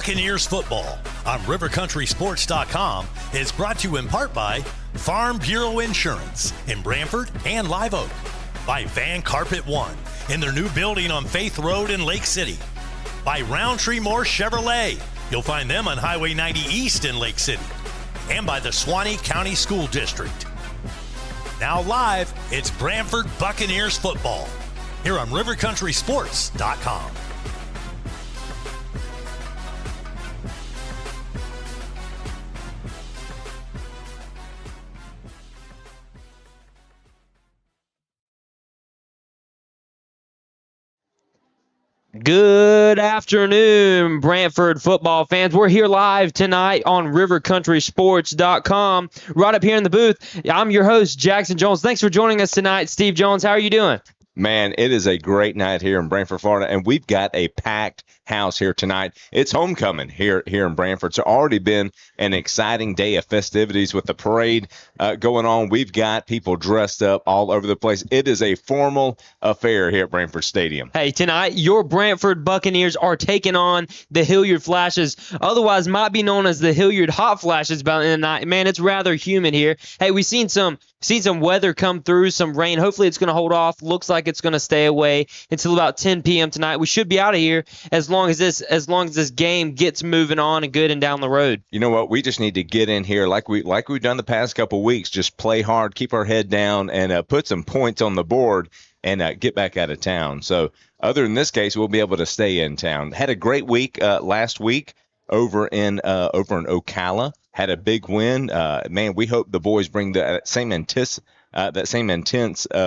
Buccaneers football on rivercountrysports.com is brought to you in part by Farm Bureau Insurance in Branford and Live Oak, by Van Carpet One in their new building on Faith Road in Lake City, by Roundtree Moore Chevrolet. You'll find them on Highway 90 East in Lake City, and by the Suwannee County School District. Now live, it's Branford Buccaneers football here on rivercountrysports.com. Good afternoon, Branford football fans. We're here live tonight on rivercountrysports.com. Right up here in the booth, I'm your host, Jackson Jones. Thanks for joining us tonight, Steve Jones. How are you doing? Man, it is a great night here in Branford, Florida, and we've got a packed house here tonight. It's homecoming here in Branford. It's already been an exciting day of festivities with the parade going on. We've got people dressed up all over the place. It is a formal affair here at Branford Stadium. Hey, tonight, your Branford Buccaneers are taking on the Hilliard Flashes, otherwise might be known as the Hilliard Hot Flashes by the end of the night. Man, it's rather humid here. Hey, we've seen some weather come through, some rain. Hopefully it's going to hold off. Looks like it's going to stay away until about 10 p.m. tonight. We should be out of here as long as this game gets moving on and good and down the road. You know what? We just need to get in here like we've done the past couple weeks. Just play hard, keep our head down, and put some points on the board and get back out of town. So other than this case, we'll be able to stay in town. Had a great week last week over in Ocala. Had a big win. Man, we hope the boys bring that same intense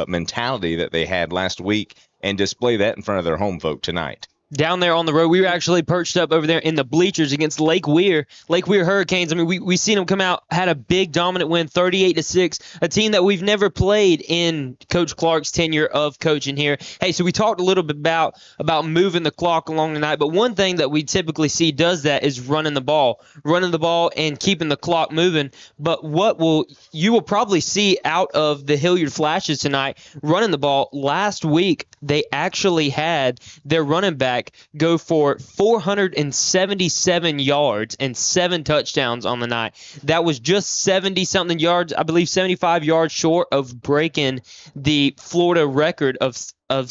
mentality that they had last week and display that in front of their home folk tonight. Down there on the road, we were actually perched up over there in the bleachers against Lake Weir Hurricanes. I mean, we seen them come out, had a big dominant win, 38-6, a team that we've never played in Coach Clark's tenure of coaching here. Hey, so we talked a little bit about moving the clock along the night, but one thing that we typically see does that is running the ball and keeping the clock moving. But you will probably see out of the Hilliard Flashes tonight running the ball. Last week, they actually had their running back go for 477 yards and 7 touchdowns on the night. That was just 70-something yards, I believe 75 yards short of breaking the Florida record of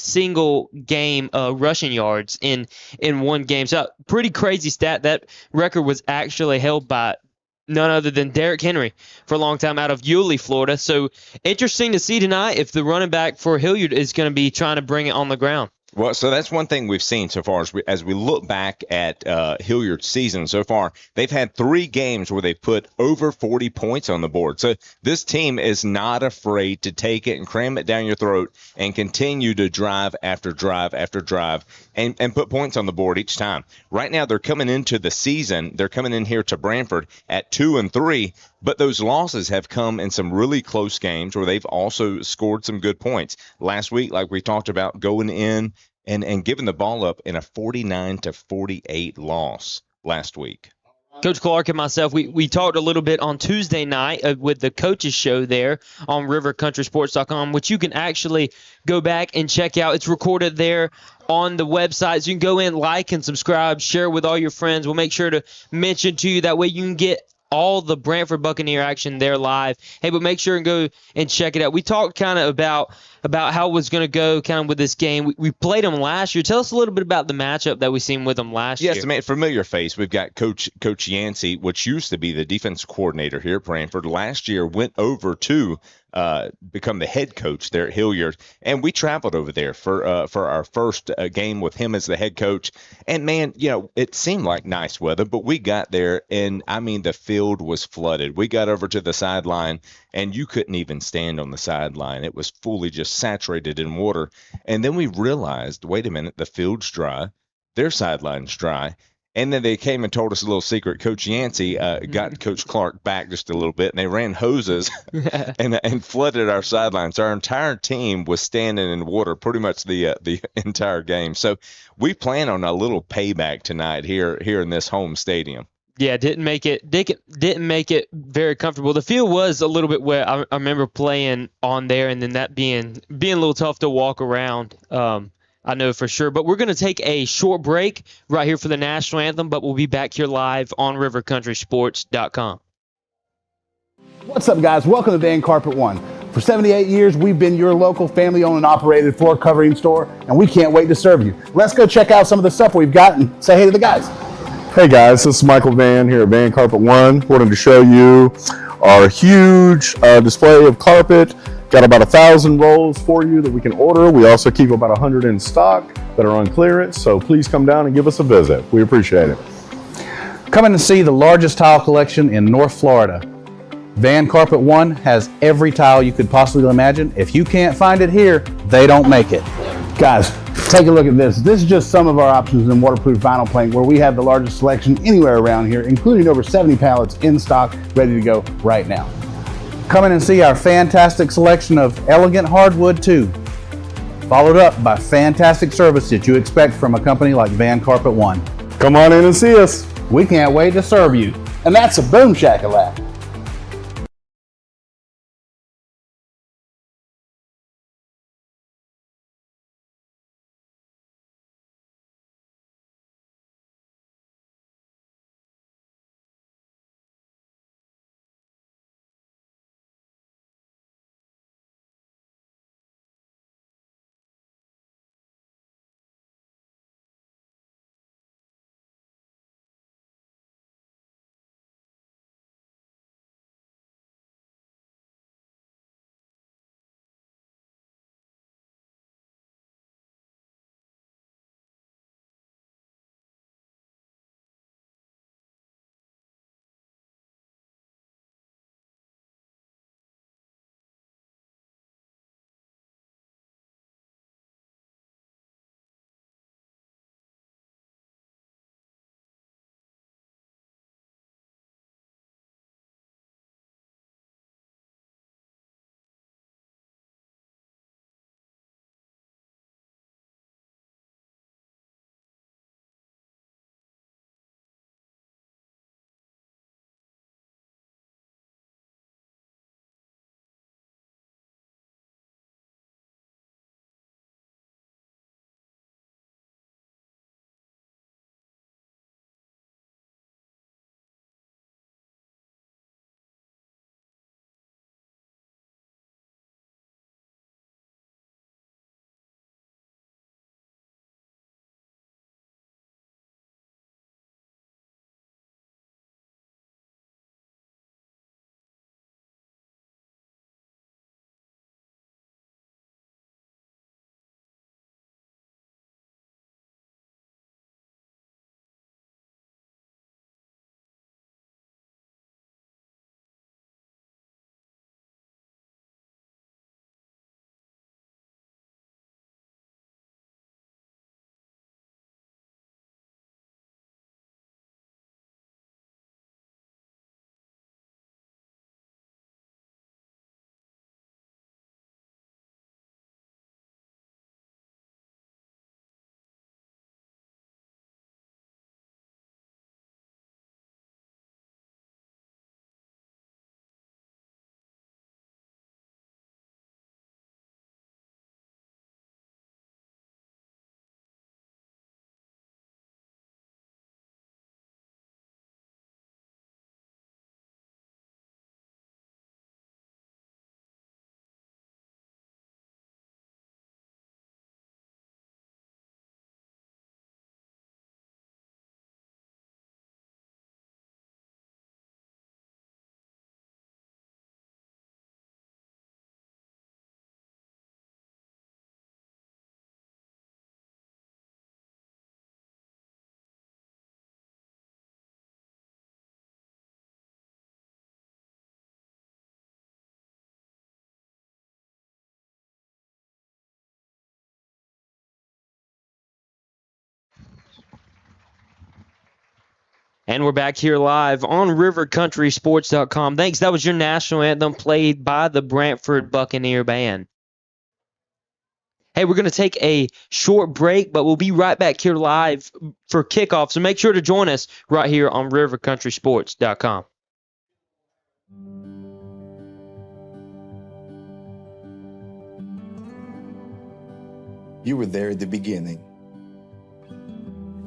single game rushing yards in one game. So pretty crazy stat. That record was actually held by none other than Derrick Henry for a long time out of Yulee, Florida. So interesting to see tonight if the running back for Hilliard is going to be trying to bring it on the ground. Well, so that's one thing we've seen so far as we look back at Hilliard's season so far. They've had 3 games where they've put over 40 points on the board. So this team is not afraid to take it and cram it down your throat and continue to drive after drive after drive and put points on the board each time. Right now, they're coming into the season. They're coming in here to Branford at 2-3. But those losses have come in some really close games where they've also scored some good points. Last week, like we talked about, going in and giving the ball up in a 49-48 loss last week. Coach Clark and myself, we talked a little bit on Tuesday night with the coaches show there on rivercountrysports.com, which you can actually go back and check out. It's recorded there on the website, so you can go in, like and subscribe, share with all your friends. We'll make sure to mention to you. That way you can get all the Branford Buccaneer action there live. Hey, but make sure and go and check it out. We talked kind of about how it was going to go kind of with this game. We played them last year. Tell us a little bit about the matchup that we seen with them last year. Yes, man, familiar face. We've got Coach Yancey, which used to be the defense coordinator here at Branford. Last year went over to become the head coach there at Hilliard, and we traveled over there for our first game with him as the head coach. And man, it seemed like nice weather, but we got there, and I mean the field was flooded. We got over to the sideline, and you couldn't even stand on the sideline. It was fully just saturated in water. And then we realized, wait a minute, the field's dry, their sideline's dry. And then they came and told us a little secret. Coach Yancey got Coach Clark back just a little bit, and they ran hoses and flooded our sidelines. Our entire team was standing in water pretty much the entire game. So we plan on a little payback tonight here in this home stadium. Yeah, didn't make it very comfortable. The field was a little bit wet. I remember playing on there, and then that being a little tough to walk around. I know for sure. But we're going to take a short break right here for the national anthem, but we'll be back here live on rivercountrysports.com. What's up, guys? Welcome to Van Carpet One. For 78 years, we've been your local family-owned and operated floor covering store, and we can't wait to serve you. Let's go check out some of the stuff we've got and say hey to the guys. Hey guys, this is Michael Van here at Van Carpet One. Wanted to show you our huge display of carpet. Got about 1,000 rolls for you that we can order. We also keep about 100 in stock that are on clearance, so please come down and give us a visit. We appreciate it. Come in and see the largest tile collection in North Florida. Van Carpet One has every tile you could possibly imagine. If you can't find it here, they don't make it. Guys, take a look at this. This is just some of our options in waterproof vinyl plank, where we have the largest selection anywhere around here, including over 70 pallets in stock, ready to go right now. Come in and see our fantastic selection of elegant hardwood too, followed up by fantastic service that you expect from a company like Van Carpet One. Come on in and see us. We can't wait to serve you. And that's a boom shakalaka. And we're back here live on rivercountrysports.com. Thanks. That was your national anthem played by the Branford Buccaneer Band. Hey, we're going to take a short break, but we'll be right back here live for kickoff. So make sure to join us right here on rivercountrysports.com. You were there at the beginning.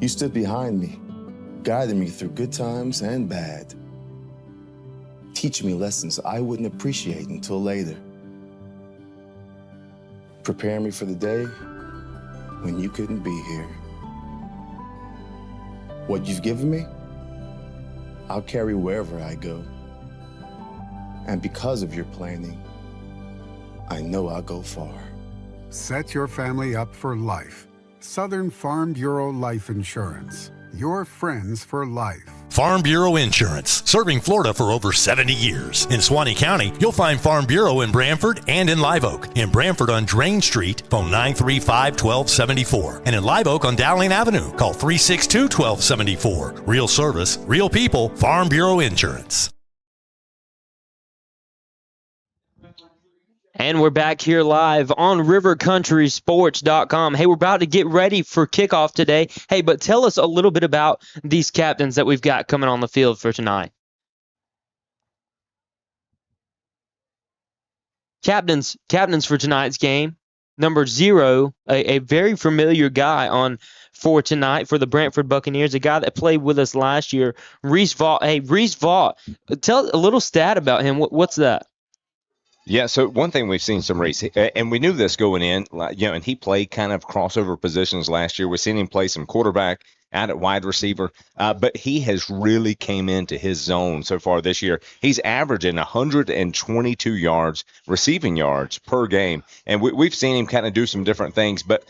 You stood behind me, guiding me through good times and bad, teaching me lessons I wouldn't appreciate until later, preparing me for the day when you couldn't be here. What you've given me, I'll carry wherever I go. And because of your planning, I know I'll go far. Set your family up for life. Southern Farm Bureau Life Insurance. Your friends for life. Farm Bureau Insurance, serving Florida for over 70 years. In Suwannee County, you'll find Farm Bureau in Branford and in Live Oak. In Branford on Drain Street, phone 935-1274. And in Live Oak on Dowling Avenue, call 362-1274. Real service, real people, Farm Bureau Insurance. And we're back here live on rivercountrysports.com. Hey, we're about to get ready for kickoff today. Hey, but tell us a little bit about these captains that we've got coming on the field for tonight. Captains for tonight's game. Number 0, a very familiar guy for tonight for the Branford Buccaneers, a guy that played with us last year, Reese Vaught. Hey, Reese Vaught, tell a little stat about him. What's that? Yeah, so one thing we've seen some Reese, and we knew this going in, and he played kind of crossover positions last year. We've seen him play some quarterback out at wide receiver, but he has really came into his zone so far this year. He's averaging 122 yards, receiving yards per game, and we've seen him kind of do some different things, but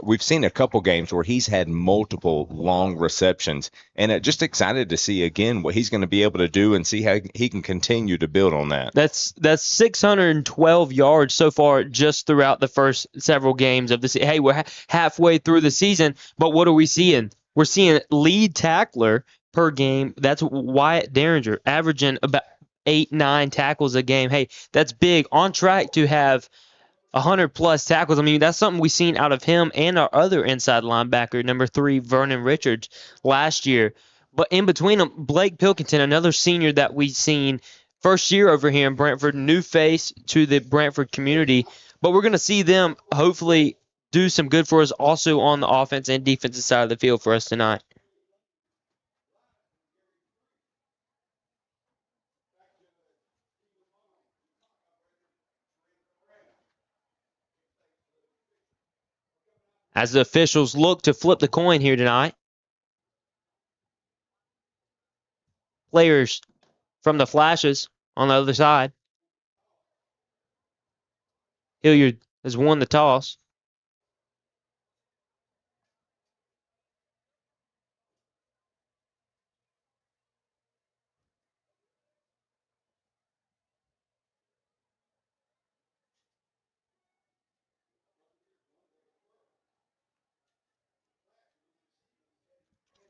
we've seen a couple games where he's had multiple long receptions, and just excited to see again what he's going to be able to do and see how he can continue to build on that. That's 612 yards so far just throughout the first several games of the season. Hey, we're halfway through the season, but what are we seeing? We're seeing lead tackler per game. That's Wyatt Derringer, averaging about 8-9 tackles a game. Hey, that's big. On track to have 100-plus tackles. I mean, that's something we've seen out of him and our other inside linebacker, number 3, Vernon Richards, last year. But in between them, Blake Pilkington, another senior that we've seen first year over here in Brantford, new face to the Brantford community. But we're going to see them hopefully do some good for us also on the offense and defensive side of the field for us tonight. As the officials look to flip the coin here tonight, players from the Flashes on the other side. Hilliard has won the toss.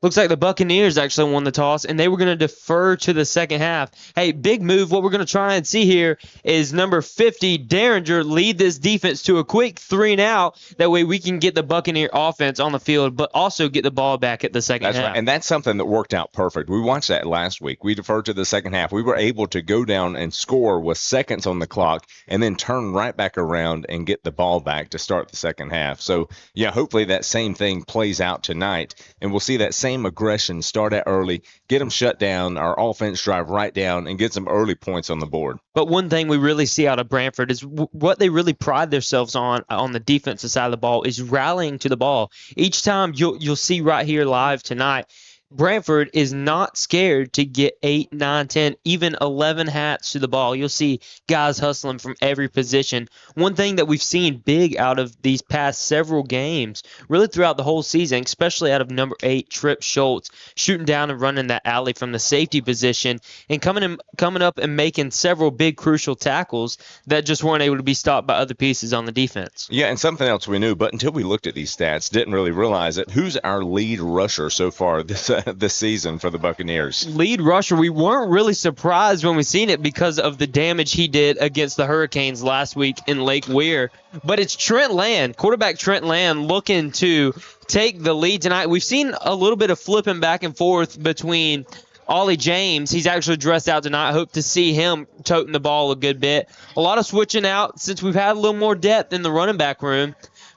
Looks like the Buccaneers actually won the toss, and they were going to defer to the second half. Hey, big move. What we're going to try and see here is number 50, Derringer, lead this defense to a quick 3-and-out. That way we can get the Buccaneer offense on the field, but also get the ball back at the second half. Right. And that's something that worked out perfect. We watched that last week. We deferred to the second half. We were able to go down and score with seconds on the clock and then turn right back around and get the ball back to start the second half. So, yeah, hopefully that same thing plays out tonight, and we'll see that same aggression start out early, get them shut down, our offense drive right down, and get some early points on the board. But one thing we really see out of Branford is what they really pride themselves on the defensive side of the ball is rallying to the ball. Each time you'll see right here live tonight, Branford is not scared to get 8, 9, 10, even 11 hats to the ball. You'll see guys hustling from every position. One thing that we've seen big out of these past several games, really throughout the whole season, especially out of number 8, Tripp Schultz, shooting down and running that alley from the safety position and coming up and making several big crucial tackles that just weren't able to be stopped by other pieces on the defense. Yeah, and something else we knew, but until we looked at these stats, didn't really realize it. Who's our lead rusher so far this season for the Buccaneers? Lead rusher, we weren't really surprised when we seen it because of the damage he did against the Hurricanes last week in Lake Weir. But it's Trent Land, quarterback Trent Land, looking to take the lead tonight. We've seen a little bit of flipping back and forth between Ollie James. He's actually dressed out tonight. I hope to see him toting the ball a good bit. A lot of switching out since we've had a little more depth in the running back room.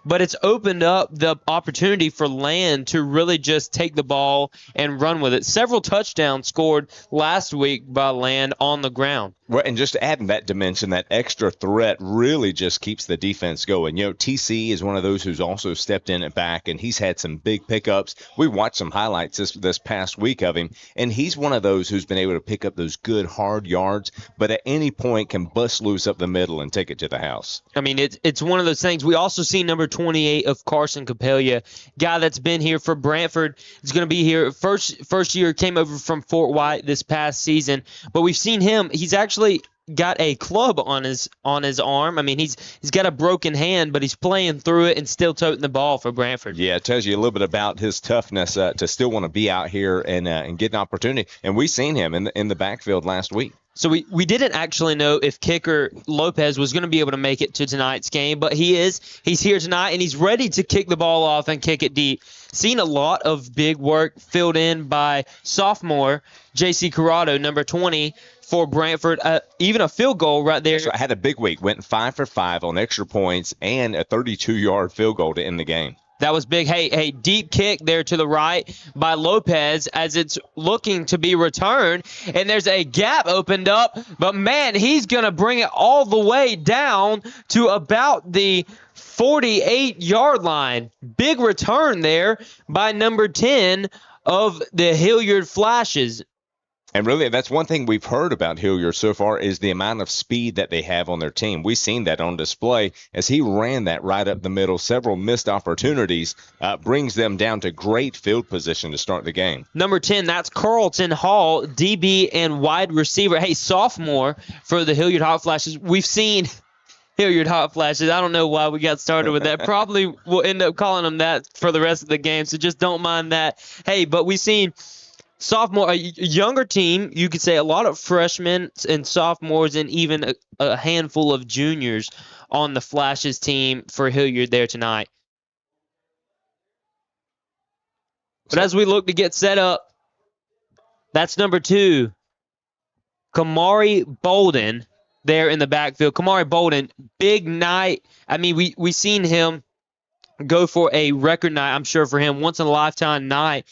but it's opened up the opportunity for Land to really just take the ball and run with it. Several touchdowns scored last week by Land on the ground. Well, and just adding that dimension, that extra threat really just keeps the defense going. TC is one of those who's also stepped in at back, and he's had some big pickups. We watched some highlights this past week of him, and he's one of those who's been able to pick up those good hard yards, but at any point can bust loose up the middle and take it to the house. I mean, it's one of those things. We also see number 28 of Carson Capella, guy that's been here for Branford. Is going to be here. First year, came over from Fort White this past season, but we've seen him. He's actually got a club on his arm. I mean, he's got a broken hand, but he's playing through it and still toting the ball for Branford. Yeah, it tells you a little bit about his toughness to still want to be out here and get an opportunity. And we seen him in the backfield last week. So we didn't actually know if kicker Lopez was going to be able to make it to tonight's game, but he is. He's here tonight, and he's ready to kick the ball off and kick it deep. Seen a lot of big work filled in by sophomore J.C. Corrado, number 20, for Branford. Even a field goal right there. So I had a big week. Went 5 for 5 on extra points and a 32-yard field goal to end the game. That was big. Hey, deep kick there to the right by Lopez as it's looking to be returned. And there's a gap opened up. But, man, he's going to bring it all the way down to about the 48-yard line. Big return there by number 10 of the Hilliard Flashes. And really, that's one thing we've heard about Hilliard so far is the amount of speed that they have on their team. We've seen that on display as he ran that right up the middle. Several missed opportunities brings them down to great field position to start the game. Number 10, that's Carlton Hall, DB and wide receiver. Hey, sophomore for the Hilliard Hot Flashes. We've seen Hilliard Hot Flashes. I don't know why we got started with that. Probably we'll end up calling them that for the rest of the game, so just don't mind that. Hey, but we've seen sophomore, a younger team, you could say a lot of freshmen and sophomores and even a handful of juniors on the Flashes team for Hilliard there tonight. But as we look to get set up, that's number 2, Kamari Bolden there in the backfield. Kamari Bolden, big night. I mean, we seen him go for a record night, I'm sure, for him, once-in-a-lifetime night.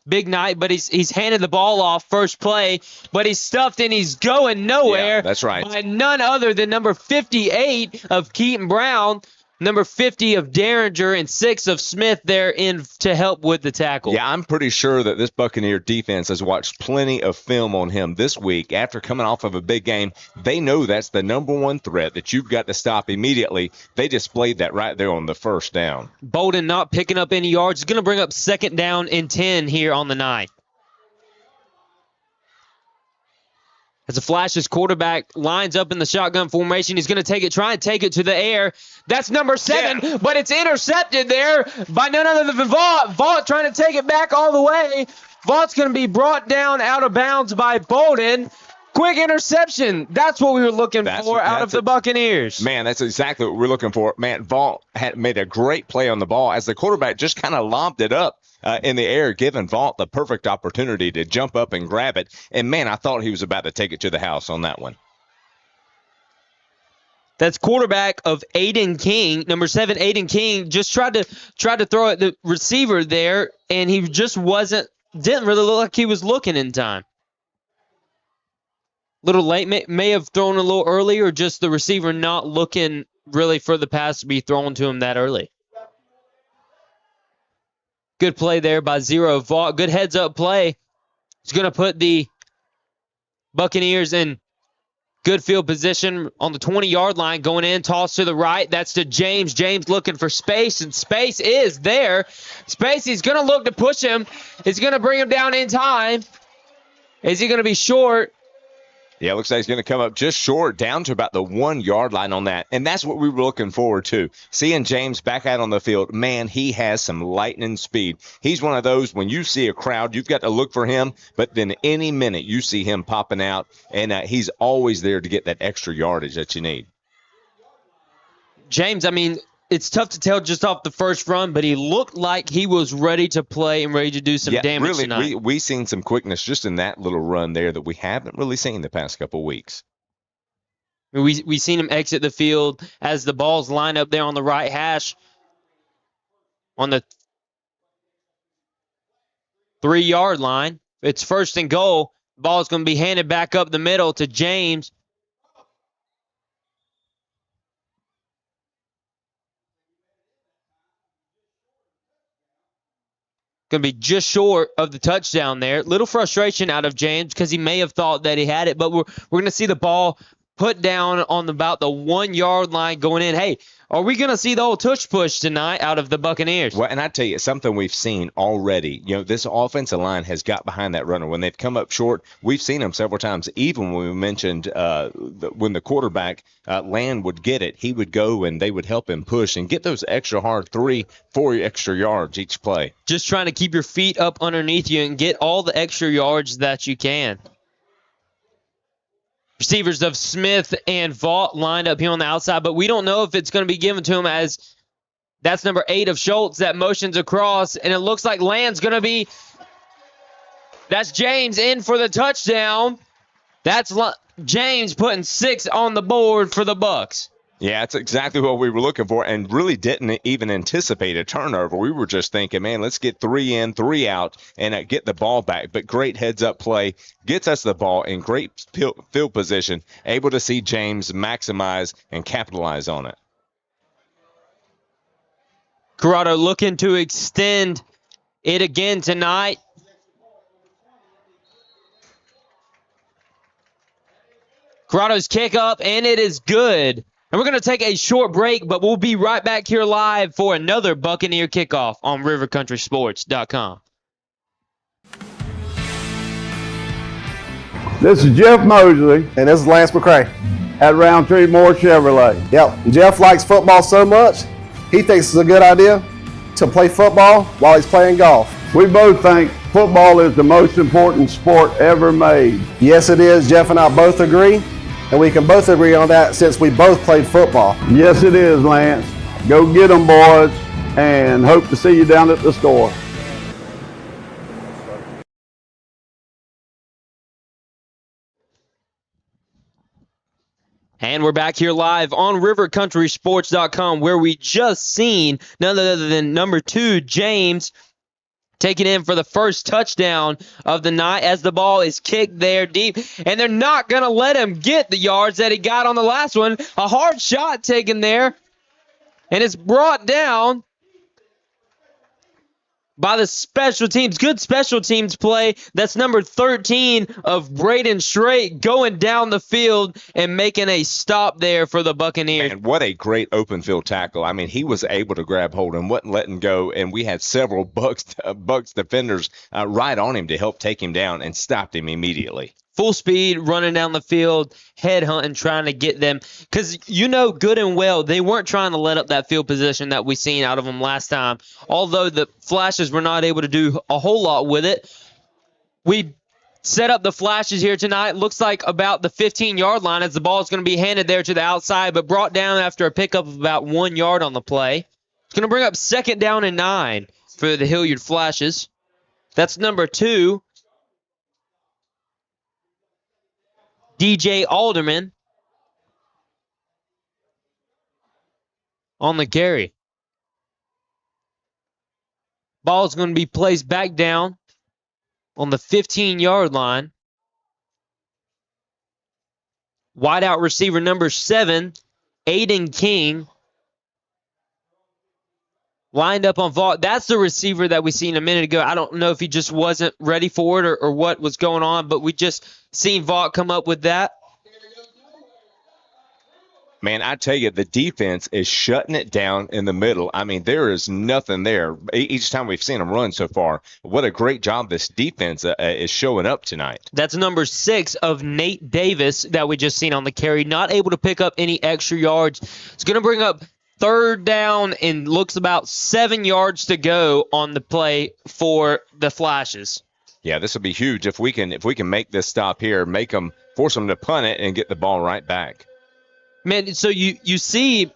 Big night, but he's handed the ball off first play, but he's stuffed and he's going nowhere. Yeah, that's right. By none other than number 58 of Keaton Brown, number 50 of Derringer, and 6 of Smith there in to help with the tackle. Yeah, I'm pretty sure that this Buccaneer defense has watched plenty of film on him this week. After coming off of a big game, they know that's the number one threat that you've got to stop immediately. They displayed that right there on the first down. Bolden not picking up any yards. He's going to bring up 2nd down and 10 here on the night. As the Flashes quarterback lines up in the shotgun formation, he's going to try and take it to the air. That's number 7, but it's intercepted there by none other than Vaught. Vaught trying to take it back all the way. Vaught's going to be brought down out of bounds by Bolden. Quick interception. That's what we were looking for out of the Buccaneers. Man, that's exactly what we're looking for. Man, Vaught had made a great play on the ball as the quarterback just kind of lobbed it up in the air, giving Vaught the perfect opportunity to jump up and grab it. And, man, I thought he was about to take it to the house on that one. That's quarterback of Aiden King. Number 7, Aiden King, just tried to throw at the receiver there, and he just didn't really look like he was looking in time. Little late, may have thrown a little early, or just the receiver not looking really for the pass to be thrown to him that early. Good play there by Zero Vaught. Good heads-up play. It's going to put the Buccaneers in good field position on the 20-yard line. Going in, toss to the right. That's to James. James looking for space, and space is there. Space, he's going to look to push him. He's going to bring him down in time. Is he going to be short? Yeah, it looks like he's going to come up just short, down to about the 1-yard line on that. And that's what we were looking forward to. Seeing James back out on the field, man, he has some lightning speed. He's one of those, when you see a crowd, you've got to look for him, but then any minute you see him popping out, and he's always there to get that extra yardage that you need. James, I mean, it's tough to tell just off the first run, but he looked like he was ready to play and ready to do some damage tonight. Really, we seen some quickness just in that little run there that we haven't really seen the past couple weeks. We seen him exit the field as the balls line up there on the right hash. on the 3-yard line. It's 1st and goal. Ball is going to be handed back up the middle to James. Going to be just short of the touchdown there. Little frustration out of James because he may have thought that he had it, but we're going to see the ball put down on about the 1-yard line going in. Hey, are we going to see the old tush push tonight out of the Buccaneers? Well, and I tell you, something we've seen already. This offensive line has got behind that runner. When they've come up short, we've seen them several times. Even when we mentioned when the quarterback, Land, would get it, he would go and they would help him push and get those extra hard 3-4 extra yards each play. Just trying to keep your feet up underneath you and get all the extra yards that you can. Receivers of Smith and Vaught lined up here on the outside, but we don't know if it's going to be given to him, as that's number 8 of Schultz that motions across, and it looks like Land's going to be, that's James in for the touchdown. That's James putting 6 on the board for the Bucs. Yeah, that's exactly what we were looking for, and really didn't even anticipate a turnover. We were just thinking, man, let's get 3 in, 3 out, and get the ball back. But great heads-up play, gets us the ball in great field position, able to see James maximize and capitalize on it. Corrado looking to extend it again tonight. Corrado's kick up, and it is good. And we're going to take a short break, but we'll be right back here live for another Buccaneer kickoff on rivercountrysports.com. This is Jeff Mosley And this is Lance McCray. at Roundtree Moore Chevrolet. Yep, Jeff likes football so much, he thinks it's a good idea to play football while he's playing golf. We both think football is the most important sport ever made. Yes, it is. Jeff and I both agree, and we can both agree on that since we both played football. Yes, it is, Lance. Go get them, boys, and hope to see you down at the store. And we're back here live on rivercountrysports.com, where we just seen none other than number 2, James, taking in for the first touchdown of the night as the ball is kicked there deep. And they're not going to let him get the yards that he got on the last one. A hard shot taken there. And it's brought down by the special teams. Good special teams play. That's number 13 of Braden Strait going down the field and making a stop there for the Buccaneers. And what a great open field tackle. I mean, he was able to grab hold and wasn't letting go, and we had several Bucs defenders right on him to help take him down and stopped him immediately. Full speed, running down the field, head hunting, trying to get them. Because you know good and well, they weren't trying to let up that field position that we seen out of them last time. Although the Flashes were not able to do a whole lot with it. We set up the Flashes here tonight. Looks like about the 15-yard line as the ball is going to be handed there to the outside, but brought down after a pickup of about 1 yard on the play. It's going to bring up 2nd down and 9 for the Hilliard Flashes. That's number 2. DJ Alderman on the carry. Ball is going to be placed back down on the 15-yard line. Wideout receiver number 7, Aiden King, lined up on Vaught. That's the receiver that we seen a minute ago. I don't know if he just wasn't ready for it or what was going on, but we just seen Vaught come up with that. Man, I tell you, the defense is shutting it down in the middle. I mean, there is nothing there. Each time we've seen them run so far, what a great job this defense is showing up tonight. That's number 6 of Nate Davis that we just seen on the carry. Not able to pick up any extra yards. It's going to bring up 3rd down and looks about 7 yards to go on the play for the Flashes. Yeah, this will be huge if we can make this stop here, force them to punt it and get the ball right back. Man, so you see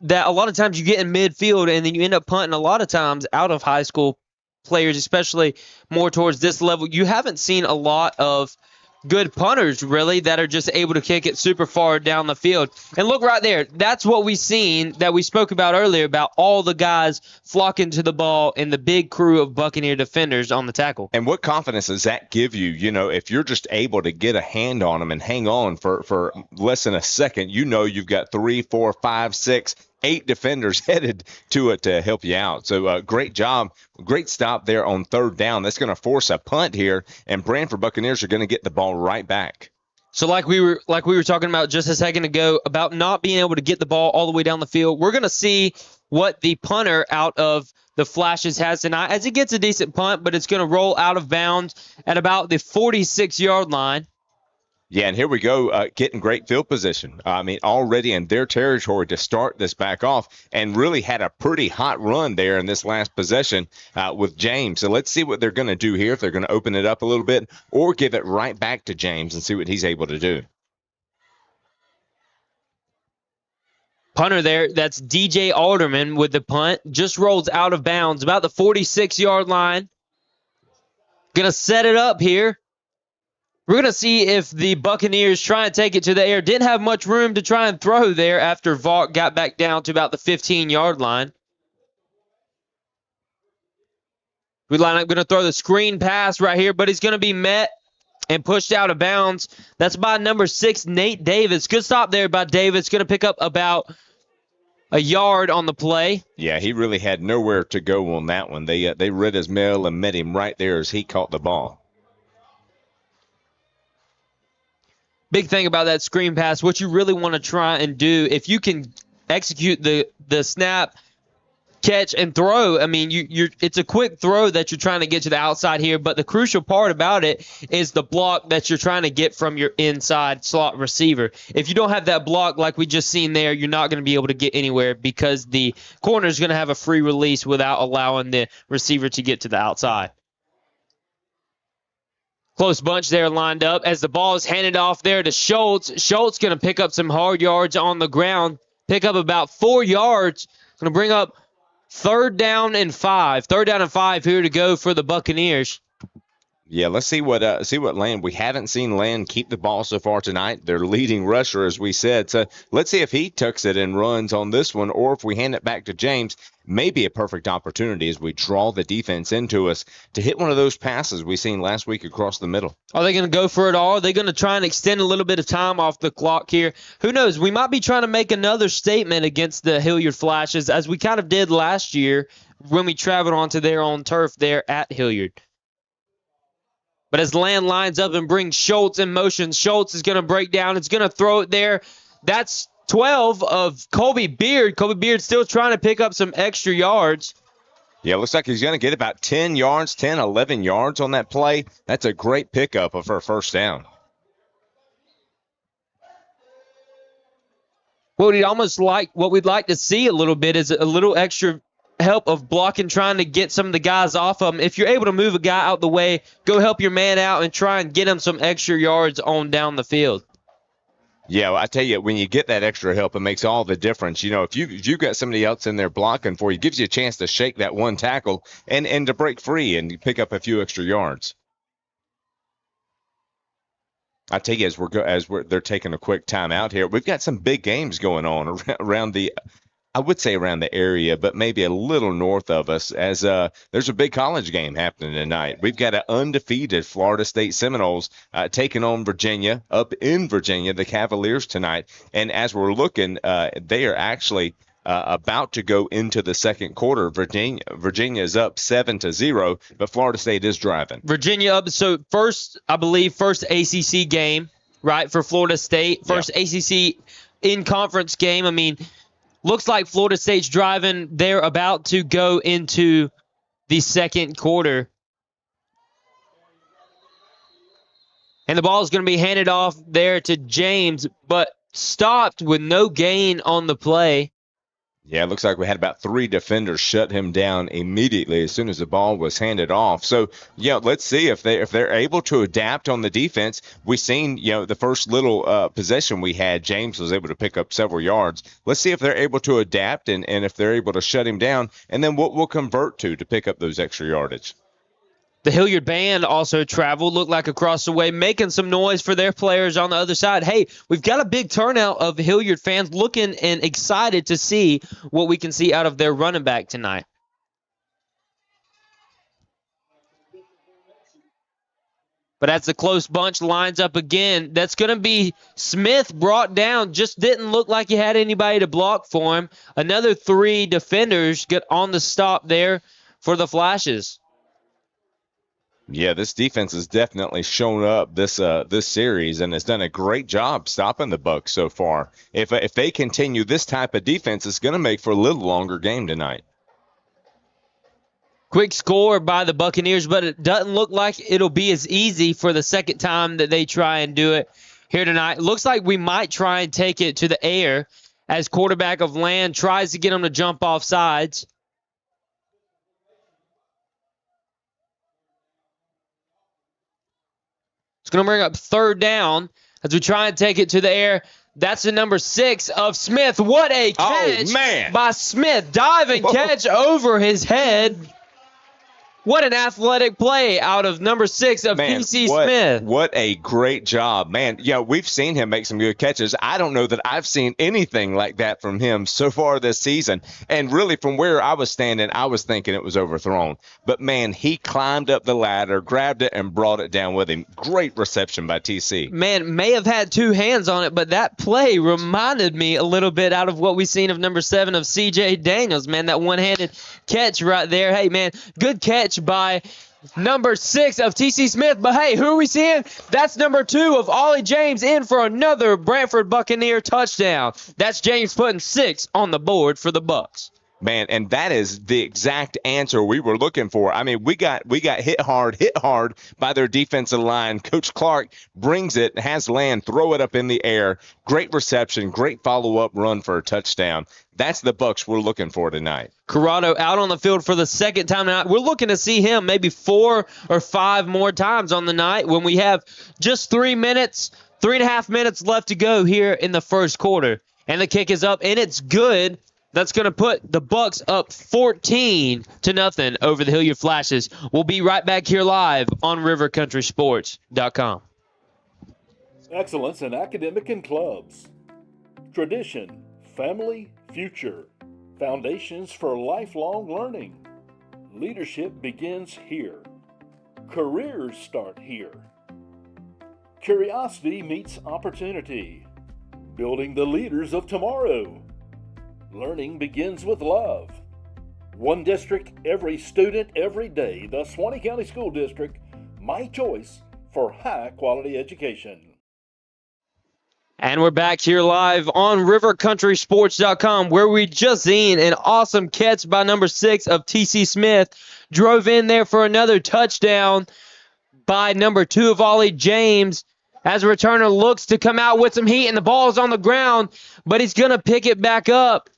that a lot of times you get in midfield and then you end up punting a lot of times out of high school players, especially more towards this level. You haven't seen a lot of good punters, really, that are just able to kick it super far down the field. And look right there. That's what we've seen that we spoke about earlier about all the guys flocking to the ball and the big crew of Buccaneer defenders on the tackle. And what confidence does that give you? You know, if you're just able to get a hand on them and hang on for less than a second, you know you've got 3, 4, 5, 6, 8 defenders headed to it to help you out. So great job. Great stop there on third down. That's going to force a punt here, and Branford Buccaneers are going to get the ball right back. So like we were talking about just a second ago about not being able to get the ball all the way down the field, we're going to see what the punter out of the Flashes has tonight as he gets a decent punt, but it's going to roll out of bounds at about the 46-yard line. Yeah, and here we go, getting great field position. I mean, already in their territory to start this back off, and really had a pretty hot run there in this last possession with James. So let's see what they're going to do here, if they're going to open it up a little bit or give it right back to James and see what he's able to do. Punter there, that's DJ Alderman with the punt, just rolls out of bounds about the 46-yard line. Going to set it up here. We're going to see if the Buccaneers try and take it to the air. Didn't have much room to try and throw there after Vaught got back down to about the 15-yard line. We're going to throw the screen pass right here, but he's going to be met and pushed out of bounds. That's by number 6, Nate Davis. Good stop there by Davis. Going to pick up about a yard on the play. Yeah, he really had nowhere to go on that one. They read his mail and met him right there as he caught the ball. Big thing about that screen pass, what you really want to try and do, if you can execute the snap, catch, and throw, I mean, it's a quick throw that you're trying to get to the outside here, but the crucial part about it is the block that you're trying to get from your inside slot receiver. If you don't have that block like we just seen there, you're not going to be able to get anywhere because the corner is going to have a free release without allowing the receiver to get to the outside. Close bunch there lined up as the ball is handed off there to Schultz. Schultz going to pick up some hard yards on the ground, pick up about 4 yards. Going to bring up third down and 5. Third down and 5 here to go for the Buccaneers. Yeah, let's see what Land. We haven't seen Land keep the ball so far tonight. Their leading rusher, as we said. So let's see if he tucks it and runs on this one, or if we hand it back to James. Maybe a perfect opportunity as we draw the defense into us to hit one of those passes we seen last week across the middle. Are they going to go for it all? Are they going to try and extend a little bit of time off the clock here? Who knows? We might be trying to make another statement against the Hilliard Flashes, as we kind of did last year when we traveled onto their own turf there at Hilliard. But as Land lines up and brings Schultz in motion, Schultz is going to break down. It's going to throw it there. That's 12 of Colby Beard. Colby Beard still trying to pick up some extra yards. Yeah, looks like he's going to get about 10 yards, 10, 11 yards on that play. That's a great pickup of her first down. What we'd like to see a little bit is a little extra help of blocking, trying to get some of the guys off of them. If you're able to move a guy out the way, go help your man out and try and get him some extra yards on down the field. Yeah, well, I tell you, when you get that extra help, it makes all the difference. You know, if you've got somebody else in there blocking for you, it gives you a chance to shake that one tackle and to break free and pick up a few extra yards. I tell you, they're taking a quick timeout here, we've got some big games going on around the area, but maybe a little north of us, as there's a big college game happening tonight. We've got an undefeated Florida State Seminoles taking on Virginia, up in Virginia, the Cavaliers tonight. And as we're looking, they are actually about to go into the second quarter. Virginia is up 7-0, but Florida State is driving. Virginia up, so first ACC game, right, for Florida State. First ACC in-conference game. I mean, looks like Florida State's driving. They're about to go into the second quarter. And the ball is going to be handed off there to James, but stopped with no gain on the play. Yeah, it looks like we had about 3 defenders shut him down immediately as soon as the ball was handed off. So, let's see if they're able to adapt on the defense. We've seen, the first little possession we had, James was able to pick up several yards. Let's see if they're able to adapt and if they're able to shut him down, and then what we'll convert to pick up those extra yardage. The Hilliard band also traveled, looked like across the way, making some noise for their players on the other side. Hey, we've got a big turnout of Hilliard fans looking and excited to see what we can see out of their running back tonight. But as the close bunch lines up again, that's going to be Smith brought down. Just didn't look like he had anybody to block for him. Another 3 defenders get on the stop there for the Flashes. Yeah, this defense has definitely shown up this series and has done a great job stopping the Bucs so far. If they continue this type of defense, it's going to make for a little longer game tonight. Quick score by the Buccaneers, but it doesn't look like it'll be as easy for the second time that they try and do it here tonight. Looks like we might try and take it to the air as quarterback of Land tries to get them to jump off sides. It's going to bring up 3rd down as we try and take it to the air. That's the number 6 of Smith. What a catch by Smith. Diving catch over his head. What an athletic play out of number 6 of P.C. Smith. What a great job, man. Yeah, we've seen him make some good catches. I don't know that I've seen anything like that from him so far this season. And really, from where I was standing, I was thinking it was overthrown. But, man, he climbed up the ladder, grabbed it, and brought it down with him. Great reception by TC. Man, may have had 2 hands on it, but that play reminded me a little bit out of what we've seen of number 7 of C.J. Daniels, man. That one-handed catch right there. Hey, man, good catch by number 6 of T.C. Smith. But, hey, who are we seeing? That's number 2 of Ollie James in for another Branford Buccaneer touchdown. That's James putting 6 on the board for the Bucs. Man, and that is the exact answer we were looking for. I mean, we got hit hard by their defensive line. Coach Clark brings it, has Land throw it up in the air. Great reception, great follow-up run for a touchdown. That's the Bucs we're looking for tonight. Corrado out on the field for the second time tonight. We're looking to see him maybe 4 or 5 more times on the night when we have just 3.5 minutes left to go here in the first quarter. And the kick is up, and it's good. That's going to put the Bucs up 14-0 over the Hilliard Flashes. We'll be right back here live on rivercountrysports.com. Excellence in academic and clubs. Tradition, family, future. Foundations for lifelong learning. Leadership begins here. Careers start here. Curiosity meets opportunity. Building the leaders of tomorrow. Learning begins with love. One district, every student, every day. The Suwannee County School District, my choice for high-quality education. And we're back here live on rivercountrysports.com, where we just seen an awesome catch by number 6 of T.C. Smith. Drove in there for another touchdown by number 2 of Ollie James. As a returner looks to come out with some heat, and the ball's on the ground, but he's going to pick it back up.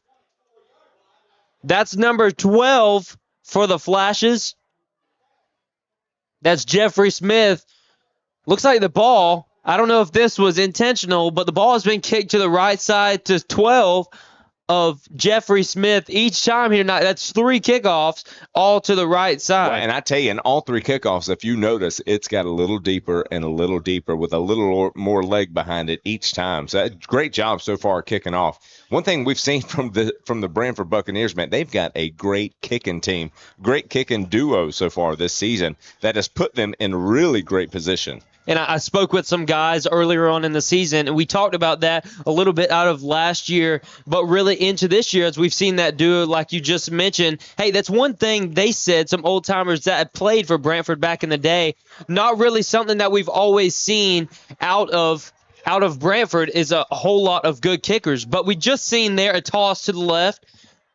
That's number 12 for the Flashes. That's Jeffrey Smith. Looks like the ball, I don't know if this was intentional, but the ball has been kicked to the right side to 12 of Jeffrey Smith each time here tonight. That's 3 kickoffs, all to the right side. Well, and I tell you, in all 3 kickoffs, if you notice, it's got a little deeper and a little deeper with a little more leg behind it each time. So great job so far kicking off. One thing we've seen from the Branford Buccaneers, man, they've got a great kicking team, great kicking duo so far this season that has put them in really great position. And I spoke with some guys earlier on in the season, and we talked about that a little bit out of last year, but really into this year as we've seen that duo like you just mentioned. Hey, that's one thing they said, some old-timers that had played for Branford back in the day. Not really something that we've always seen out of Branford is a whole lot of good kickers. But we just seen there a toss to the left,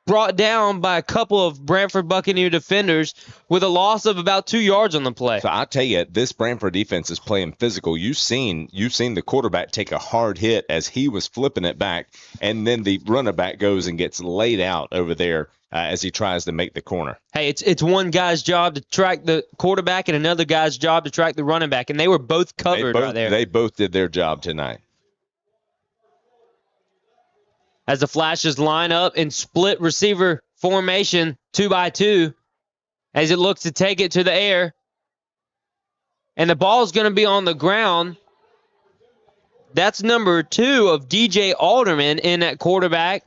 brought down by a couple of Branford Buccaneer defenders with a loss of about 2 yards on the play. So I'll tell you, this Branford defense is playing physical. You've seen the quarterback take a hard hit as he was flipping it back, and then the running back goes and gets laid out over there as he tries to make the corner. Hey, it's one guy's job to track the quarterback and another guy's job to track the running back, and they were both covered right there. They both did their job tonight. As the Flashes line up in split receiver formation, 2-by-2, as it looks to take it to the air. And the ball's going to be on the ground. That's number 2 of DJ Alderman in at quarterback.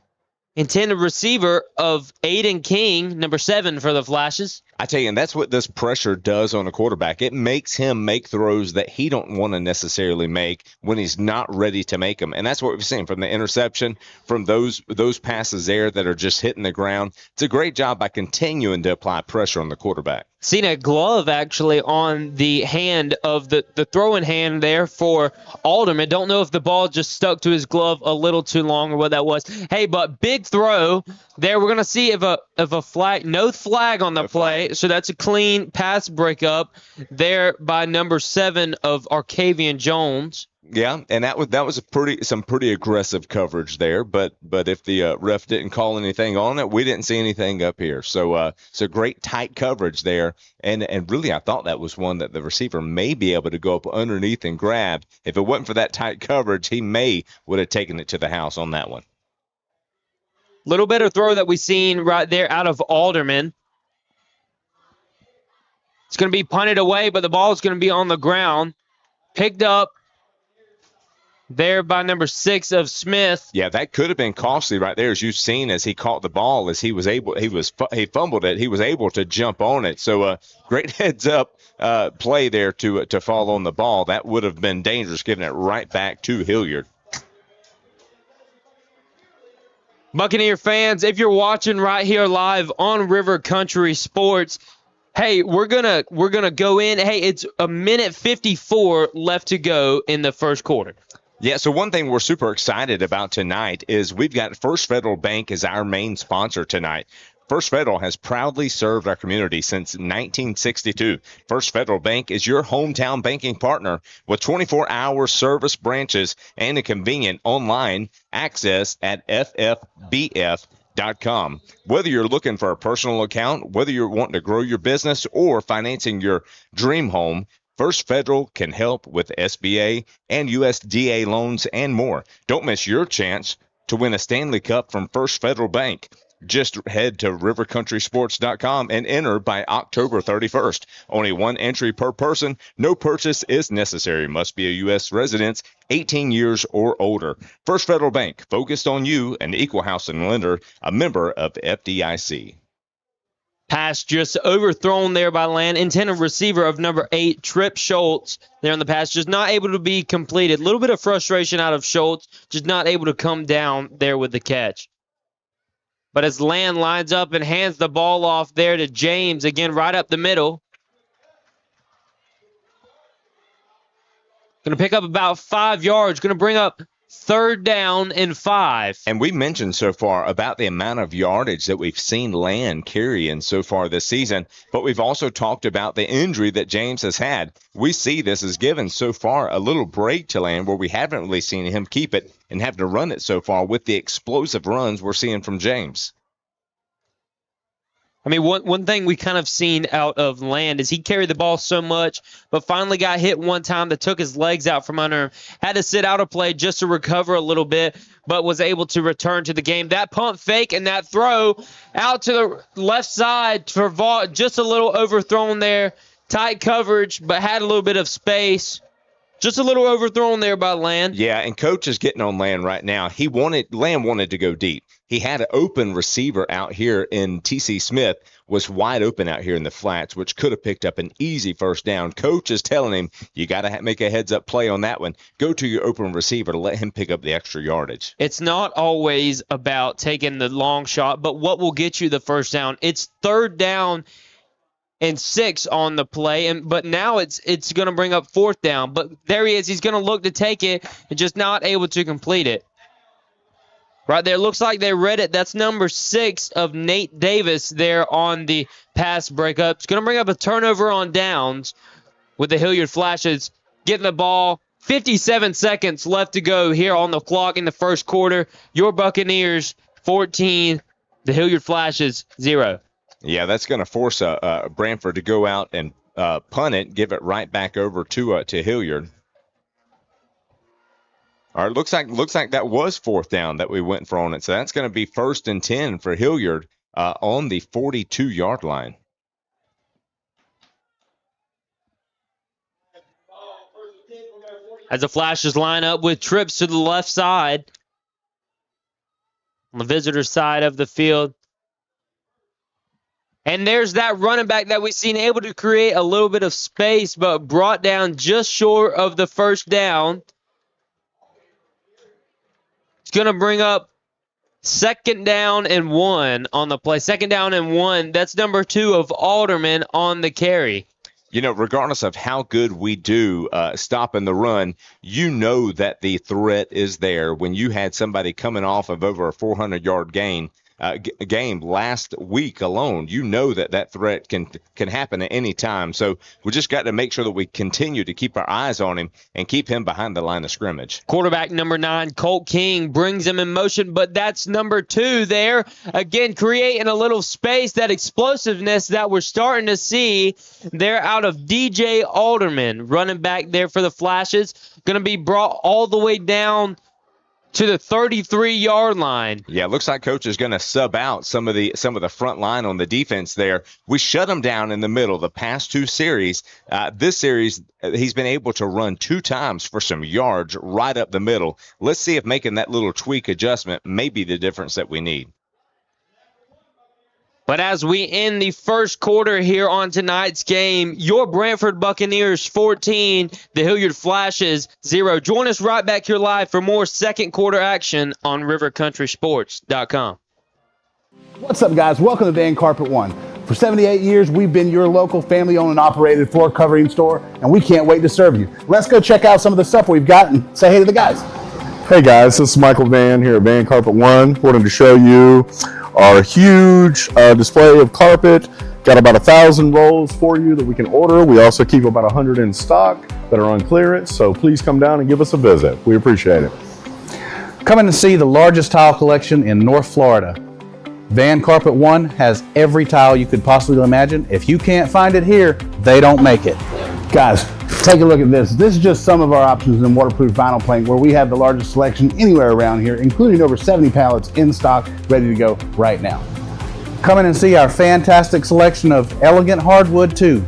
Intended receiver of Aiden King, number 7 for the Flashes. I tell you, and that's what this pressure does on a quarterback. It makes him make throws that he don't want to necessarily make when he's not ready to make them. And that's what we've seen from the interception, from those passes there that are just hitting the ground. It's a great job by continuing to apply pressure on the quarterback. Seen a glove actually on the hand of the throwing hand there for Alderman. Don't know if the ball just stuck to his glove a little too long or what that was. Hey, but big throw there. We're gonna see if a flag, no flag on the play, so that's a clean pass breakup there by number 7 of Arcavian Jones. Yeah, and that was some pretty aggressive coverage there, but if the ref didn't call anything on it, we didn't see anything up here. So great tight coverage there, and really I thought that was one that the receiver may be able to go up underneath and grab. If it wasn't for that tight coverage, he would have taken it to the house on that one. Little better throw that we seen right there out of Alderman. It's going to be punted away, but the ball is going to be on the ground. Picked up there by number 6 of Smith. Yeah, that could have been costly right there, as you've seen, as he caught the ball, as he fumbled it. He was able to jump on it. So great heads up play there to fall on the ball. That would have been dangerous, giving it right back to Hilliard. Buccaneer fans, if you're watching right here live on River Country Sports, hey, we're gonna go in. Hey, it's a minute 54 left to go in the first quarter. Yeah, so one thing we're super excited about tonight is we've got First Federal Bank as our main sponsor tonight. First Federal has proudly served our community since 1962. First Federal Bank is your hometown banking partner with 24-hour service branches and a convenient online access at ffbf.com. Whether you're looking for a personal account, whether you're wanting to grow your business or financing your dream home, First Federal can help with SBA and USDA loans and more. Don't miss your chance to win a Stanley Cup from First Federal Bank. Just head to rivercountrysports.com and enter by October 31st. Only one entry per person. No purchase is necessary. Must be a U.S. resident, 18 years or older. First Federal Bank, focused on you, an equal housing lender, a member of FDIC. Pass just overthrown there by Land. Intended receiver of number 8, Trip Schultz, there on the pass. Just not able to be completed. A little bit of frustration out of Schultz. Just not able to come down there with the catch. But as Land lines up and hands the ball off there to James, again, right up the middle. Going to pick up about 5 yards. Going to bring up 3rd down and 5. And we mentioned so far about the amount of yardage that we've seen Land carrying so far this season, but we've also talked about the injury that James has had. We see this as given so far a little break to Land where we haven't really seen him keep it and have to run it so far with the explosive runs we're seeing from James. I mean, one thing we kind of seen out of Land is he carried the ball so much, but finally got hit one time that took his legs out from under him. Had to sit out a play just to recover a little bit, but was able to return to the game. That pump fake and that throw out to the left side for Vaught, just a little overthrown there. Tight coverage, but had a little bit of space. Just a little overthrown there by Land. Yeah, and Coach is getting on Land right now. Land wanted to go deep. He had an open receiver out here in T.C. Smith, was wide open out here in the flats, which could have picked up an easy first down. Coach is telling him, you got to make a heads-up play on that one. Go to your open receiver to let him pick up the extra yardage. It's not always about taking the long shot, but what will get you the first down. It's 3rd down and 6 on the play, but now it's going to bring up 4th down. But there he is. He's going to look to take it and just not able to complete it. Right there, looks like they read it. That's number 6 of Nate Davis there on the pass breakup. It's going to bring up a turnover on downs with the Hilliard Flashes getting the ball. 57 seconds left to go here on the clock in the first quarter. Your Buccaneers 14, the Hilliard Flashes 0. Yeah, that's going to force Branford to go out and punt it, give it right back over to Hilliard. All right, looks like that was 4th down that we went for on it. So that's going to be 1st and 10 for Hilliard on the 42-yard line. As the Flashes line up with trips to the left side, on the visitor side of the field. And there's that running back that we've seen able to create a little bit of space, but brought down just short of the first down. It's going to bring up 2nd down and 1 on the play. 2nd down and 1. That's number 2 of Alderman on the carry. You know, regardless of how good we do stopping the run, you know that the threat is there when you had somebody coming off of over a 400-yard game last week alone. You know that threat can happen at any time. So we just got to make sure that we continue to keep our eyes on him and keep him behind the line of scrimmage. Quarterback number 9, Colt King, brings him in motion, but that's number 2 there. Again, creating a little space, that explosiveness that we're starting to see there out of DJ Alderman, running back there for the Flashes. Going to be brought all the way down to the 33-yard line. Yeah, looks like Coach is going to sub out some of the front line on the defense there. We shut him down in the middle the past 2 series. This series, he's been able to run 2 times for some yards right up the middle. Let's see if making that little tweak adjustment may be the difference that we need. But as we end the first quarter here on tonight's game, your Branford Buccaneers 14, the Hilliard Flashes 0. Join us right back here live for more second quarter action on rivercountrysports.com. What's up, guys? Welcome to Van Carpet One. For 78 years, we've been your local family-owned and operated floor covering store, and we can't wait to serve you. Let's go check out some of the stuff we've got and say hey to the guys. Hey guys, this is Michael Van here at Van Carpet One. Wanted to show you our huge display of carpet. Got about 1,000 rolls for you that we can order. We also keep about 100 in stock that are on clearance, so please come down and give us a visit. We appreciate it. Come in and see the largest tile collection in North Florida. Van Carpet One has every tile you could possibly imagine. If you can't find it here, they don't make it. Guys, take a look at this. This is just some of our options in waterproof vinyl plank, where we have the largest selection anywhere around here, including over 70 pallets in stock, ready to go right now. Come in and see our fantastic selection of elegant hardwood too,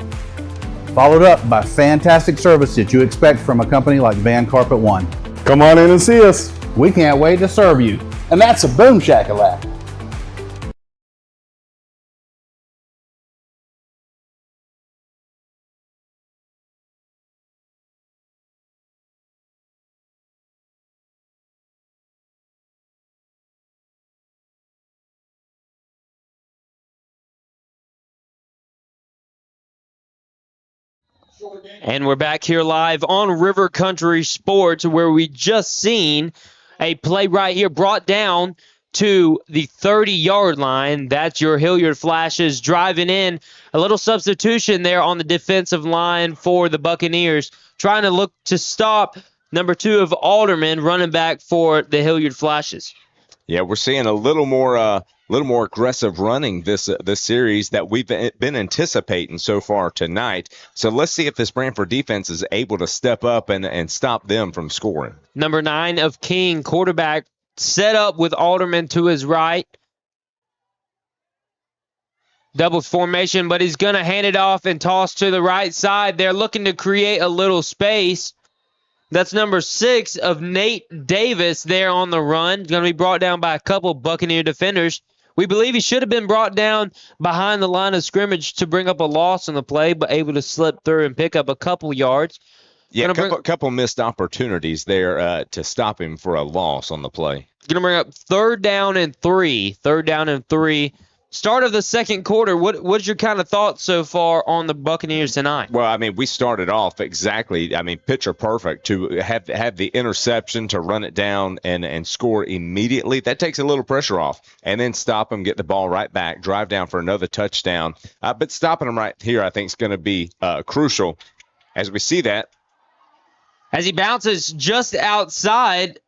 followed up by fantastic service that you expect from a company like Van Carpet One. Come on in and see us. We can't wait to serve you. And that's a boom shakalaka. And we're back here live on River Country Sports, where we just seen a play right here brought down to the 30-yard line. That's your Hilliard Flashes driving in. A little substitution there on the defensive line for the Buccaneers, trying to look to stop number 2 of Alderman, running back for the Hilliard Flashes. Yeah, we're seeing a little more aggressive running this series that we've been anticipating so far tonight. So let's see if this Branford defense is able to step up and stop them from scoring. Number 9 of King, quarterback, set up with Alderman to his right. Double formation, but he's going to hand it off and toss to the right side. They're looking to create a little space. That's number 6 of Nate Davis there on the run. Going to be brought down by a couple Buccaneer defenders. We believe he should have been brought down behind the line of scrimmage to bring up a loss on the play, but able to slip through and pick up a couple yards. Yeah, a couple missed opportunities there to stop him for a loss on the play. Going to bring up 3rd down and 3. 3rd down and 3. Start of the second quarter, what's your kind of thoughts so far on the Buccaneers tonight? Well, I mean, we started off exactly, picture perfect to have the interception, to run it down and score immediately. That takes a little pressure off. And then stop them, get the ball right back, drive down for another touchdown. But stopping them right here, I think, is going to be crucial as we see that. As he bounces just outside,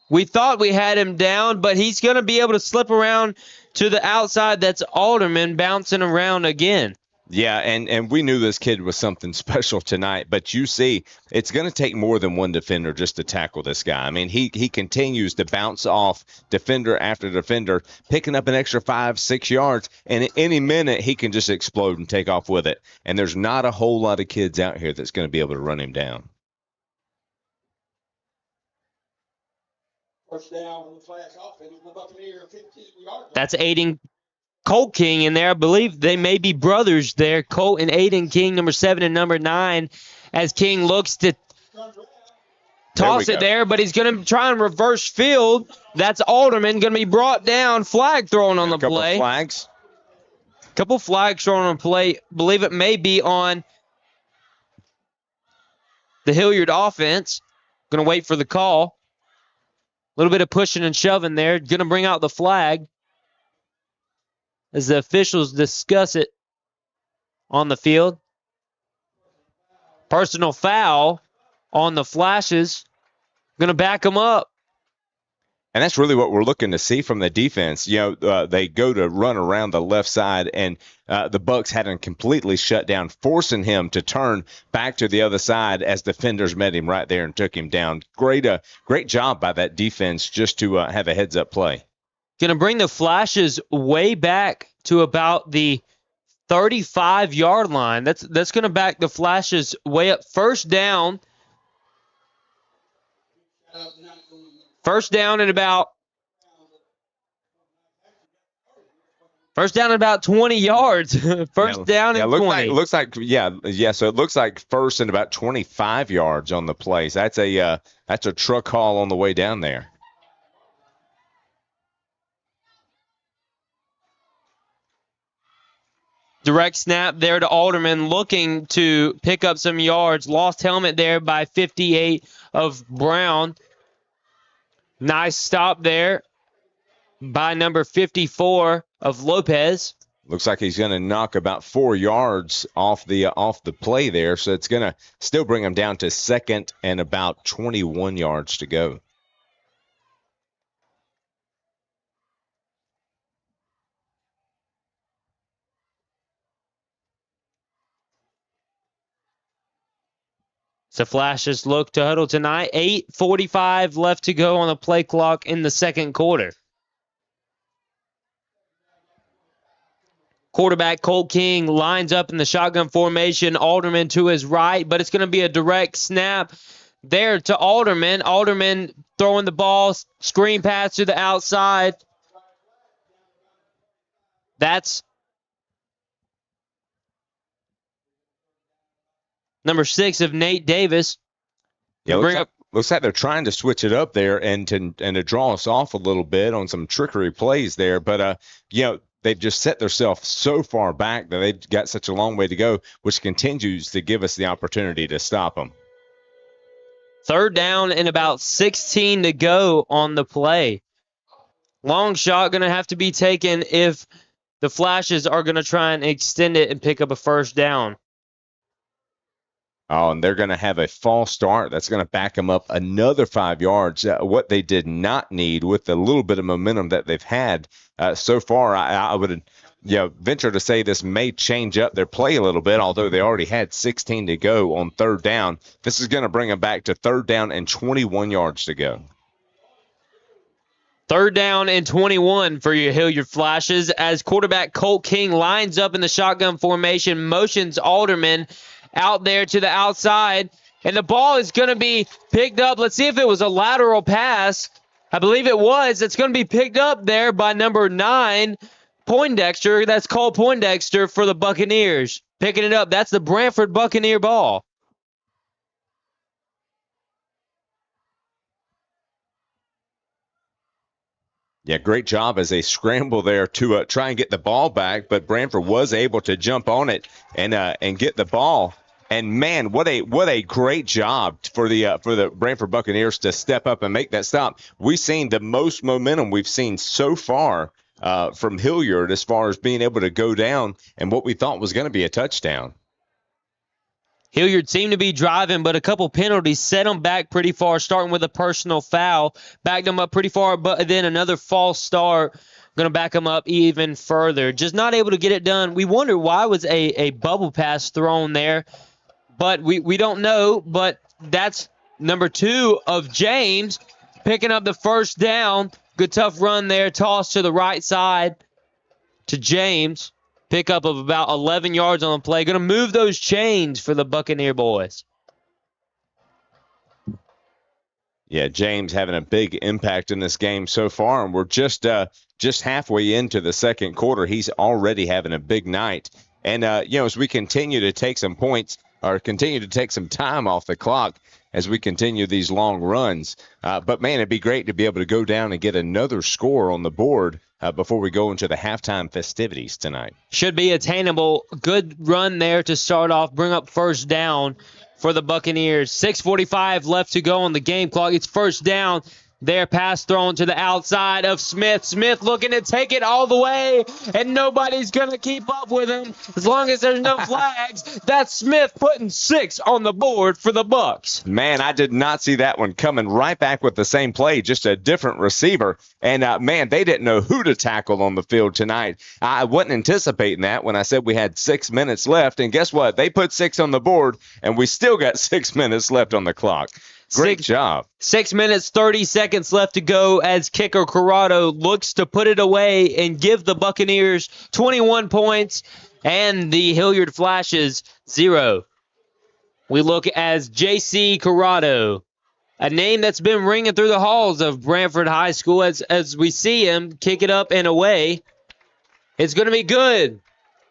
we thought we had him down, but he's going to be able to slip around to the outside. That's Alderman bouncing around again. Yeah, and we knew this kid was something special tonight, but you see, it's going to take more than one defender just to tackle this guy. I mean, he continues to bounce off defender after defender, picking up an extra 5-6 yards, and at any minute he can just explode and take off with it. And there's not a whole lot of kids out here that's going to be able to run him down. That's Aiden Colt King in there. I believe they may be brothers there. Colt and Aiden King, number 7 and number 9, as King looks to toss it there, but he's going to try and reverse field. That's Alderman going to be brought down. Flag thrown on the play. Couple flags thrown on the play. Believe it may be on the Hilliard offense. Going to wait for the call. A little bit of pushing and shoving there. Going to bring out the flag as the officials discuss it on the field. Personal foul on the Flashes. Going to back them up. And that's really what we're looking to see from the defense. You know, they go to run around the left side, and the Bucs had him completely shut down, forcing him to turn back to the other side as defenders met him right there and took him down. Great job by that defense just to have a heads-up play. Going to bring the Flashes way back to about the 35-yard line. That's going to back the Flashes way up. First down at about 20 yards. First down and 20. So it looks like first and about 25 yards on the plays. That's a truck haul on the way down there. Direct snap there to Alderman, looking to pick up some yards. Lost helmet there by 58 of Brown. Nice stop there by number 54 of Lopez. Looks like he's going to knock about 4 yards off the play there, so it's going to still bring him down to second and about 21 yards to go. The Flashes look to huddle tonight. 8:45 left to go on the play clock in the second quarter. Quarterback Colt King lines up in the shotgun formation. Alderman to his right, but it's going to be a direct snap there to Alderman. Alderman throwing the ball, screen pass to the outside. That's number 6 of Nate Davis. Yeah, looks like they're trying to switch it up there and to draw us off a little bit on some trickery plays there. But, they've just set themselves so far back that they've got such a long way to go, which continues to give us the opportunity to stop them. Third down and about 16 to go on the play. Long shot going to have to be taken if the Flashes are going to try and extend it and pick up a first down. Oh, and they're going to have a false start. That's going to back them up another 5 yards. What they did not need with the little bit of momentum that they've had so far, I would venture to say this may change up their play a little bit, although they already had 16 to go on third down. This is going to bring them back to third down and 21 yards to go. Third down and 21 for your Hilliard Flashes as quarterback Colt King lines up in the shotgun formation, motions Alderman out there to the outside, and the ball is going to be picked up. Let's see if it was a lateral pass. I believe it was. It's going to be picked up there by number 9, Poindexter. That's Cole Poindexter for the Buccaneers. Picking it up. That's the Branford Buccaneer ball. Yeah, great job as they scramble there to try and get the ball back, but Branford was able to jump on it and get the ball. And man, what a great job for the Branford Buccaneers to step up and make that stop. We've seen the most momentum we've seen so far from Hilliard as far as being able to go down and what we thought was going to be a touchdown. Hilliard seemed to be driving, but a couple penalties set them back pretty far, starting with a personal foul. Backed them up pretty far, but then another false start going to back them up even further. Just not able to get it done. We wonder why was a bubble pass thrown there, but we don't know. But that's number 2 of James picking up the first down. Good tough run there. Toss to the right side to James. Pickup of about 11 yards on the play. Going to move those chains for the Buccaneer boys. Yeah, James having a big impact in this game so far, and we're just halfway into the second quarter. He's already having a big night. And, as we continue to take some points or continue to take some time off the clock as we continue these long runs. But, man, it'd be great to be able to go down and get another score on the board before we go into the halftime festivities tonight. Should be attainable. Good run there to start off, bring up first down for the Buccaneers. 6:45 left to go on the game clock. It's first down. Their pass thrown to the outside of Smith. Smith looking to take it all the way, and nobody's going to keep up with him as long as there's no flags. That's Smith putting 6 on the board for the Bucs. Man, I did not see that one coming. Right back with the same play, just a different receiver. And, man, they didn't know who to tackle on the field tonight. I wasn't anticipating that when I said we had 6 minutes left. And guess what? They put 6 on the board, and we still got 6 minutes left on the clock. Great job. 6 minutes, 30 seconds left to go as kicker Corrado looks to put it away and give the Buccaneers 21 points and the Hilliard Flashes 0. We look as J.C. Corrado, a name that's been ringing through the halls of Branford High School as we see him kick it up and away. It's going to be good.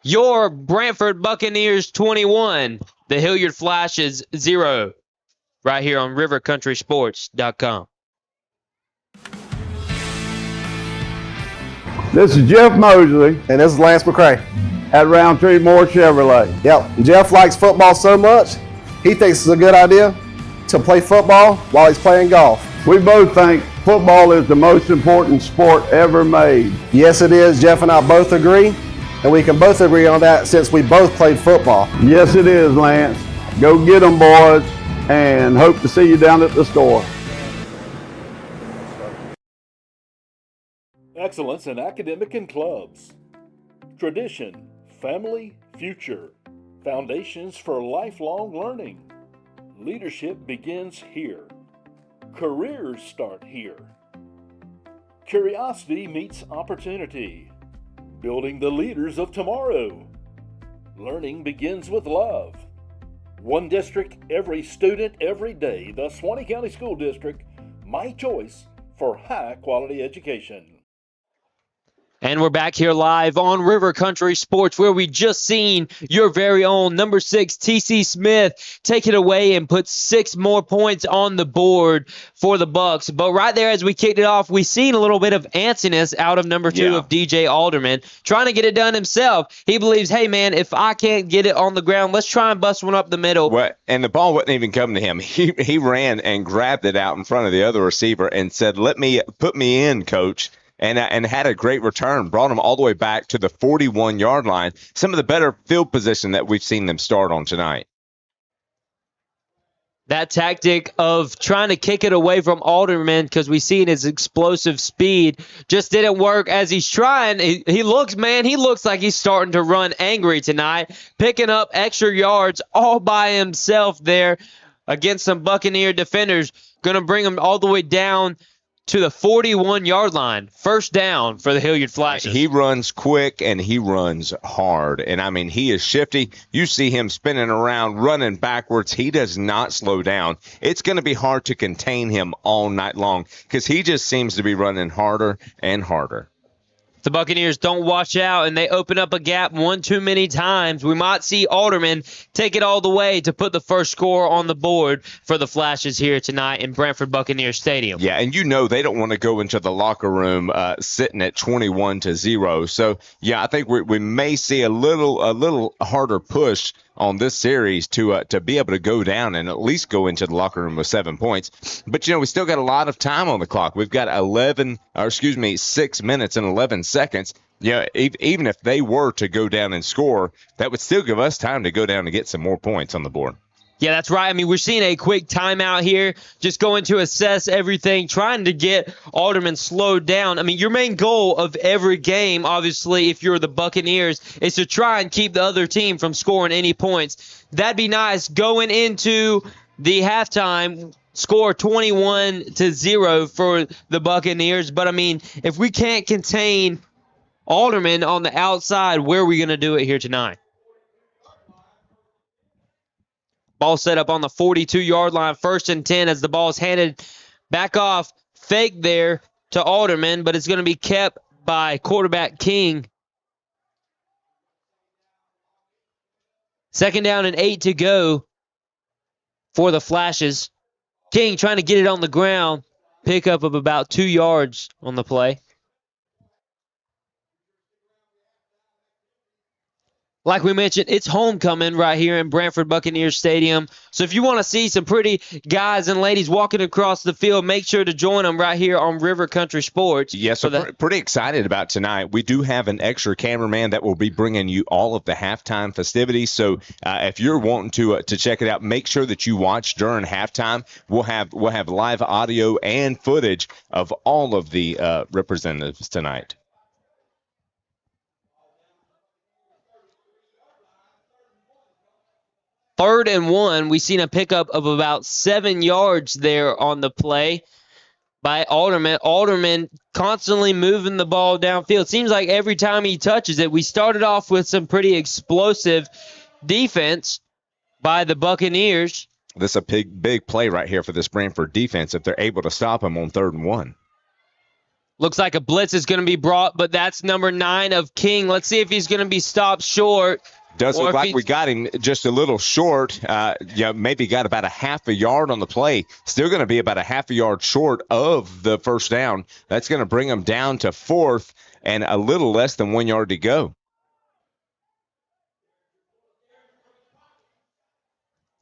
Your Branford Buccaneers 21, the Hilliard Flashes 0. Right here on rivercountrysports.com. This is Jeff Mosley And this is Lance McCray. at Roundtree Moore Chevrolet. Yep, Jeff likes football so much, he thinks it's a good idea to play football while he's playing golf. We both think football is the most important sport ever made. Yes, it is. Jeff and I both agree, and we can both agree on that since we both played football. Yes, it is, Lance. Go get them, boys, and hope to see you down at the store. Excellence in academic and clubs. Tradition, family, future. Foundations for lifelong learning. Leadership begins here. Careers start here. Curiosity meets opportunity. Building the leaders of tomorrow. Learning begins with love. One district, every student, every day. The Suwannee County School District, my choice for high-quality education. And we're back here live on River Country Sports, where we just seen your very own number 6, T.C. Smith, take it away and put 6 more points on the board for the Bucs. But right there, as we kicked it off, we seen a little bit of antsiness out of number 2 of DJ Alderman, trying to get it done himself. He believes, hey, man, if I can't get it on the ground, let's try and bust one up the middle. What? And the ball wouldn't even come to him. He ran and grabbed it out in front of the other receiver and said, put me in, coach. And had a great return, brought them all the way back to the 41-yard line. Some of the better field position that we've seen them start on tonight. That tactic of trying to kick it away from Alderman, because we see his explosive speed, just didn't work as he's trying. He looks like he's starting to run angry tonight, picking up extra yards all by himself there against some Buccaneer defenders. Going to bring him all the way down to the 41-yard line. First down for the Hilliard Flashes. He runs quick and he runs hard. And, I mean, he is shifty. You see him spinning around, running backwards. He does not slow down. It's going to be hard to contain him all night long because he just seems to be running harder and harder. The Buccaneers don't watch out, and they open up a gap one too many times. We might see Alderman take it all the way to put the first score on the board for the Flashes here tonight in Branford Buccaneers Stadium. Yeah, and they don't want to go into the locker room sitting at 21-0. So, yeah, I think we may see a little harder push on this series to be able to go down and at least go into the locker room with 7 points. But, we still got a lot of time on the clock. We've got 6 minutes and 11 seconds. Yeah, even if they were to go down and score, that would still give us time to go down and get some more points on the board. Yeah, that's right. I mean, we're seeing a quick timeout here, just going to assess everything, trying to get Alderman slowed down. I mean, your main goal of every game, obviously, if you're the Buccaneers, is to try and keep the other team from scoring any points. That'd be nice going into the halftime. Score 21-0 for the Buccaneers. But, I mean, if we can't contain Alderman on the outside, where are we going to do it here tonight? Ball set up on the 42-yard line, 1st and 10 as the ball is handed Back off, fake there to Alderman, but it's going to be kept by quarterback King. 2nd down and 8 to go for the Flashes. King trying to get it on the ground. Pickup of about 2 yards on the play. Like we mentioned, it's homecoming right here in Branford Buccaneers Stadium. So if you want to see some pretty guys and ladies walking across the field, make sure to join them right here on River Country Sports. Yes, so pretty excited about tonight. We do have an extra cameraman that will be bringing you all of the halftime festivities. So if you're wanting to check it out, make sure that you watch during halftime. We'll have live audio and footage of all of the representatives tonight. 3rd and 1, we've seen a pickup of about 7 yards there on the play by Alderman. Alderman constantly moving the ball downfield. Seems like every time he touches it, we started off with some pretty explosive defense by the Buccaneers. This is a big play right here for this Branford defense if they're able to stop him on 3rd and 1. Looks like a blitz is going to be brought, but that's number 9 of King. Let's see if he's going to be stopped short. Does look like we got him just a little short. Maybe got about a half a yard on the play. Still going to be about a half a yard short of the 1st down. That's going to bring him down to 4th and a little less than 1 yard to go.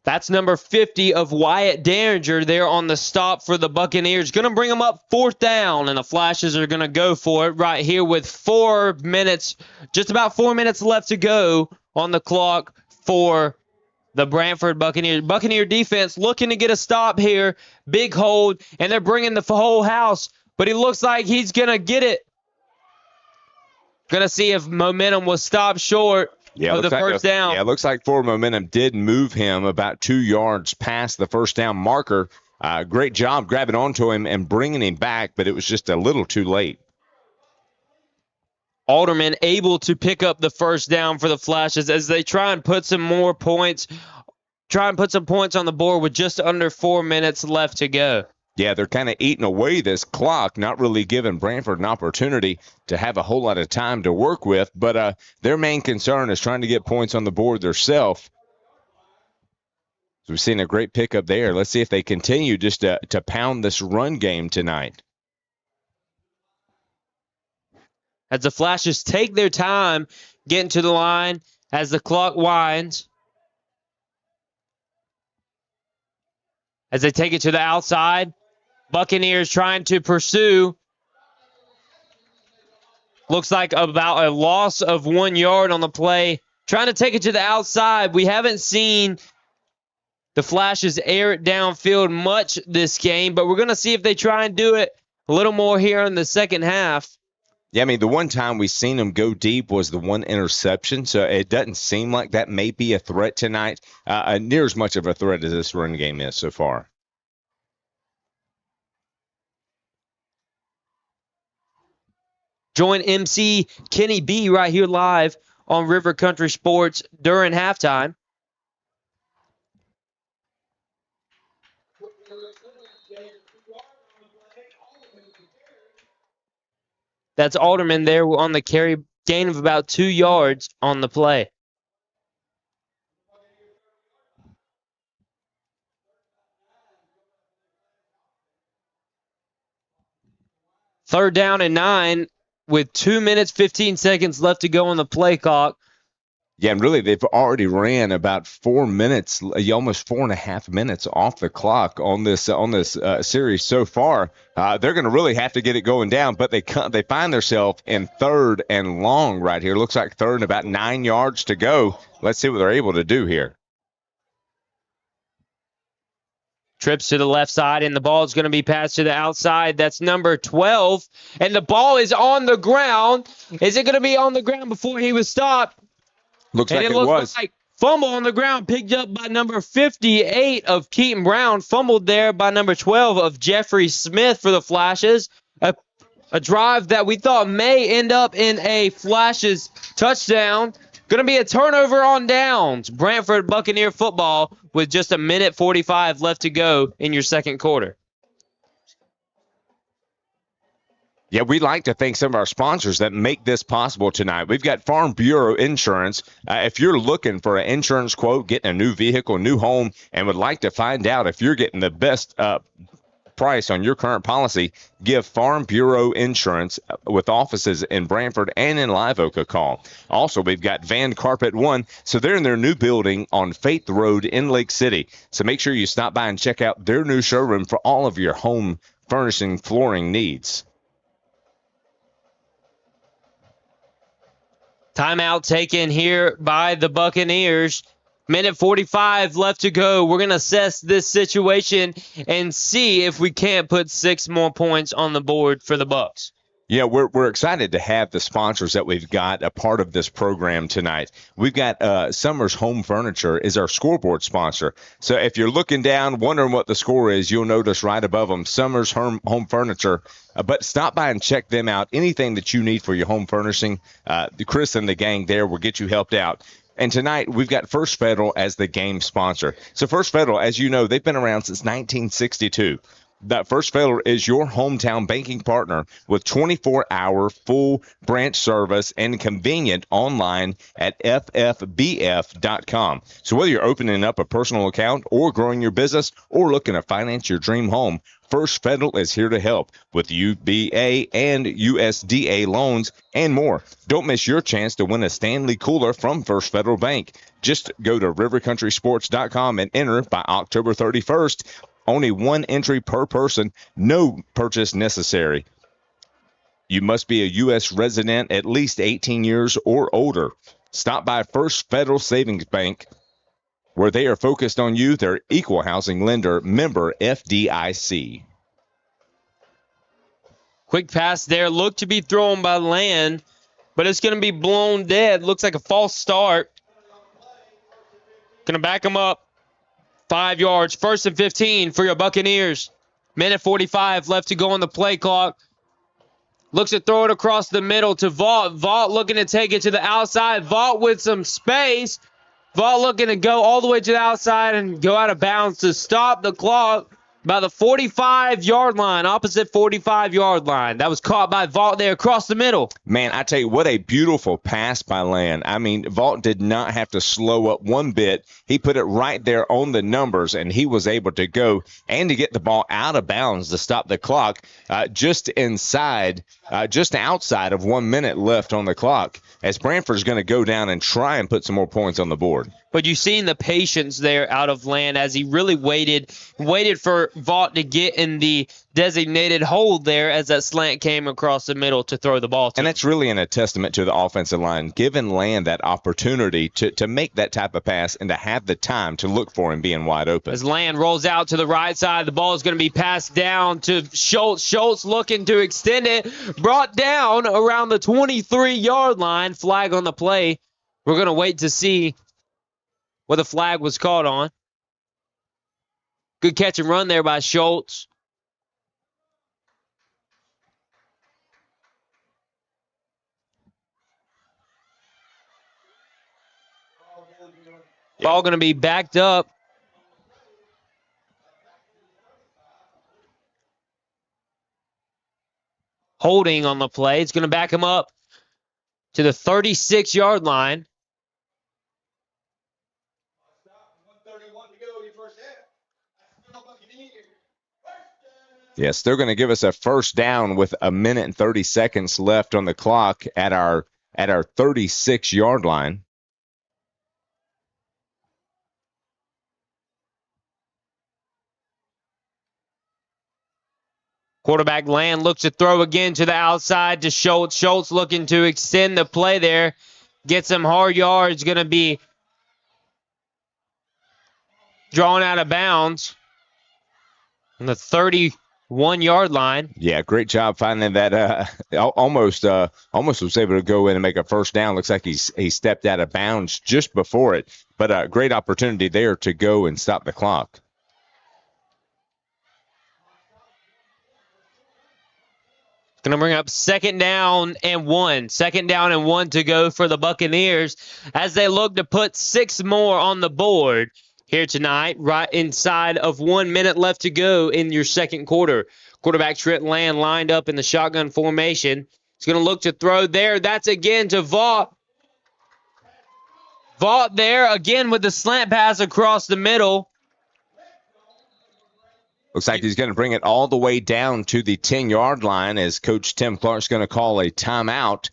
That's number 50 of Wyatt Derringer there on the stop for the Buccaneers. Going to bring them up 4th down, and the Flashes are going to go for it right here with 4 minutes, just about 4 minutes left to go on the clock for the Branford Buccaneers. Buccaneer defense looking to get a stop here. Big hold, and they're bringing the whole house, but he looks like he's going to get it. Going to see if momentum was stopped short of the 1st down. Yeah, it looks like forward momentum did move him about 2 yards past the 1st down marker. Great job grabbing onto him and bringing him back, but it was just a little too late. Alderman able to pick up the 1st down for the Flashes as they try and put some more points, on the board with just under 4 minutes left to go. Yeah, they're kind of eating away this clock, not really giving Branford an opportunity to have a whole lot of time to work with, but their main concern is trying to get points on the board themselves. So we've seen a great pickup there. Let's see if they continue just to pound this run game tonight. As the Flashes take their time getting to the line as the clock winds. As they take it to the outside, Buccaneers trying to pursue. Looks like about a loss of 1 yard on the play. Trying to take it to the outside. We haven't seen the Flashes air it downfield much this game, but we're going to see if they try and do it a little more here in the 2nd half. Yeah, I mean, the one time we seen them go deep was the one interception, so it doesn't seem like that may be a threat tonight, near as much of a threat as this run game is so far. Join MC Kenny B right here live on River Country Sports during halftime. That's Alderman there on the carry, gain of about 2 yards on the play. Third down and 9 with 2 minutes, 15 seconds left to go on the play clock. Yeah, and really they've already ran about 4 minutes, almost 4.5 minutes off the clock on this series so far. They're going to really have to get it going down, but they find themselves in 3rd and long right here. Looks like 3rd and about 9 yards to go. Let's see what they're able to do here. Trips to the left side, and the ball is going to be passed to the outside. That's number 12, and the ball is on the ground. Is it going to be on the ground before he was stopped? Looks like it was. Like fumble on the ground, picked up by number 58 of Keaton Brown. Fumbled there by number 12 of Jeffrey Smith for the Flashes. A drive that we thought may end up in a Flashes touchdown. Going to be a turnover on downs. Branford Buccaneer football with just 1:45 left to go in your 2nd quarter. Yeah, we'd like to thank some of our sponsors that make this possible tonight. We've got Farm Bureau Insurance. If you're looking for an insurance quote, getting a new vehicle, new home, and would like to find out if you're getting the best price on your current policy, give Farm Bureau Insurance with offices in Branford and in Live Oak a call. Also, we've got Van Carpet One, so they're in their new building on Faith Road in Lake City. So make sure you stop by and check out their new showroom for all of your home furnishing flooring needs. Timeout taken here by the Buccaneers. Minute 45 left to go. We're going to assess this situation and see if we can't put 6 more points on the board for the Bucs. Yeah, we're excited to have the sponsors that we've got a part of this program tonight. We've got Summers Home Furniture is our scoreboard sponsor. So if you're looking down, wondering what the score is, you'll notice right above them, Summers Home Furniture. But stop by and check them out. Anything that you need for your home furnishing, Chris and the gang there will get you helped out. And tonight, we've got First Federal as the game sponsor. So First Federal, as you know, they've been around since 1962. That First Federal is your hometown banking partner with 24-hour full branch service and convenient online at ffbf.com. So whether you're opening up a personal account or growing your business or looking to finance your dream home, First Federal is here to help with UBA and USDA loans and more. Don't miss your chance to win a Stanley Cooler from First Federal Bank. Just go to rivercountrysports.com and enter by October 31st. Only one entry per person, no purchase necessary. You must be a U.S. resident at least 18 years or older. Stop by First Federal Savings Bank, where they are focused on you. They're equal housing lender, member FDIC. Quick pass there. Looked to be thrown by Land, but it's going to be blown dead. Looks like a false start. Going to back him up. 5 yards, 1st and 15 for your Buccaneers. Minute 45 left to go on the play clock. Looks to throw it across the middle to Vaught. Vaught looking to take it to the outside. Vaught with some space. Vaught looking to go all the way to the outside and go out of bounds to stop the clock by the 45-yard line, opposite 45-yard line. That was caught by Vaught there across the middle. Man, I tell you, what a beautiful pass by Land. I mean, Vaught did not have to slow up one bit. He put it right there on the numbers, and he was able to go and to get the ball out of bounds to stop the clock just outside of 1 minute left on the clock, as Branford's going to go down and try and put some more points on the board. But you've seen the patience there out of Land as he really waited for Vaught to get in the designated hold there as that slant came across the middle to throw the ball to. And that's really a testament to the offensive line, giving Land that opportunity to make that type of pass and to have the time to look for him being wide open. As Land rolls out to the right side, the ball is going to be passed down to Schultz. Schultz looking to extend it, brought down around the 23-yard line. Flag on the play. We're going to wait to see what the flag was caught on. Good catch and run there by Schultz. Ball going to be backed up. Holding on the play. It's going to back him up to the 36-yard line. Yes, they're going to give us a first down with 1 minute and 30 seconds left on the clock at our 36-yard line. Quarterback Land looks to throw again to the outside to Schultz. Schultz looking to extend the play there. Get some hard yards. Going to be drawn out of bounds on the 31-yard line. Yeah, great job finding that. Almost was able to go in and make a first down. Looks like he stepped out of bounds just before it. But a great opportunity there to go and stop the clock. Going to bring up 2nd down and 1. 2nd down and 1 to go for the Buccaneers as they look to put 6 more on the board here tonight, right inside of 1 minute left to go in your second quarter. Quarterback Trent Land lined up in the shotgun formation. He's going to look to throw there. That's again to Vaught. Vaught there again with the slant pass across the middle. Looks like he's going to bring it all the way down to the 10-yard line as Coach Tim Clark's going to call a timeout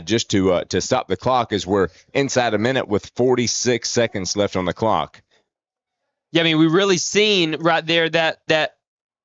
just to stop the clock as we're inside a minute with 46 seconds left on the clock. Yeah, I mean, we really seen right there that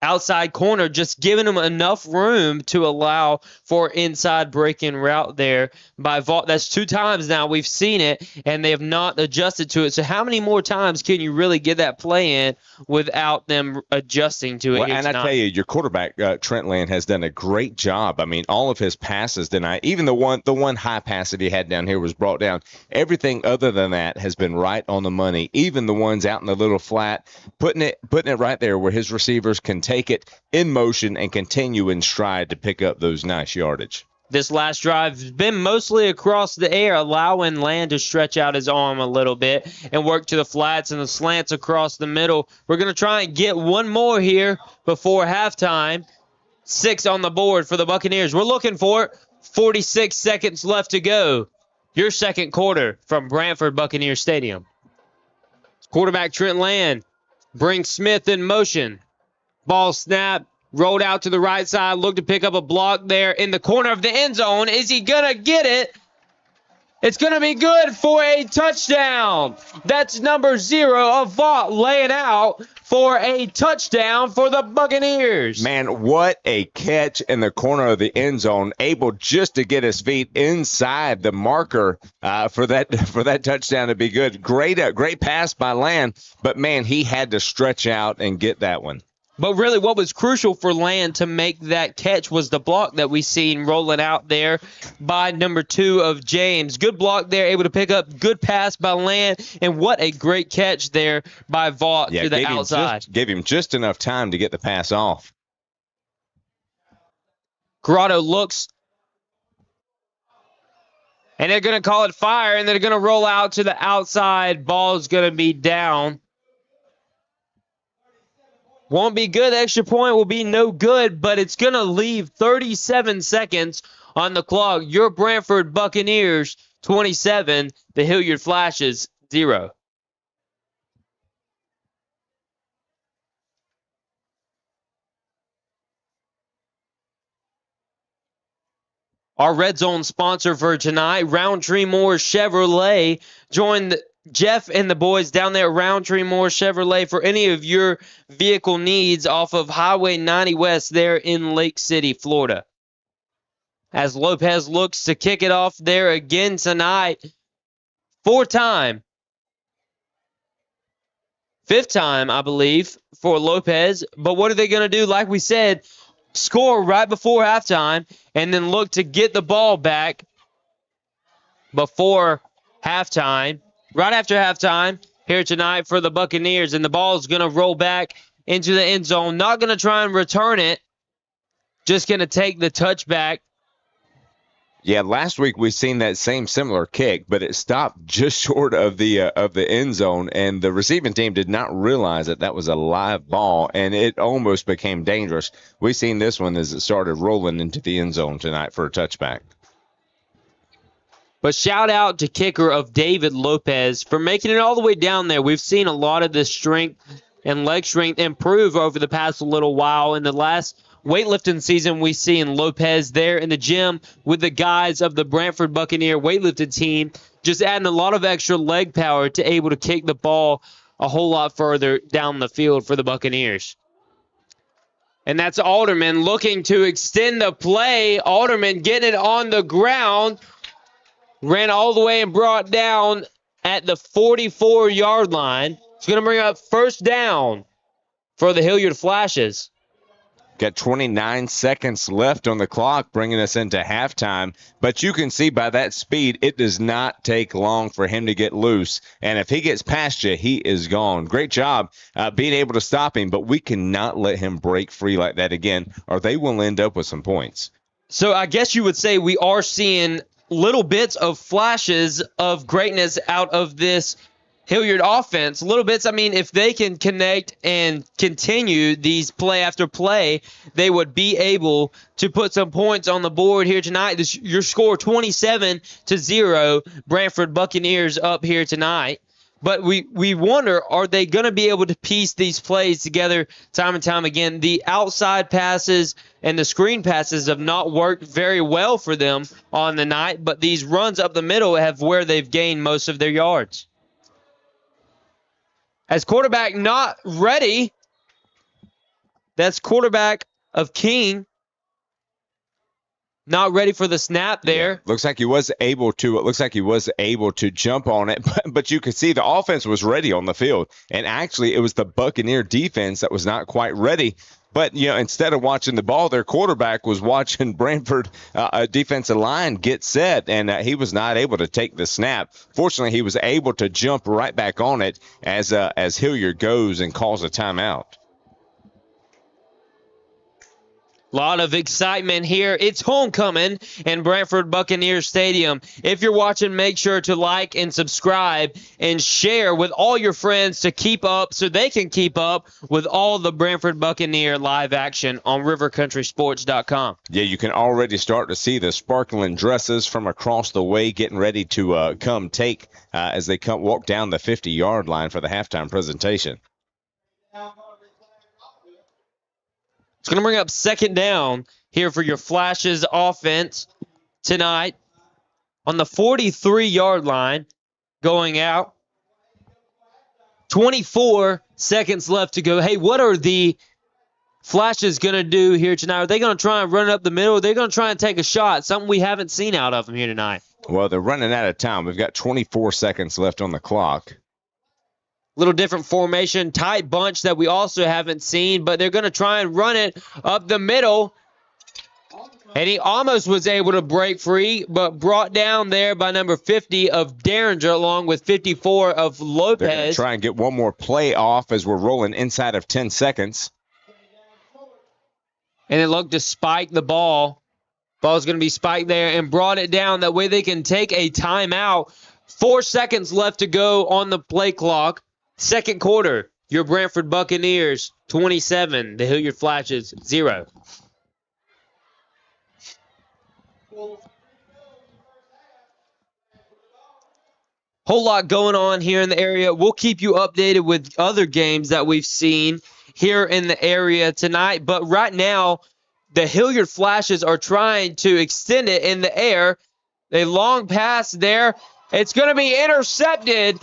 outside corner just giving him enough room to allow for inside breaking route there by Vaught. That's 2 times now we've seen it, and they have not adjusted to it. So how many more times can you really get that play in without them adjusting to it? Well, and I tell you, your quarterback, Trent Land, has done a great job. I mean, all of his passes tonight, even the one high pass that he had down here was brought down. Everything other than that has been right on the money. Even the ones out in the little flat, putting it right there where his receivers can take it in motion and continue in stride to pick up those nice yardage. This last drive has been mostly across the air, allowing Land to stretch out his arm a little bit and work to the flats and the slants across the middle. We're going to try and get one more here before halftime. 6 on the board for the Buccaneers. We're looking for it. 46 seconds left to go. Your second quarter from Branford Buccaneers Stadium. Quarterback Trent Land brings Smith in motion. Ball snap, rolled out to the right side, looked to pick up a block there in the corner of the end zone. Is he going to get it? It's going to be good for a touchdown. That's number 0 of Vaught laying out for a touchdown for the Buccaneers. Man, what a catch in the corner of the end zone, able just to get his feet inside the marker for that touchdown to be good. Great pass by Land, but man, he had to stretch out and get that one. But really what was crucial for Land to make that catch was the block that we seen rolling out there by number 2 of James. Good block there, able to pick up. Good pass by Land, and what a great catch there by Vaught to the outside. Gave him just enough time to get the pass off. Grotto looks, and they're going to call it fire, and they're going to roll out to the outside. Ball's going to be down. Won't be good. Extra point will be no good, but it's going to leave 37 seconds on the clock. Your Branford Buccaneers 27, the Hilliard Flashes 0. Our Red Zone sponsor for tonight, Roundtree Moore Chevrolet. Join Jeff and the boys down there at Roundtree Moore Chevrolet for any of your vehicle needs off of Highway 90 West there in Lake City, Florida. As Lopez looks to kick it off there again tonight. 4th time. 5th time, I believe, for Lopez. But what are they going to do? Like we said, score right before halftime and then look to get the ball back before halftime. Right after halftime here tonight for the Buccaneers, and the ball is going to roll back into the end zone. Not going to try and return it. Just going to take the touchback. Yeah, last week we seen that same similar kick, but it stopped just short of the end zone, and the receiving team did not realize that was a live ball, and it almost became dangerous. We seen this one as it started rolling into the end zone tonight for a touchback. But shout out to kicker of David Lopez for making it all the way down there. We've seen a lot of this strength and leg strength improve over the past little while. In the last weightlifting season, we seen Lopez there in the gym with the guys of the Branford Buccaneer weightlifting team, just adding a lot of extra leg power to able to kick the ball a whole lot further down the field for the Buccaneers. And that's Alderman looking to extend the play. Alderman getting it on the ground. Ran all the way and brought down at the 44-yard line. It's going to bring up 1st down for the Hilliard Flashes. Got 29 seconds left on the clock, bringing us into halftime. But you can see by that speed, it does not take long for him to get loose. And if he gets past you, he is gone. Great job being able to stop him, but we cannot let him break free like that again, or they will end up with some points. So I guess you would say we are seeing little bits of flashes of greatness out of this Hilliard offense, little bits. I mean, if they can connect and continue these play after play, they would be able to put some points on the board here tonight. Your score 27-0, Branford Buccaneers up here tonight. But we wonder, are they going to be able to piece these plays together time and time again? The outside passes and the screen passes have not worked very well for them on the night, but these runs up the middle have where they've gained most of their yards. As quarterback not ready, that's quarterback of King. Not ready for the snap there. Yeah. Looks like he was able to jump on it, but you could see the offense was ready on the field. And actually it was the Buccaneer defense that was not quite ready. But, instead of watching the ball, their quarterback was watching Branford defensive line get set, and he was not able to take the snap. Fortunately, he was able to jump right back on it as Hilliard goes and calls a timeout. A lot of excitement here. It's homecoming in Branford Buccaneers Stadium. If you're watching, make sure to like and subscribe and share with all your friends to keep up so they can keep up with all the Branford Buccaneer live action on rivercountrysports.com. Yeah, you can already start to see the sparkling dresses from across the way getting ready to come take as they walk down the 50-yard line for the halftime presentation. It's going to bring up second down here for your Flashes offense tonight on the 43-yard line going out. 24 seconds left to go. Hey, what are the Flashes going to do here tonight? Are they going to try and run it up the middle? Are they going to try and take a shot? Something we haven't seen out of them here tonight. Well, they're running out of time. We've got 24 seconds left on the clock. Little different formation, tight bunch that we also haven't seen, but they're going to try and run it up the middle. And he almost was able to break free, but brought down there by number 50 of Derringer along with 54 of Lopez. They're going to try and get one more play off as we're rolling inside of 10 seconds. And it looked to spike the ball. Ball's going to be spiked there and brought it down. That way they can take a timeout. 4 seconds left to go on the play clock. Second quarter, your Branford Buccaneers 27, the Hilliard Flashes 0. Whole lot going on here in the area. We'll keep you updated with other games that we've seen here in the area tonight. But right now, the Hilliard Flashes are trying to extend it in the air. A long pass there. It's going to be intercepted.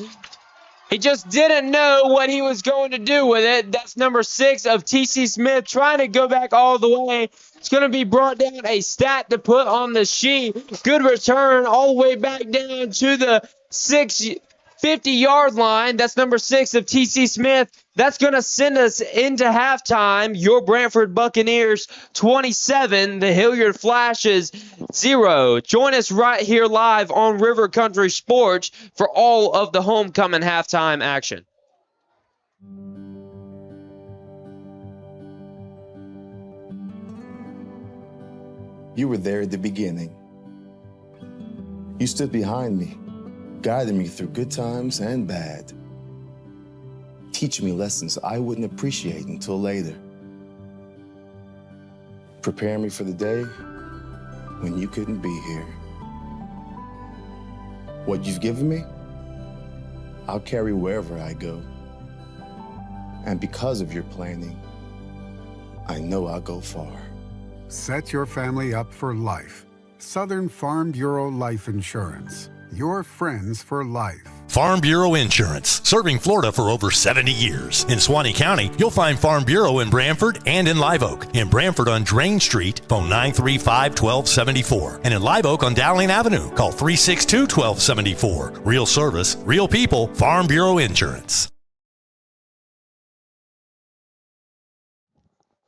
He just didn't know what he was going to do with it. That's number 6 of T.C. Smith trying to go back all the way. It's going to be brought down, a stat to put on the sheet. Good return all the way back down to the 50-yard line. That's number 6 of T.C. Smith. That's going to send us into halftime. Your Branford Buccaneers 27, the Hilliard Flashes 0. Join us right here live on River Country Sports for all of the homecoming halftime action. You were there at the beginning. You stood behind me, guiding me through good times and bad. Teaching me lessons I wouldn't appreciate until later. Preparing me for the day when you couldn't be here. What you've given me, I'll carry wherever I go. And because of your planning, I know I'll go far. Set your family up for life. Southern Farm Bureau Life Insurance. Your friends for life. Farm Bureau Insurance, serving Florida for over 70 years. In Suwannee County, you'll find Farm Bureau in Branford and in Live Oak. In Branford on Drain Street, phone 935-1274. And in Live Oak on Dowling Avenue, call 362-1274. Real service, real people, Farm Bureau Insurance.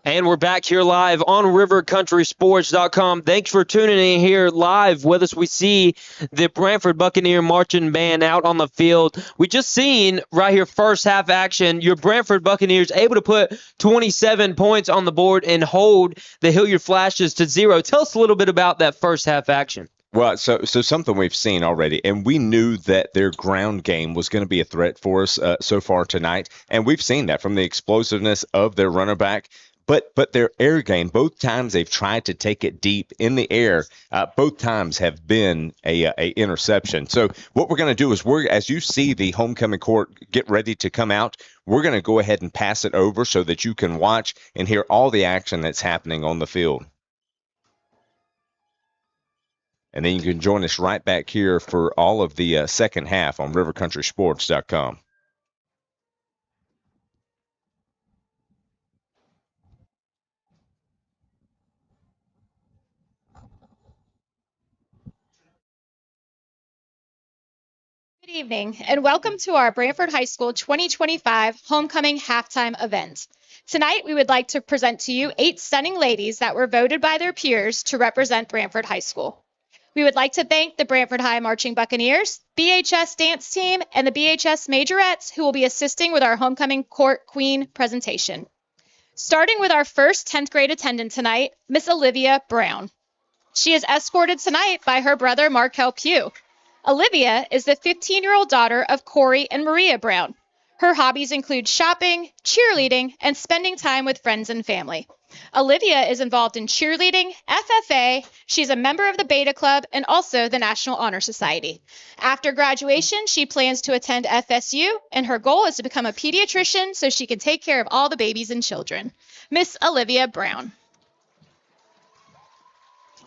And we're back here live on rivercountrysports.com. Thanks for tuning in here live with us. We see the Branford Buccaneer marching band out on the field. We just seen right here first half action, your Branford Buccaneers able to put 27 points on the board and hold the Hilliard Flashes to 0. Tell us a little bit about that first half action. Well, so something we've seen already, and we knew that their ground game was going to be a threat for us so far tonight, and we've seen that from the explosiveness of their runner back. But their air game, both times they've tried to take it deep in the air, both times have been a interception. So what we're going to do is as you see the homecoming court get ready to come out, we're going to go ahead and pass it over so that you can watch and hear all the action that's happening on the field. And then you can join us right back here for all of the second half on rivercountrysports.com. Good evening, and welcome to our Branford High School 2025 Homecoming Halftime event. Tonight, we would like to present to you 8 stunning ladies that were voted by their peers to represent Branford High School. We would like to thank the Branford High Marching Buccaneers, BHS Dance Team, and the BHS Majorettes who will be assisting with our Homecoming Court Queen presentation. Starting with our first 10th grade attendant tonight, Miss Olivia Brown. She is escorted tonight by her brother Markel Pugh. Olivia is the 15-year-old daughter of Corey and Maria Brown. Her hobbies include shopping, cheerleading, and spending time with friends and family. Olivia is involved in cheerleading, FFA, she's a member of the Beta Club, and also the National Honor Society. After graduation, she plans to attend FSU, and her goal is to become a pediatrician so she can take care of all the babies and children. Miss Olivia Brown.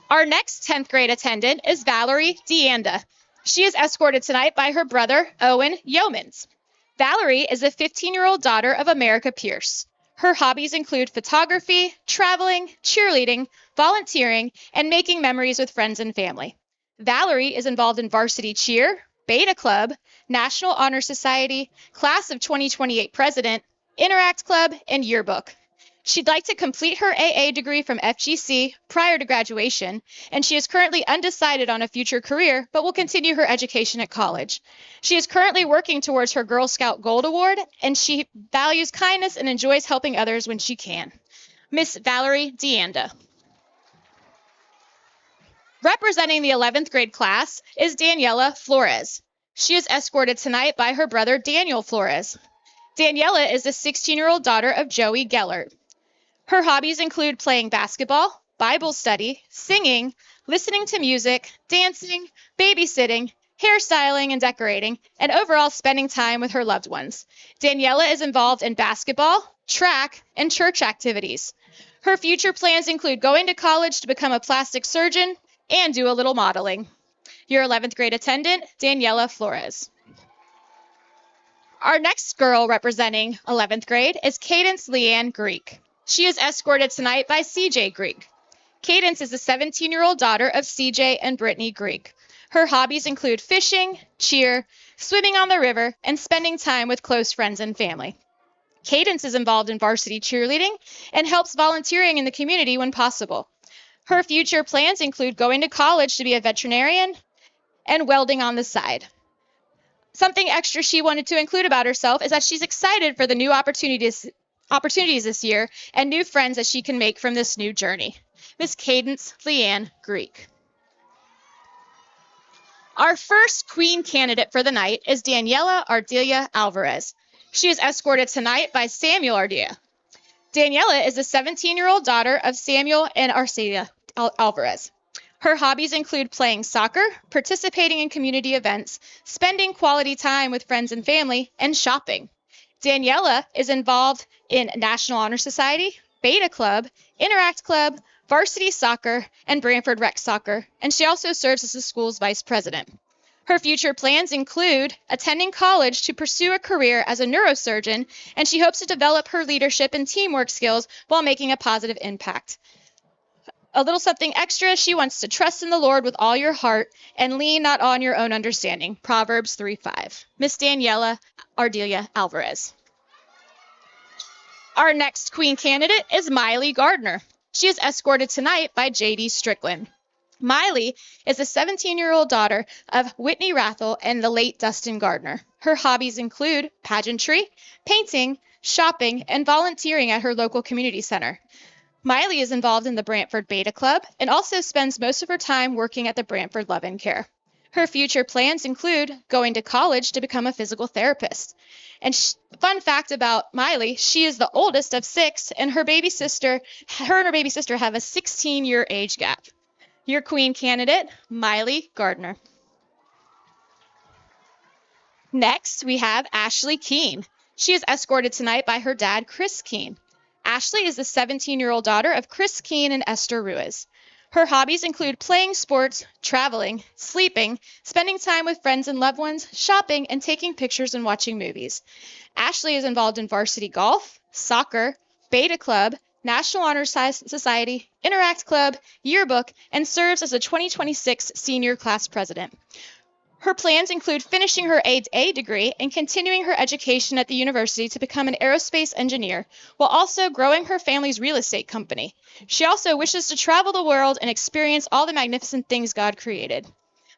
Our next 10th grade attendant is Valerie DeAnda. She is escorted tonight by her brother, Owen Yeomans. Valerie is a 15-year-old daughter of America Pierce. Her hobbies include photography, traveling, cheerleading, volunteering, and making memories with friends and family. Valerie is involved in varsity cheer, Beta Club, National Honor Society, Class of 2028 President, Interact Club, and Yearbook. She'd like to complete her AA degree from FGC prior to graduation, and she is currently undecided on a future career, but will continue her education at college. She is currently working towards her Girl Scout Gold Award, and she values kindness and enjoys helping others when she can. Miss Valerie DeAnda. Representing the 11th grade class is Daniela Flores. She is escorted tonight by her brother Daniel Flores. Daniela is the 16-year-old daughter of Joey Gellert. Her hobbies include playing basketball, Bible study, singing, listening to music, dancing, babysitting, hairstyling and decorating, and overall spending time with her loved ones. Daniela is involved in basketball, track, and church activities. Her future plans include going to college to become a plastic surgeon and do a little modeling. Your 11th grade attendant, Daniela Flores. Our next girl representing 11th grade is Cadence Leanne Greek. She is escorted tonight by CJ Greek. Cadence is the 17-year-old daughter of CJ and Brittany Greek. Her hobbies include fishing, cheer, swimming on the river, and spending time with close friends and family. Cadence is involved in varsity cheerleading and helps volunteering in the community when possible. Her future plans include going to college to be a veterinarian and welding on the side. Something extra she wanted to include about herself is that she's excited for the new opportunities this year and new friends that she can make from this new journey. Miss Cadence Leanne Greek. Our first queen candidate for the night is Daniela Ardelia Alvarez. She is escorted tonight by Samuel Ardea. Daniela is a 17-year-old daughter of Samuel and Arcelia Alvarez. Her hobbies include playing soccer, participating in community events, spending quality time with friends and family, and shopping. Daniela is involved in National Honor Society, Beta Club, Interact Club, varsity soccer, and Branford Rec Soccer, and she also serves as the school's vice president. Her future plans include attending college to pursue a career as a neurosurgeon, and she hopes to develop her leadership and teamwork skills while making a positive impact. A little something extra, she wants to trust in the Lord with all your heart and lean not on your own understanding. Proverbs 3:5. Miss Daniela Ardelia Alvarez. Our next queen candidate is Miley Gardner. She is escorted tonight by J.D. Strickland. Miley is a 17-year-old daughter of Whitney Rathel and the late Dustin Gardner. Her hobbies include pageantry, painting, shopping, and volunteering at her local community center. Miley is involved in the Branford Beta Club and also spends most of her time working at the Branford Love and Care. Her future plans include going to college to become a physical therapist. And fun fact about Miley, she is the oldest of 6, and her and her baby sister have a 16-year age gap. Your queen candidate, Miley Gardner. Next, we have Ashley Keene. She is escorted tonight by her dad, Chris Keene. Ashley is the 17-year-old daughter of Chris Keene and Esther Ruiz. Her hobbies include playing sports, traveling, sleeping, spending time with friends and loved ones, shopping, and taking pictures and watching movies. Ashley is involved in varsity golf, soccer, Beta Club, National Honor Society, Interact Club, Yearbook, and serves as the 2026 Senior Class President. Her plans include finishing her A degree and continuing her education at the university to become an aerospace engineer, while also growing her family's real estate company. She also wishes to travel the world and experience all the magnificent things God created.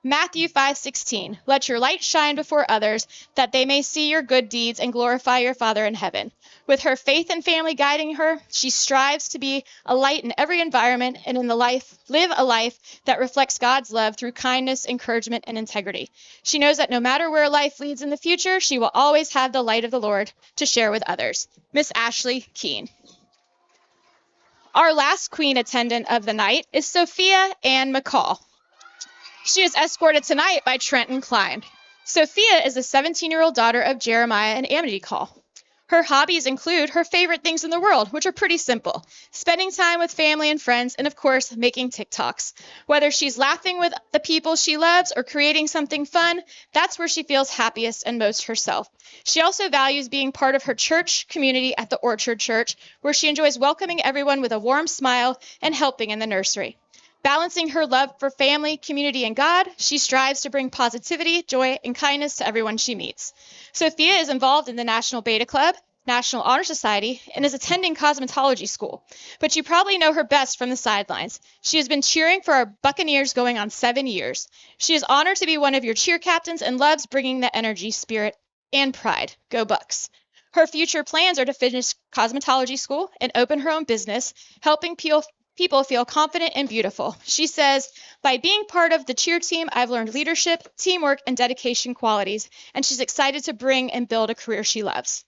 Matthew 5:16, let your light shine before others, that they may see your good deeds and glorify your Father in heaven. With her faith and family guiding her, she strives to be a light in every environment and live a life that reflects God's love through kindness, encouragement, and integrity. She knows that no matter where life leads in the future, she will always have the light of the Lord to share with others. Miss Ashley Keene. Our last queen attendant of the night is Sophia Ann McCall. She is escorted tonight by Trenton Klein. Sophia is a 17-year-old daughter of Jeremiah and Amity Call. Her hobbies include her favorite things in the world, which are pretty simple: spending time with family and friends, and of course, making TikToks. Whether she's laughing with the people she loves or creating something fun, that's where she feels happiest and most herself. She also values being part of her church community at the Orchard Church, where she enjoys welcoming everyone with a warm smile and helping in the nursery. Balancing her love for family, community, and God, she strives to bring positivity, joy, and kindness to everyone she meets. Sophia is involved in the National Beta Club, National Honor Society, and is attending cosmetology school. But you probably know her best from the sidelines. She has been cheering for our Buccaneers going on 7 years. She is honored to be one of your cheer captains and loves bringing the energy, spirit, and pride. Go Bucks. Her future plans are to finish cosmetology school and open her own business, helping people feel confident and beautiful. She says, by being part of the cheer team, I've learned leadership, teamwork, and dedication qualities, and she's excited to bring and build a career she loves.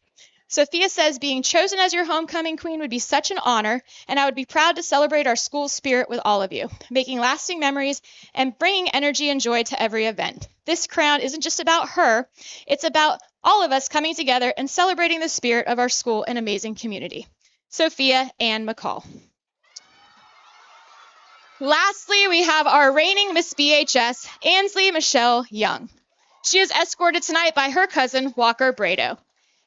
Sophia says being chosen as your homecoming queen would be such an honor, and I would be proud to celebrate our school's spirit with all of you, making lasting memories and bringing energy and joy to every event. This crown isn't just about her, it's about all of us coming together and celebrating the spirit of our school and amazing community. Sophia Ann McCall. Lastly, we have our reigning Miss BHS, Ansley Michelle Young. She is escorted tonight by her cousin, Walker Brado.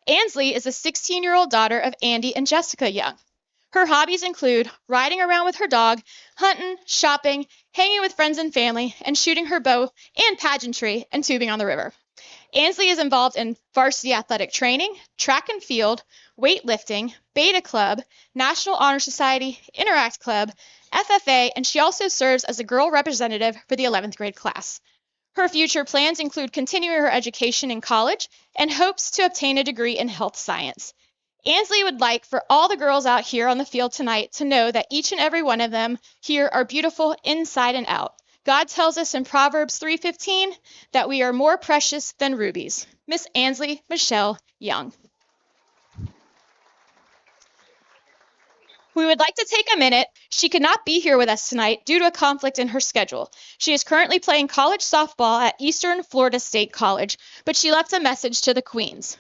Ansley is a 16-year-old daughter of Andy and Jessica Young. Her hobbies include riding around with her dog, hunting, shopping, hanging with friends and family, and shooting her bow and pageantry and tubing on the river. Ansley is involved in varsity athletic training, track and field, weightlifting, Beta Club, National Honor Society, Interact Club, FFA, and she also serves as a girl representative for the 11th grade class. Her future plans include continuing her education in college and hopes to obtain a degree in health science. Ansley would like for all the girls out here on the field tonight to know that each and every one of them here are beautiful inside and out. God tells us in Proverbs 3:15 that we are more precious than rubies. Miss Ansley Michelle Young. We would like to take a minute. She could not be here with us tonight due to a conflict in her schedule. She is currently playing college softball at Eastern Florida State College, but she left a message to the Queens.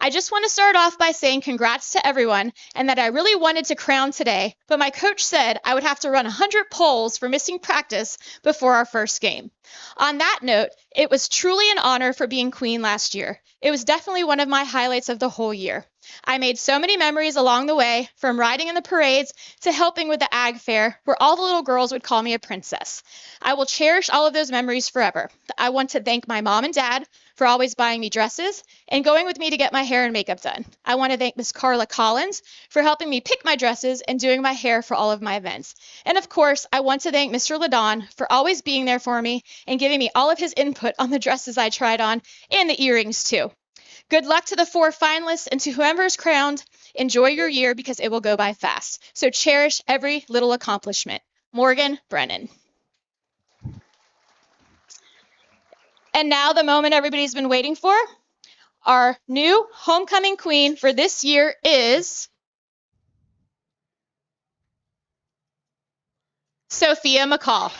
I just want to start off by saying congrats to everyone and that I really wanted to crown today, but my coach said I would have to run 100 polls for missing practice before our first game. On that note, it was truly an honor for being queen last year. It was definitely one of my highlights of the whole year. I made so many memories along the way, from riding in the parades to helping with the ag fair, where all the little girls would call me a princess. I will cherish all of those memories forever. I want to thank my mom and dad for always buying me dresses and going with me to get my hair and makeup done. I want to thank Miss Carla Collins for helping me pick my dresses and doing my hair for all of my events. And of course, I want to thank Mr. Ladon for always being there for me and giving me all of his input on the dresses I tried on and the earrings too. Good luck to the 4 finalists and to whoever is crowned. Enjoy your year because it will go by fast. So cherish every little accomplishment. Morgan Brennan. And now the moment everybody's been waiting for. Our new homecoming queen for this year is Sophia McCall.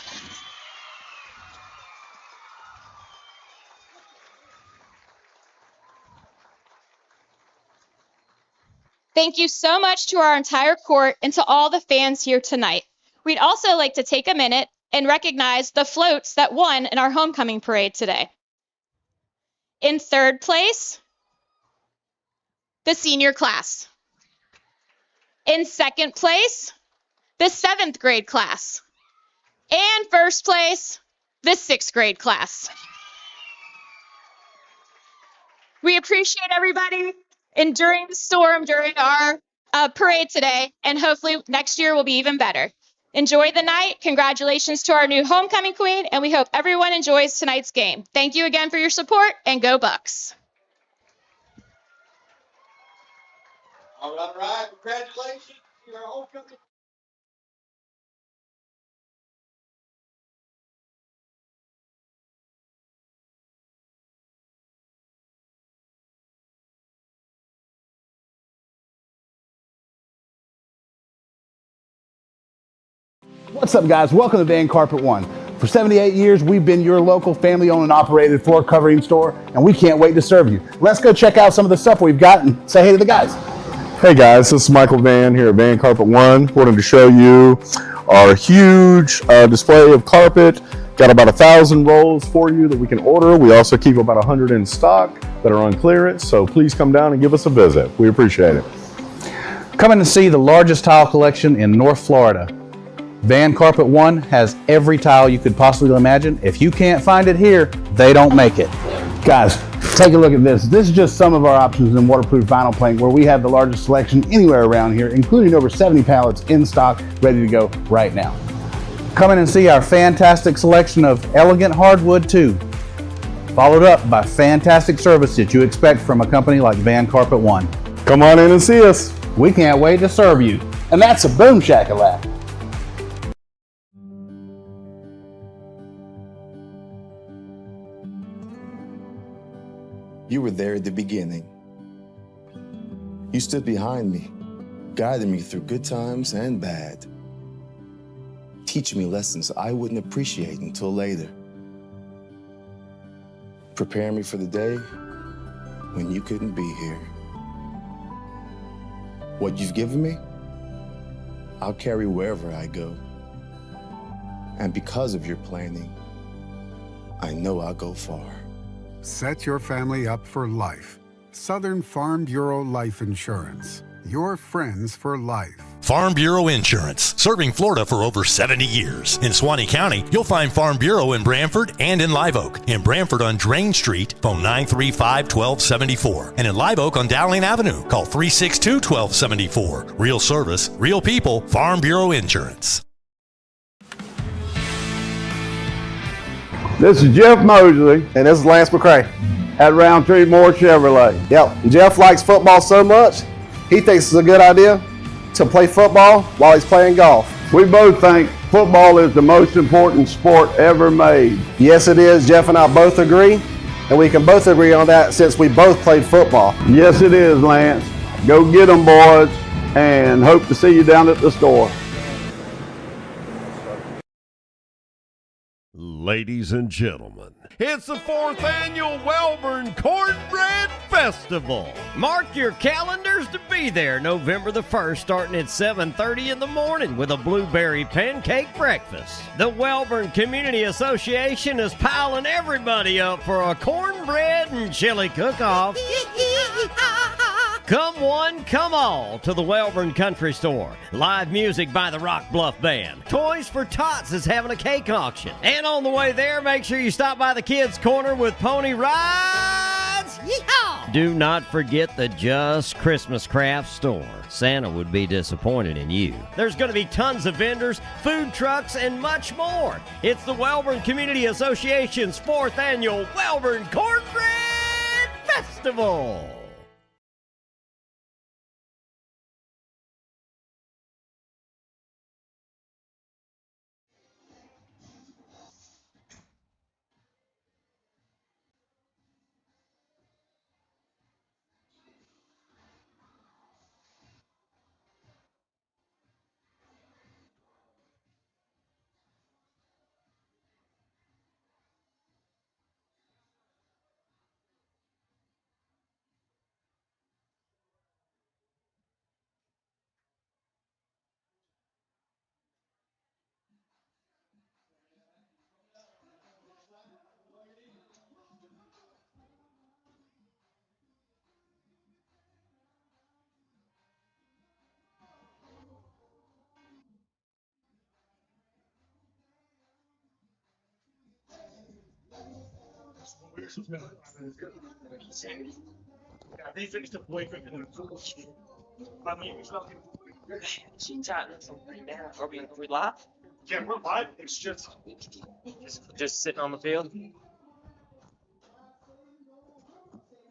Thank you so much to our entire court and to all the fans here tonight. We'd also like to take a minute and recognize the floats that won in our homecoming parade today. In third place, the senior class. In second place, the 7th grade class. And first place, the 6th grade class. We appreciate everybody enduring the storm during our parade today, and hopefully next year will be even better. Enjoy the night. Congratulations to our new homecoming queen, and we hope everyone enjoys tonight's game. Thank you again for your support, and go Bucks. All right. Congratulations to our homecoming. What's up, guys? Welcome to Van Carpet One. For 78 years, we've been your local family-owned and operated floor covering store, and we can't wait to serve you. Let's go check out some of the stuff we've got and say hey to the guys. Hey guys, this is Michael Van here at Van Carpet One. Wanted to show you our huge display of carpet. Got about 1,000 rolls for you that we can order. We also keep about 100 in stock that are on clearance, so please come down and give us a visit. We appreciate it. Coming to see the largest tile collection in North Florida. Van Carpet One has every tile you could possibly imagine. If you can't find it here, they don't make it. Guys, take a look at this. This is just some of our options in waterproof vinyl plank, where we have the largest selection anywhere around here, including over 70 pallets in stock, ready to go right now. Come in and see our fantastic selection of elegant hardwood too, followed up by fantastic service that you expect from a company like Van Carpet One. Come on in and see us. We can't wait to serve you. And that's a boom shakalaka. You were there at the beginning. You stood behind me, guiding me through good times and bad, teaching me lessons I wouldn't appreciate until later, preparing me for the day when you couldn't be here. What you've given me, I'll carry wherever I go. And because of your planning, I know I'll go far. Set your family up for life. Southern Farm Bureau Life Insurance. Your friends for life. Farm Bureau Insurance, serving Florida for over 70 years. In Suwannee County, you'll find Farm Bureau in Branford and in Live Oak. In Branford on Drain Street, phone 935-1274. And in Live Oak on Dowling Avenue, call 362-1274. Real service, real people, Farm Bureau Insurance. This is Jeff Mosley And this is Lance McCray. at Roundtree Moore Chevrolet. Yep, Jeff likes football so much, he thinks it's a good idea to play football while he's playing golf. We both think football is the most important sport ever made. Yes, it is. Jeff and I both agree, and we can both agree on that since we both played football. Yes, it is, Lance. Go get them, boys, and hope to see you down at the store. Ladies and gentlemen, it's the 4th annual Welborn Cornbread Festival. Mark your calendars to be there November the 1st, starting at 7:30 in the morning with a blueberry pancake breakfast. The Welborn Community Association is piling everybody up for a cornbread and chili cook-off. Come one, come all to the Welborn Country Store. Live music by the Rock Bluff Band. Toys for Tots is having a cake auction. And on the way there, make sure you stop by the Kids Corner with Pony Rides. Yeehaw! Do not forget the Just Christmas Craft Store. Santa would be disappointed in you. There's going to be tons of vendors, food trucks, and much more. It's the Welborn Community Association's 4th annual Welborn Cornbread Festival. Are we live? Yeah, we're live. It's Just sitting on the field.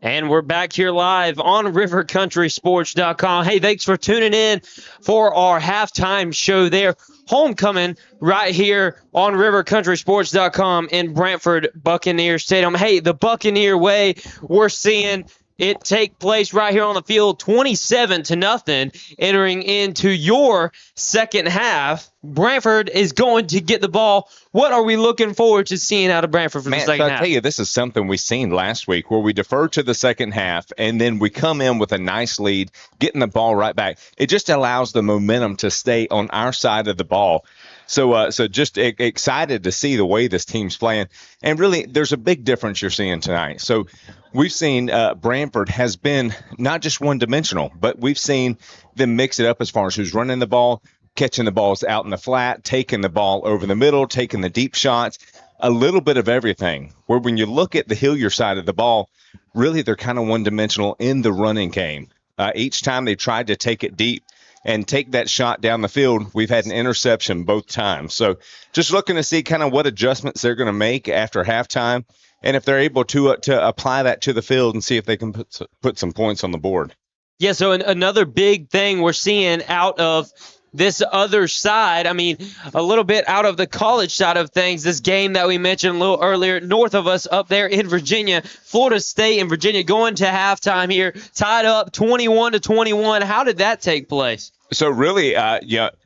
And we're back here live on rivercountrysports.com. Hey, thanks for tuning in for our halftime show there. Homecoming right here on rivercountrysports.com in Branford Buccaneers Stadium. Hey, the Buccaneer way, we're seeing it take place right here on the field, 27-0, entering into your second half. Branford is going to get the ball. What are we looking forward to seeing out of Branford for the second half? I tell you, this is something we seen last week where we deferred to the second half, and then we come in with a nice lead, getting the ball right back. It just allows the momentum to stay on our side of the ball. So just excited to see the way this team's playing. And really, there's a big difference you're seeing tonight. So we've seen Branford has been not just one-dimensional, but we've seen them mix it up as far as who's running the ball, catching the balls out in the flat, taking the ball over the middle, taking the deep shots, a little bit of everything. Where when you look at the Hilliard side of the ball, really they're kind of one-dimensional in the running game. Each time they tried to take it deep and take that shot down the field, we've had an interception both times. So just looking to see kind of what adjustments they're going to make after halftime, and if they're able to apply that to the field and see if they can put some points on the board. Yeah, so another big thing we're seeing out of this other side, I mean, a little bit out of the college side of things, this game that we mentioned a little earlier, north of us up there in Virginia, Florida State and Virginia going to halftime here, tied up 21-21. How did that take place? So really,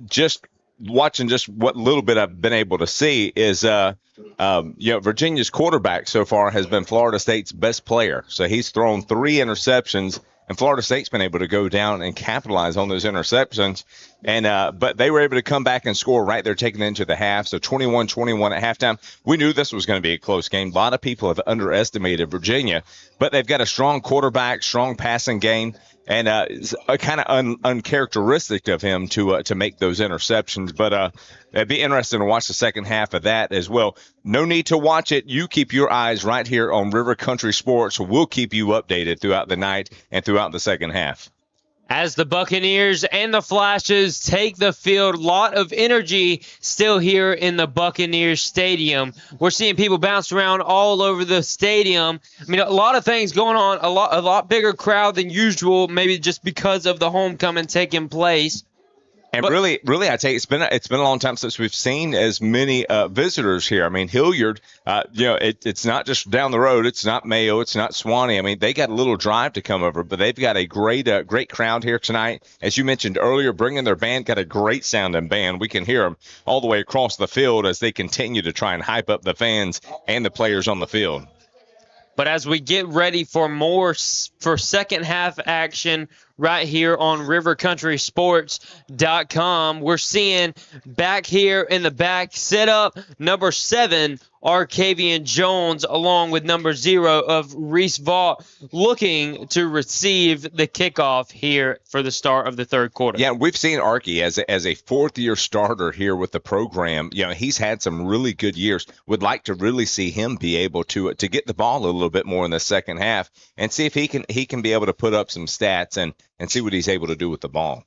just watching just what little bit I've been able to see is, Virginia's quarterback so far has been Florida State's best player. So he's thrown 3 interceptions, and Florida State's been able to go down and capitalize on those interceptions. And but they were able to come back and score right there, taking it into the half. So 21-21 at halftime. We knew this was going to be a close game. A lot of people have underestimated Virginia, but they've got a strong quarterback, strong passing game. And it's kind of uncharacteristic of him to make those interceptions. But it'd be interesting to watch the second half of that as well. No need to watch it. You keep your eyes right here on River Country Sports. We'll keep you updated throughout the night and throughout the second half. As the Buccaneers and the Flashes take the field, a lot of energy still here in the Buccaneers Stadium. We're seeing people bounce around all over the stadium. I mean, a lot of things going on, a lot bigger crowd than usual, maybe just because of the homecoming taking place. And really, I tell you, it's been a long time since we've seen as many visitors here. I mean, Hilliard, it's not just down the road. It's not Mayo. It's not Swanee. I mean, they got a little drive to come over, but they've got a great crowd here tonight. As you mentioned earlier, bringing their band, got a great sounding band. We can hear them all the way across the field as they continue to try and hype up the fans and the players on the field. But as we get ready for second half action right here on rivercountrysports.com, we're seeing back here in the back setup number 7, Arcavian Jones, along with number 0 of Reese Vaught, looking to receive the kickoff here for the start of the third quarter. Yeah, we've seen Archie as a fourth-year starter here with the program. He's had some really good years. Would like to really see him be able to get the ball a little bit more in the second half and see if he can be able to put up some stats and see what he's able to do with the ball.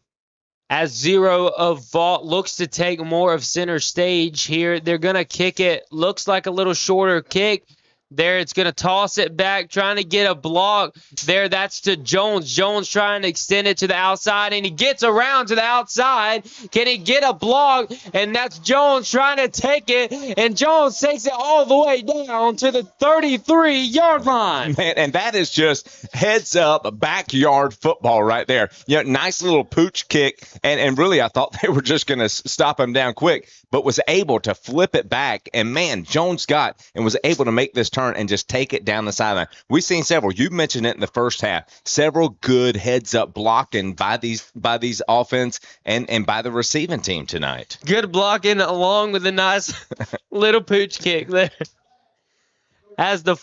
As 0 of Vaught looks to take more of center stage here, they're going to kick it. Looks like a little shorter kick. There, it's going to toss it back, trying to get a block. There, that's to Jones. Jones trying to extend it to the outside, and he gets around to the outside. Can he get a block? And that's Jones trying to take it, and Jones takes it all the way down to the 33-yard line. Man, and that is just heads-up backyard football right there. Nice little pooch kick, and really I thought they were just going to stop him down quick, but was able to flip it back. And, man, Jones got and was able to make this turn and just take it down the sideline. We've seen several. You mentioned it in the first half. Several good heads-up blocking by these offense and by the receiving team tonight. Good blocking along with a nice little pooch kick there. As the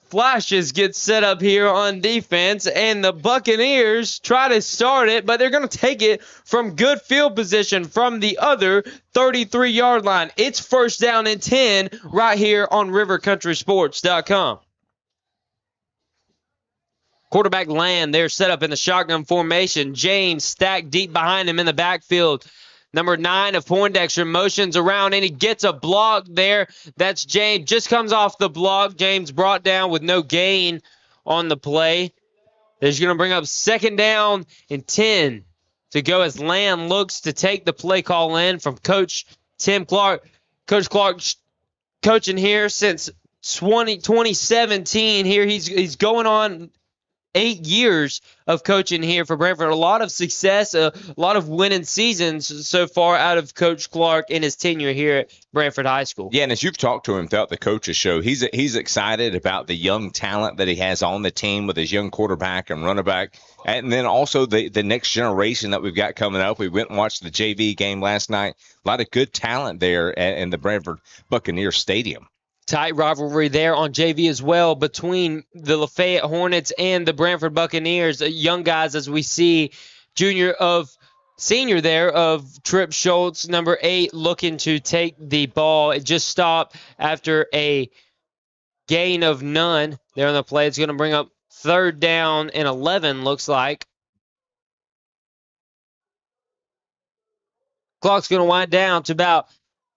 Flashes get set up here on defense, and the Buccaneers try to start it, but they're going to take it from good field position from the other 33-yard line. It's 1st down and 10 right here on rivercountrysports.com. Quarterback Land, they're set up in the shotgun formation. James stacked deep behind him in the backfield. Number 9 of Poindexter motions around, and he gets a block there. That's James. Just comes off the block. James brought down with no gain on the play. They're going to bring up 2nd down and 10 to go as Land looks to take the play call in from Coach Tim Clark. Coach Clark coaching here since 2017 here. He's going on 8 years of coaching here for Branford. A lot of success, a lot of winning seasons so far out of Coach Clark in his tenure here at Branford High School. Yeah, and as you've talked to him throughout the coaches show, he's excited about the young talent that he has on the team with his young quarterback and running back, and then also the next generation that we've got coming up. We went and watched the JV game last night. A lot of good talent there in the Branford Buccaneers Stadium. Tight rivalry there on JV as well between the Lafayette Hornets and the Branford Buccaneers. Young guys, as we see, senior there of Trip Schultz, number 8, looking to take the ball. It just stopped after a gain of none there on the play. It's going to bring up 3rd down and 11, looks like. Clock's going to wind down to about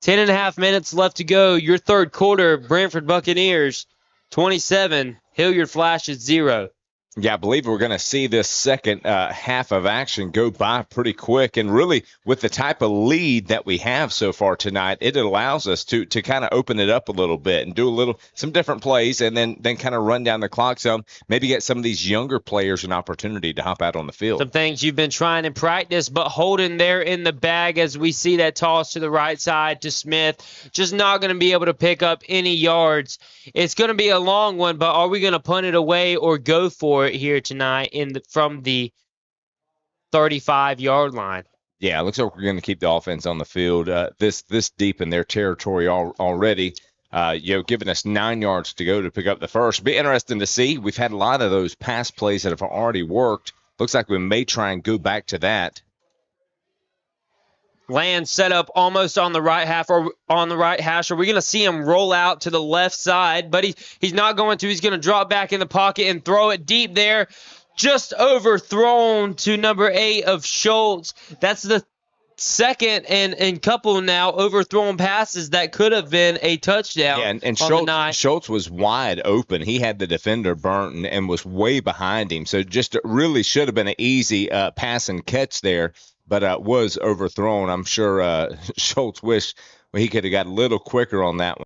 10.5 minutes left to go. Your 3rd quarter, Branford Buccaneers 27, Hilliard Flashes 0. Yeah, I believe we're going to see this second half of action go by pretty quick. And really, with the type of lead that we have so far tonight, it allows us to kind of open it up a little bit and do some different plays and then kind of run down the clock some, maybe get some of these younger players an opportunity to hop out on the field. Some things you've been trying in practice, but holding there in the bag as we see that toss to the right side to Smith. Just not going to be able to pick up any yards. It's going to be a long one, but are we going to punt it away or go for it here tonight from the 35-yard line? Yeah, it looks like we're going to keep the offense on the field this deep in their territory already. Giving us 9 yards to go to pick up the first. Be interesting to see. We've had a lot of those pass plays that have already worked. Looks like we may try and go back to that. Land set up almost on the right half or on the right hash. Are we going to see him roll out to the left side? But he's not going to. He's going to drop back in the pocket and throw it deep there. Just overthrown to number 8 of Schultz. That's the second and couple now overthrown passes that could have been a touchdown. Yeah, and Schultz was wide open. He had the defender burnt and was way behind him. So just really should have been an easy pass and catch there. But was overthrown. I'm sure Schultz wished he could have got a little quicker on that one.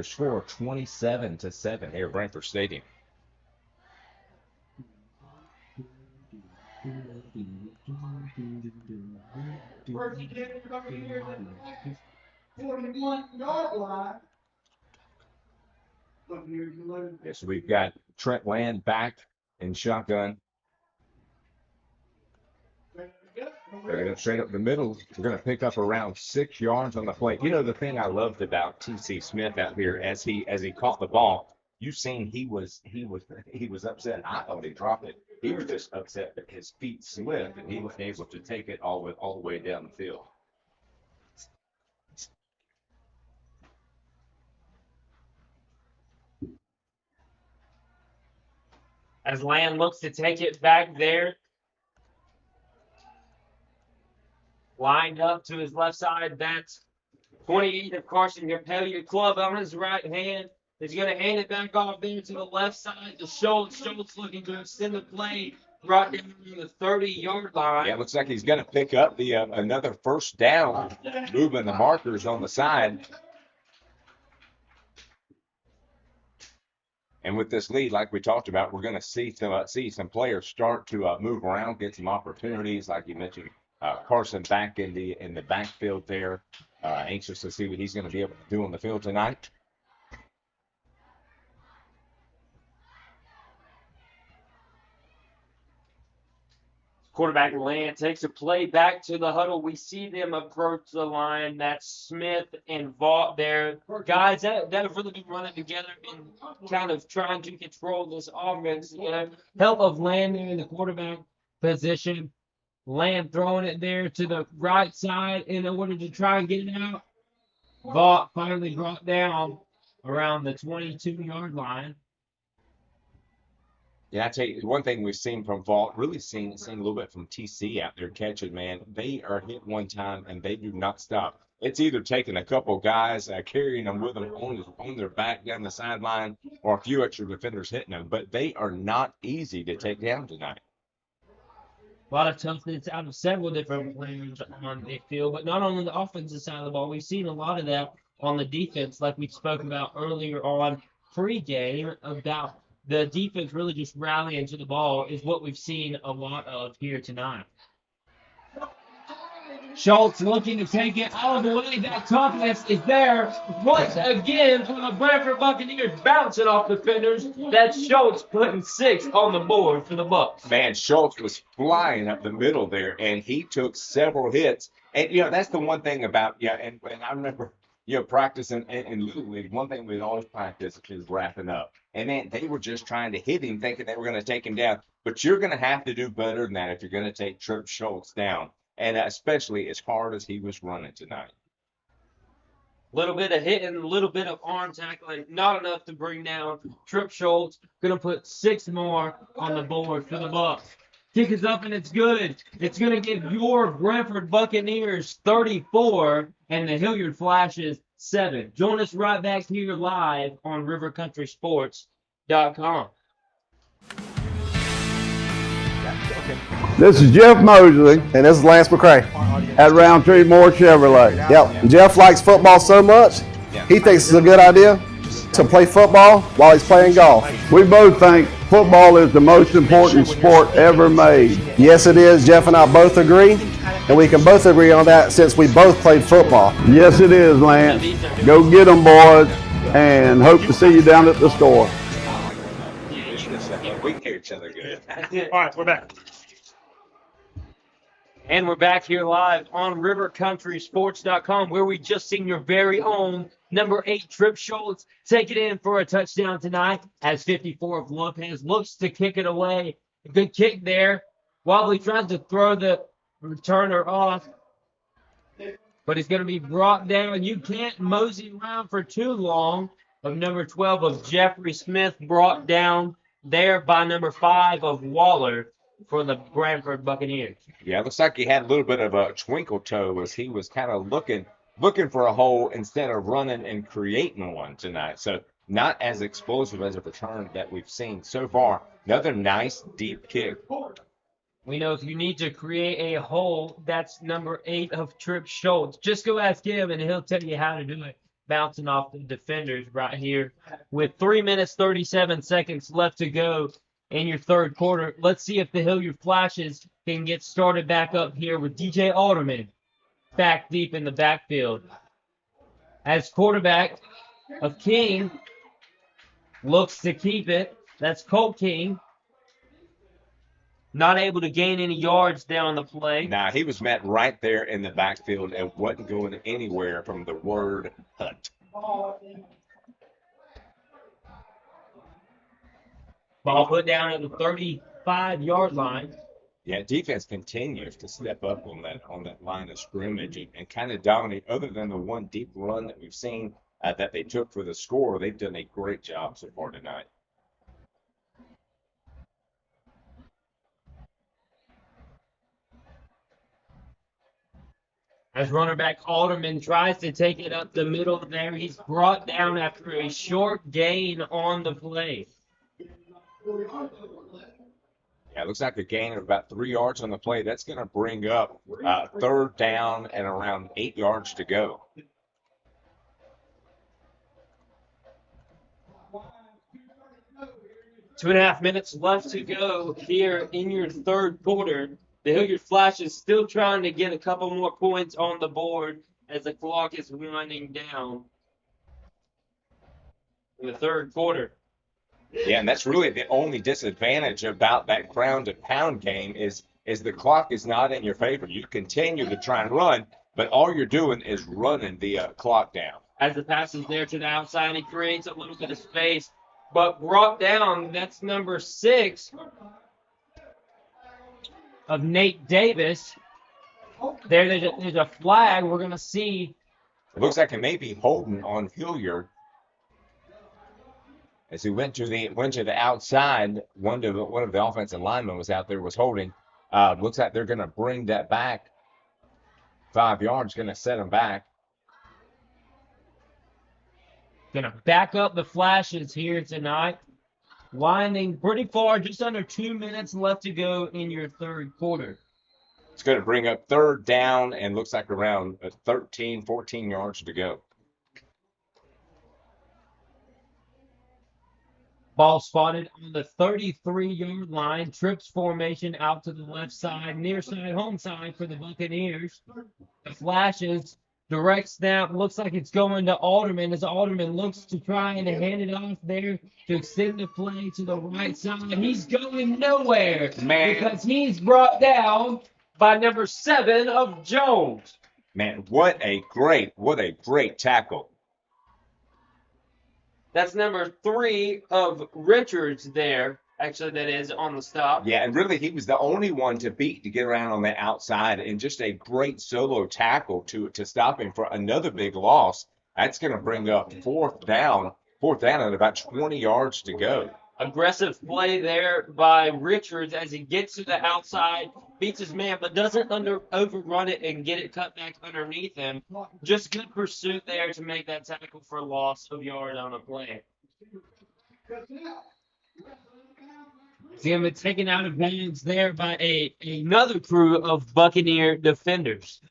Score 27-7 here at Branford Stadium. Yes, we've got Trent Land back in shotgun. They're going to straight up the middle. We're going to pick up around 6 yards on the play. You know, the thing I loved about T.C. Smith out here as he caught the ball, you seen he was upset. I thought he dropped it. He was just upset that his feet slipped and he wasn't able to take it all the way down the field. As Land looks to take it back there. Lined up to his left side. That's 28 of Carson Hilliard Club on his right hand. He's going to hand it back off there to the left side to Schultz. Schultz looking to extend the play right down to the 30-yard line. Yeah, it looks like he's going to pick up the another first down, moving the markers on the side. And with this lead, like we talked about, we're going to see some players start to move around, get some opportunities, like you mentioned. Carson back in the backfield there. Anxious to see what he's going to be able to do on the field tonight. Quarterback Land takes a play back to the huddle. We see them approach the line. That's Smith and Vaught there. Guys that have really been running together and kind of trying to control this offense. You know, help of Land there in the quarterback position. Land throwing it there to the right side in order to try and get it out. Vaught finally brought down around the 22-yard line. Yeah, I tell you, one thing we've seen from Vaught, really seen a little bit from TC out there catching, man. They are hit one time and they do not stop. It's either taking a couple guys carrying them with them on their back down the sideline, or a few extra defenders hitting them. But they are not easy to take down tonight. A lot of toughness out of several different players on the field, but not on the offensive side of the ball. We've seen a lot of that on the defense, like we spoke about earlier on pregame, about the defense really just rallying to the ball is what we've seen a lot of here tonight. Schultz looking to take it all the way. That toughness is there once again for the Branford Buccaneers, bouncing off defenders. That's Schultz putting 6 on the board for the Bucs. Man, Schultz was flying up the middle there, and he took several hits. And, you know, that's the one thing about, and I remember, practicing in Little League, one thing we'd always practice is wrapping up. And then they were just trying to hit him, thinking they were going to take him down. But you're going to have to do better than that if you're going to take Trip Schultz down. And especially as hard as he was running tonight. A little bit of hitting, a little bit of arm tackling, not enough to bring down Trip Schultz. Going to put 6 more on the board for the Bucs. Kick is up and it's good. It's going to give your Branford Buccaneers 34 and the Hilliard Flashes 7. Join us right back here live on rivercountrysports.com. This is Jeff Mosley And this is Lance McCray. at Roundtree Moore Chevrolet. Yep. Jeff likes football so much, he thinks it's a good idea to play football while he's playing golf. We both think football is the most important sport ever made. Yes, it is. Jeff and I both agree, and we can both agree on that since we both played football. Yes, it is, Lance. Go get them, boys, and hope to see you down at the store. We hear each other good. All right, we're back. And we're back here live on rivercountrysports.com, where we just seen your very own number 8 Trip Schultz take it in for a touchdown tonight, as 54 of Lopez looks to kick it away. A good kick there. Wobbly tries to throw the returner off, but he's going to be brought down. You can't mosey around for too long. Of number 12 of Jeffrey Smith, brought down there by number 5 of Waller for the Branford Buccaneers. Yeah, it looks like he had a little bit of a twinkle toe as he was kind of looking for a hole instead of running and creating one tonight. So not as explosive as a return that we've seen so far. Another nice deep kick. We know if you need to create a hole, that's number 8 of Trip Schultz. Just go ask him and he'll tell you how to do it. bouncing off the defenders right here with 3 minutes 37 seconds left to go in your third quarter. Let's see if the Hilliard Flashes can get started back up here with DJ Alderman back deep in the backfield. As quarterback of King looks to keep it. That's Colt King. Not able to gain any yards down the play. Now, he was met right there in the backfield and wasn't going anywhere from the word hut. Ball put down at the 35-yard line. Yeah, defense continues to step up on that line of scrimmage and kind of dominate. Other than the one deep run that we've seen that they took for the score, they've done a great job so far tonight. As runner back Alderman tries to take it up the middle there, he's brought down after a short gain on the play. Yeah, it looks like a gain of about 3 yards on the play. That's going to bring up third down and around 8 yards to go. Two and a half minutes left to go here in your third quarter. The Hilliard Flashes still trying to get a couple more points on the board as the clock is winding down in the third quarter. Yeah, and that's really the only disadvantage about that ground and pound game is the clock is not in your favor. You continue to try and run, but all you're doing is running the clock down. As the pass is there to the outside, he creates a little bit of space, but brought down, that's number 6 of Nate Davis. There's a flag. We're going to see. It looks like it may be holding on Hilliard. As he went to the outside, one of the offensive linemen was out there, was holding. Looks like they're going to bring that back 5 yards, going to set them back. Going to back up the Flashes here tonight. Winding pretty far, just under 2 minutes left to go in your third quarter. It's going to bring up third down and looks like around 13, 14 yards to go. Ball spotted on the 33-yard line. Trips formation out to the left side, near side, home side for the Buccaneers. The Flashes, direct snap, looks like it's going to Alderman as Alderman looks to try and hand it off there to extend the play to the right side. He's going nowhere, man, because he's brought down by number 7 of Jones. Man, what a great tackle. That's number 3 of Richards there. Actually, that is on the stop. Yeah, and really he was the only one to beat to get around on the outside, and just a great solo tackle to stop him for another big loss. That's going to bring up fourth down at about 20 yards to go. Aggressive play there by Richards as he gets to the outside, beats his man, but doesn't overrun it and get it cut back underneath him. Just good pursuit there to make that tackle for loss of yard on a play. See him taken out of bounds there by another crew of Buccaneer defenders.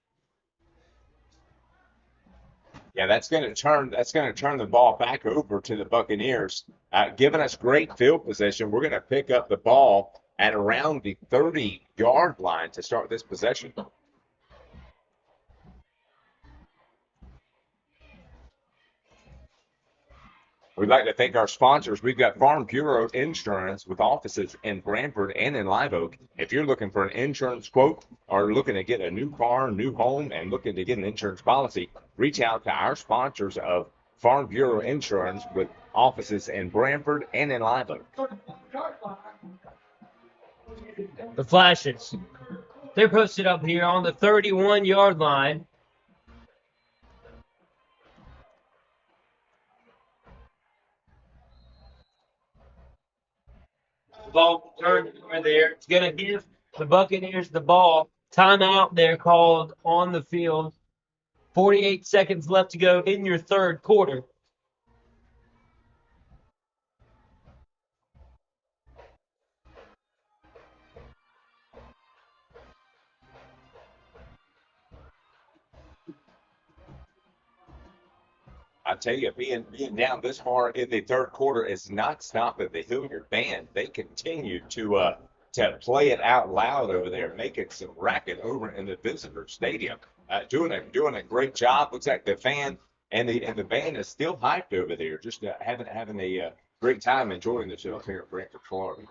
Yeah, that's going to turn the ball back over to the Buccaneers, giving us great field position. We're going to pick up the ball at around the 30-yard line to start this possession. We'd like to thank our sponsors. We've got Farm Bureau Insurance with offices in Branford and in Live Oak. If you're looking for an insurance quote or looking to get a new car, new home, and looking to get an insurance policy, reach out to our sponsors of Farm Bureau Insurance with offices in Branford and in Live Oak. The Flashes, they're posted up here on the 31-yard line. Ball turned over there. It's going to give the Buccaneers the ball. Timeout there called on the field. 48 seconds left to go in your third quarter. I tell you, being down this far in the third quarter is not stopping the Hilliard band. They continue to play it out loud over there, making some racket over in the visitor stadium. Doing a great job. Looks like the fan and the band is still hyped over there. Just having a great time enjoying the show here at Branford, Florida.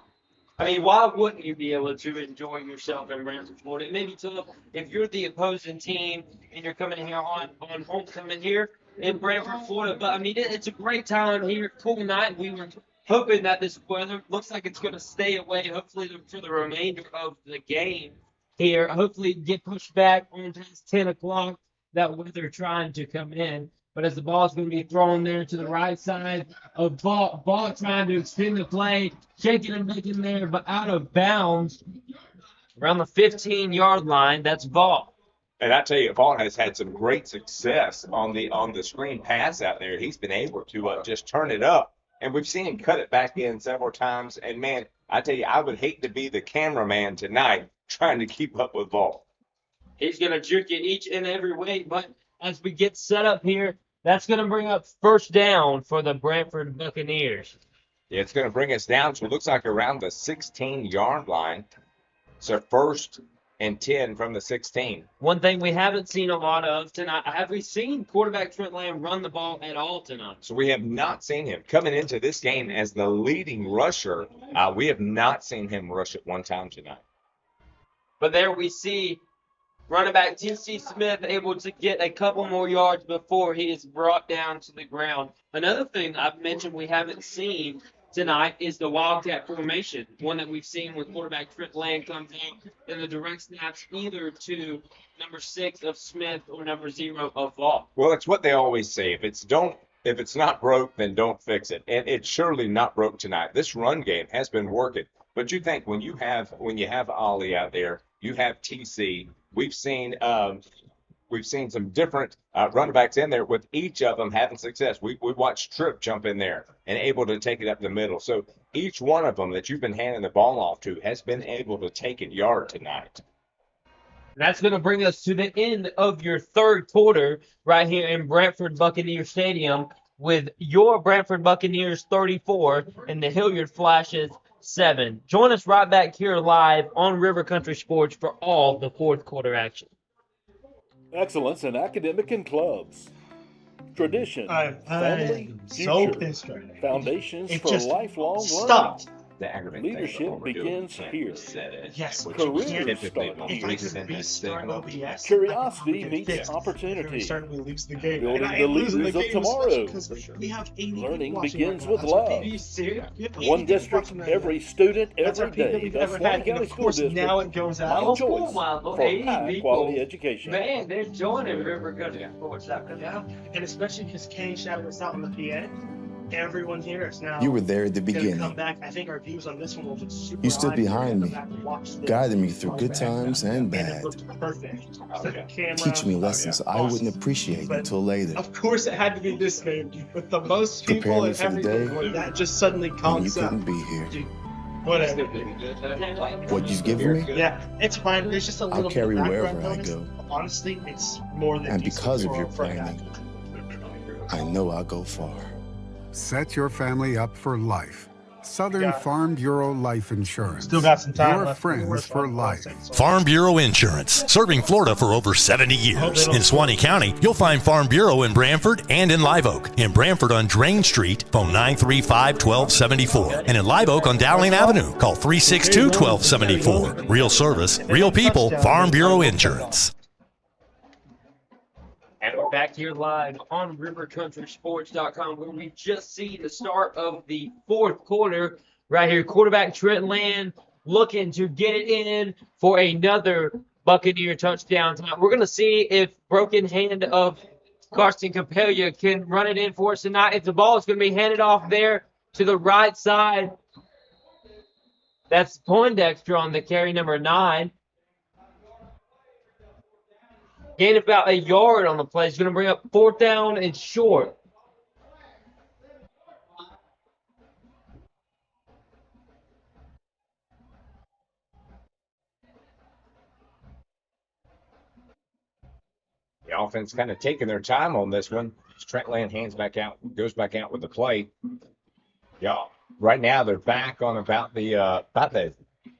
I mean, why wouldn't you be able to enjoy yourself in Branford, Florida? It may be tough if you're the opposing team and you're coming here on homecoming here in Branford, Florida. But, I mean, it's a great time here. Cool night. We were hoping that this weather looks like it's going to stay away, hopefully, for the remainder of the game here. Hopefully, get pushed back on past 10 o'clock, that weather trying to come in. But as the ball's going to be thrown there to the right side of ball trying to extend the play, shaking and making there, but out of bounds around the 15-yard line. That's Vaught. And I tell you, Vaught has had some great success on the screen pass out there. He's been able to just turn it up, and we've seen him cut it back in several times. And, man, I tell you, I would hate to be the cameraman tonight trying to keep up with Vaught. He's going to juke it each and every way, but as we get set up here, that's going to bring up first down for the Branford Buccaneers. Yeah, it's going to bring us down to, it looks like, around the 16-yard line. So 1st and 10 from the 16. One thing we haven't seen a lot of tonight, have we seen quarterback Trent Lamb run the ball at all tonight? So we have not seen him coming into this game as the leading rusher. We have not seen him rush it one time tonight. But there we see running back T.C. Smith able to get a couple more yards before he is brought down to the ground. Another thing I've mentioned we haven't seen tonight is the Wildcat formation, one that we've seen with quarterback Trent Lamb comes in and the direct snaps either to number 6 of Smith or number 0 of Vaught. Well, it's what they always say. If it's not broke, then don't fix it. And it's surely not broke tonight. This run game has been working. But you think when you have Ollie out there, you have TC. We've seen some different running backs in there with each of them having success. We watched Tripp jump in there and able to take it up the middle. So each one of them that you've been handing the ball off to has been able to take it yard tonight. That's going to bring us to the end of your third quarter right here in Branford Buccaneers Stadium with your Branford Buccaneers 34 and the Hilliard Flashes 7. Join us right back here live on River Country Sports for all the fourth quarter action. Excellence in academic and clubs. Tradition, family, future, foundations for lifelong learning. Leadership begins here. Yes. Careers start here. Curiosity meets opportunity. Building the leaders of tomorrow. Learning begins with love. One district, every student, every day. The Swanee County School District. Now it goes out. My choice for high-quality education. Man, they're joining River Country Sports after now. And especially because Kane shouted us out on the PA. Everyone here is now. You were there at the beginning. Come back. I think our views on this one will be super. You stood high. behind me, guiding me through good back. times and And it bad, looked perfect. Camera, teaching me lessons I wouldn't appreciate But until later. Of course, it had to be this name with the most Prepare people me and for the everything. day When that just suddenly when you conks up. couldn't be here. Whatever. What you've given me, Yeah, it's fine. There's just a little I'll carry bit of wherever background I noise. go. Honestly, it's more than And decent because of for- your for a guy. planning, I know I'll go far. Set your family up for life. Southern Got it. Farm Bureau Life Insurance. Still got some time Your left. friends for life. Farm Bureau Insurance, serving Florida for over 70 years. In Swanee County, you'll find Farm Bureau in Branford and in Live Oak. In Branford on Drain Street, phone 935-1274. And in Live Oak on Dowling Avenue, call 362-1274. Real service, real people, Farm Bureau Insurance. And we're back here live on RiverCountrySports.com where we just see the start of the fourth quarter. Right here, quarterback Trent Land looking to get it in for another Buccaneer touchdown tonight. We're going to see if broken hand of Carson Capella can run it in for us tonight. If the ball is going to be handed off there to the right side, that's Poindexter on the carry, number 9. Gain about a yard on the play. He's going to bring up 4th down and short. The offense kind of taking their time on this one. Trent Land goes back out with the play. Yeah, right now they're back on about the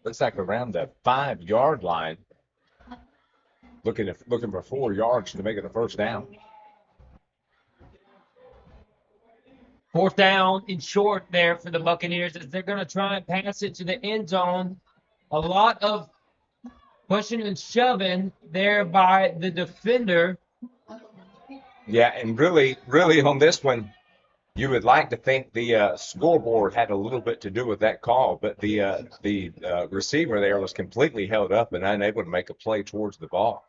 looks like around the 5-yard line. Looking for 4 yards to make it a first down. 4th down and short there for the Buccaneers as they're going to try and pass it to the end zone. A lot of pushing and shoving there by the defender. Yeah, and really on this one, you would like to think the scoreboard had a little bit to do with that call, but the receiver there was completely held up and unable to make a play towards the ball.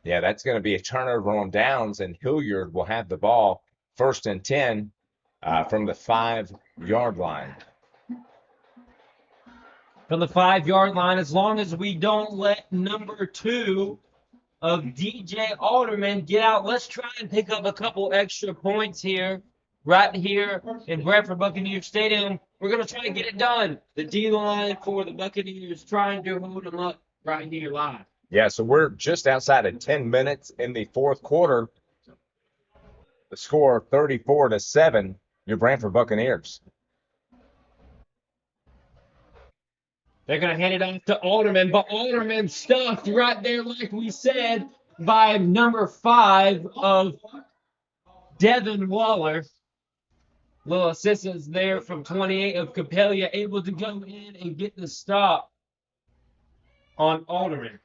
Yeah, that's going to be a turnover on downs, and Hilliard will have the ball 1st and 10 from the 5-yard line. From the 5-yard line, as long as we don't let number 2 of DJ Alderman get out. Let's try and pick up a couple extra points here, right here in Branford Buccaneers Stadium. We're going to try and get it done. The D-line for the Buccaneers trying to hold them up right here live. Yeah, so we're just outside of 10 minutes in the 4th quarter. The score 34-7, your Branford Buccaneers. They're going to hand it off to Alderman, but Alderman stuffed right there, like we said, by number 5 of Devin Waller. Little assistance there from 28 of Capella, able to go in and get the stop on Alderman.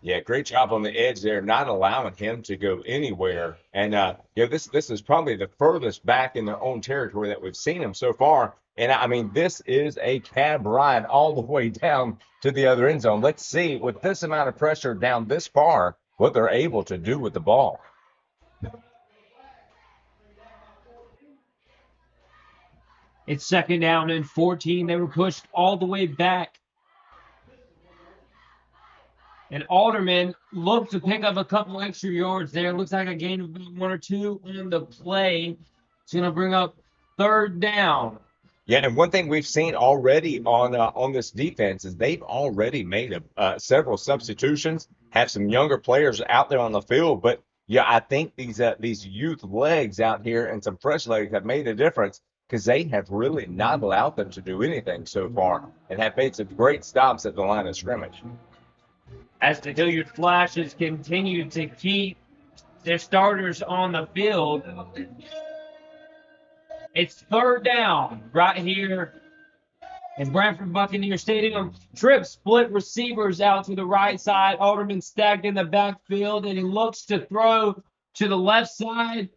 Yeah, great job on the edge there, not allowing him to go anywhere. And this is probably the furthest back in their own territory that we've seen him so far. And I mean, this is a cab ride all the way down to the other end zone. Let's see, with this amount of pressure down this far, what they're able to do with the ball. It's 2nd down and 14. They were pushed all the way back. And Alderman looked to pick up a couple extra yards there. Looks like a gain of about 1 or 2 on the play. It's going to bring up 3rd down. Yeah, and one thing we've seen already on this defense is they've already made several substitutions, have some younger players out there on the field. But, yeah, I think these youth legs out here and some fresh legs have made a difference because they have really not allowed them to do anything so far and have made some great stops at the line of scrimmage. As the Hilliard Flashes continue to keep their starters on the field, it's 3rd down right here in Branford Buccaneers Stadium. Tripp split receivers out to the right side. Alderman stacked in the backfield, and he looks to throw to the left side.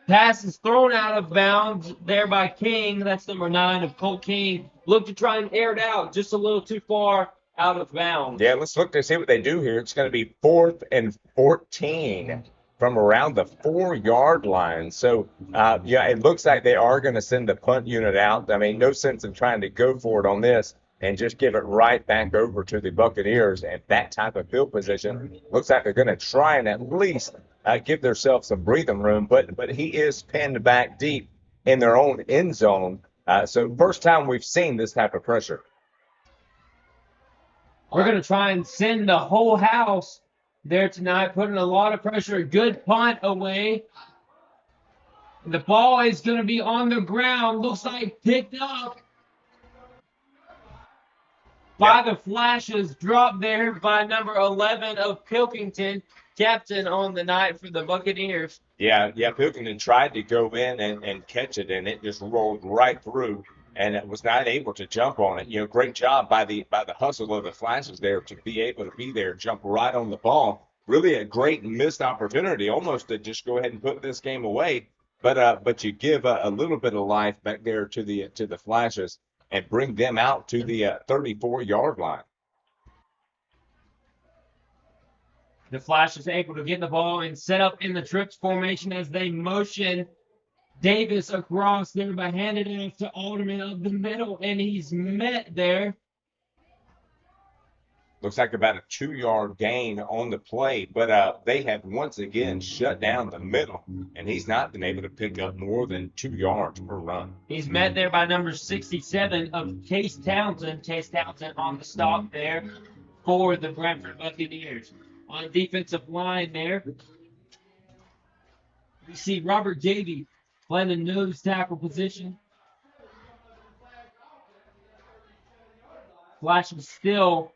Pass is thrown out of bounds there by King. That's number 9 of Colt King. Look to try and air it out just a little too far out of bounds. Yeah, let's look to see what they do here. It's going to be 4th and 14 from around the 4-yard line. So, it looks like they are going to send the punt unit out. I mean, no sense in trying to go for it on this and just give it right back over to the Buccaneers at that type of field position. Looks like they're going to try and at least give themselves some breathing room, but he is pinned back deep in their own end zone. So first time we've seen this type of pressure. We're going to try and send the whole house there tonight, putting a lot of pressure. A good punt away. The ball is going to be on the ground. Looks like picked up by the Flashes. Dropped there by number 11 of Pilkington, captain on the night for the Buccaneers. Yeah, Pilkington tried to go in and catch it, and it just rolled right through. And it was not able to jump on it. Great job by the hustle of the Flashes there to be able to be there, jump right on the ball. Really a great missed opportunity, almost to just go ahead and put this game away. But you give a little bit of life back there to the Flashes and bring them out to the 34-yard line. The Flashes able to get the ball and set up in the trips formation as they motion Davis across there, but handed it off to Alderman up the middle, and he's met there. Looks like about a 2-yard gain on the play, but they have once again shut down the middle, and he's not been able to pick up more than 2 yards per run. He's met there by number 67 of Case Townsend. Case Townsend on the stop there for the Branford Buccaneers. On defensive line there, we see Robert Davey playing the nose tackle position. Flashes still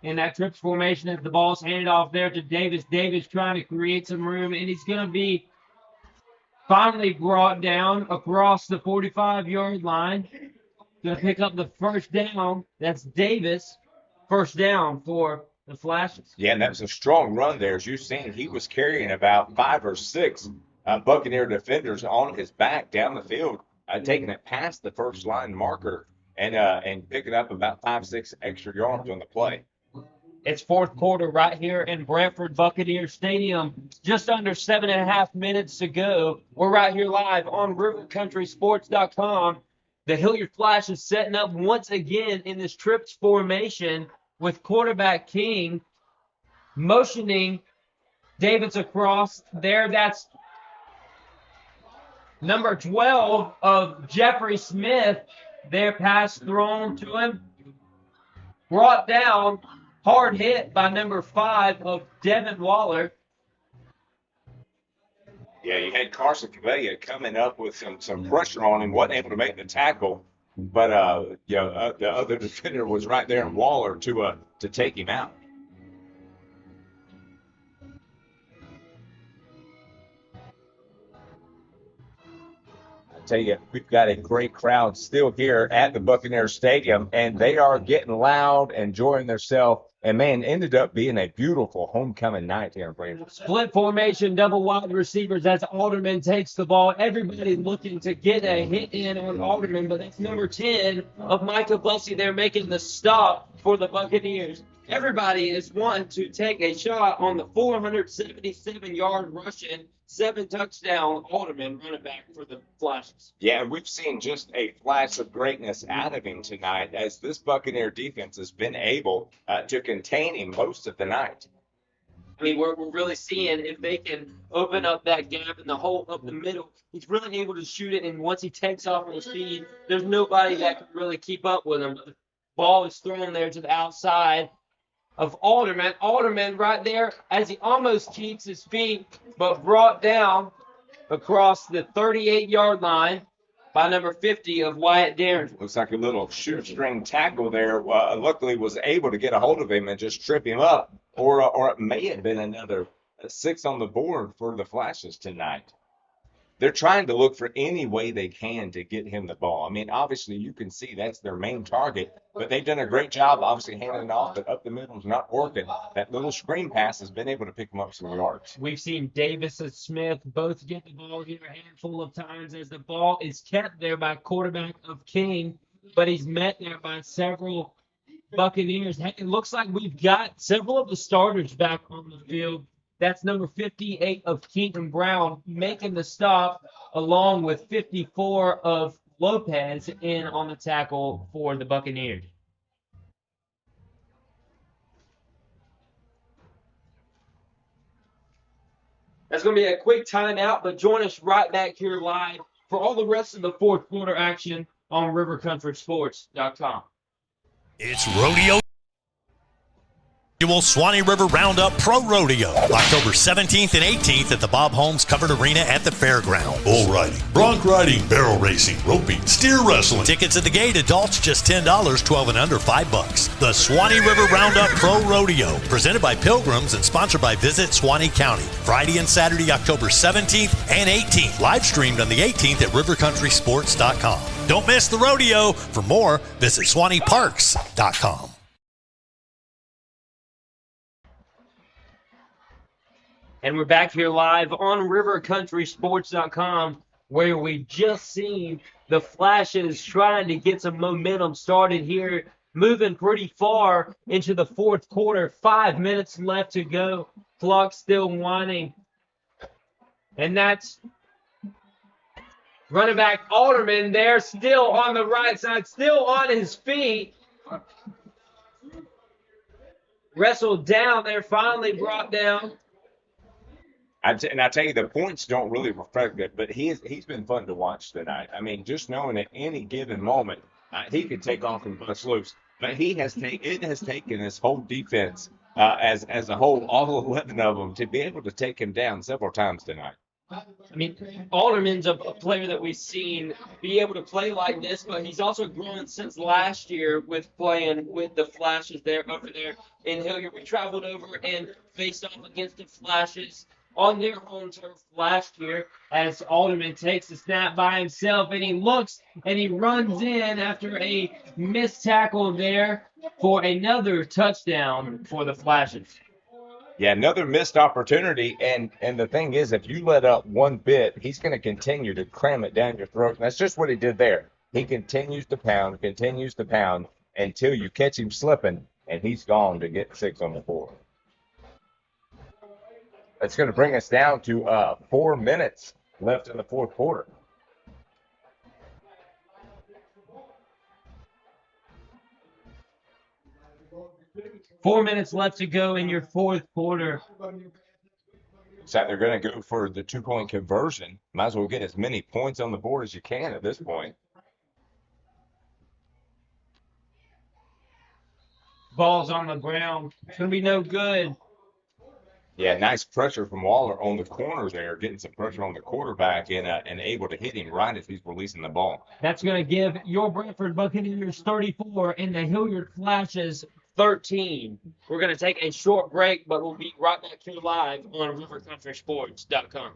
in that trips formation as the ball's handed off there to Davis. Davis trying to create some room, and he's going to be finally brought down across the 45-yard line. Going to pick up the first down. That's Davis. First down for the Flashes. Yeah, and that was a strong run there. As you've seen, he was carrying about 5 or 6 Buccaneer defenders on his back down the field, taking it past the first line marker and picking up about 5-6 extra yards on the play. It's fourth quarter right here in Branford Buccaneers Stadium. Just under 7.5 minutes to go. We're right here live on RiverCountrySports.com. The Hilliard Flashes setting up once again in this trips formation with quarterback King motioning Davis across there. That's number 12 of Jeffrey Smith. Their pass thrown to him. Brought down. Hard hit by number 5 of Devin Waller. Yeah, you had Carson Cavella coming up with some pressure on him, wasn't able to make the tackle, but the other defender was right there in Waller to take him out. Tell you, we've got a great crowd still here at the Buccaneers Stadium, and they are getting loud, enjoying themselves. And, man, ended up being a beautiful homecoming night here in Branford. Split formation, double wide receivers as Alderman takes the ball. Everybody looking to get a hit in on Alderman, but that's number 10 of Micah Bussey. They're making the stop for the Buccaneers. Everybody is wanting to take a shot on the 477-yard rushing, 7-touchdown Alderman running back for the Flashes. Yeah, and we've seen just a flash of greatness out of him tonight as this Buccaneer defense has been able to contain him most of the night. I mean, we're really seeing if they can open up that gap in the hole up the middle. He's really able to shoot it, and once he takes off on speed, there's nobody that can really keep up with him. The ball is thrown there to the outside of Alderman. Alderman right there as he almost keeps his feet, but brought down across the 38-yard line by number 50 of Wyatt Darren. Looks like a little shoestring tackle there. Luckily was able to get a hold of him and just trip him up, or it may have been another 6 on the board for the Flashes tonight. They're trying to look for any way they can to get him the ball. I mean, obviously, you can see that's their main target, but they've done a great job, obviously, handing it off, but up the middle is not working. That little screen pass has been able to pick him up some yards. We've seen Davis and Smith both get the ball here a handful of times as the ball is kept there by quarterback of King, but he's met there by several Buccaneers. It looks like we've got several of the starters back on the field. That's number 58 of Keaton Brown making the stop, along with 54 of Lopez in on the tackle for the Buccaneers. That's going to be a quick timeout, but join us right back here live for all the rest of the fourth quarter action on RiverCountrySports.com. It's rodeo. Swanee River Roundup Pro Rodeo, October 17th and 18th at the Bob Holmes Covered Arena at the fairground. Bull riding, bronc riding, barrel racing, roping, steer wrestling. Tickets at the gate, adults just $10, 12 and under $5. The Swanee River Roundup Pro Rodeo, presented by Pilgrims and sponsored by Visit Swanee County. Friday and Saturday, October 17th and 18th. Live streamed on the 18th at RiverCountrySports.com. Don't miss the rodeo. For more, visit SwaneeParks.com. And we're back here live on RiverCountrySports.com, where we just seen the Flashes trying to get some momentum started here, moving pretty far into the fourth quarter. 5 minutes left to go. Clock still winding. And that's running back Alderman there, still on the right side, still on his feet. Wrestled down there, finally brought down. And I tell you, the points don't really reflect it, but he's been fun to watch tonight. I mean, just knowing at any given moment he could take off and bust loose. But it has taken this whole defense as a whole, all 11 of them, to be able to take him down several times tonight. I mean, Alderman's a player that we've seen be able to play like this, but he's also grown since last year with playing with the Flashes there over there in Hilliard. We traveled over and faced off against the Flashes on their home turf last year as Alderman takes the snap by himself, and he looks and he runs in after a missed tackle there for another touchdown for the Flashes. Yeah, another missed opportunity, and the thing is, if you let up one bit, he's going to continue to cram it down your throat, and that's just what he did there. He continues to pound until you catch him slipping, and he's gone to get 6 on the board. That's going to bring us down to 4 minutes left in the fourth quarter. Four minutes left to go in your fourth quarter. So they're going to go for the 2-point conversion. Might as well get as many points on the board as you can at this point. Ball's on the ground. It's going to be no good. Yeah, nice pressure from Waller on the corner there, getting some pressure on the quarterback and able to hit him right as he's releasing the ball. That's going to give your Branford Buccaneers 34 and the Hilliard Flashes 13. We're going to take a short break, but we'll be right back here live on rivercountrysports.com.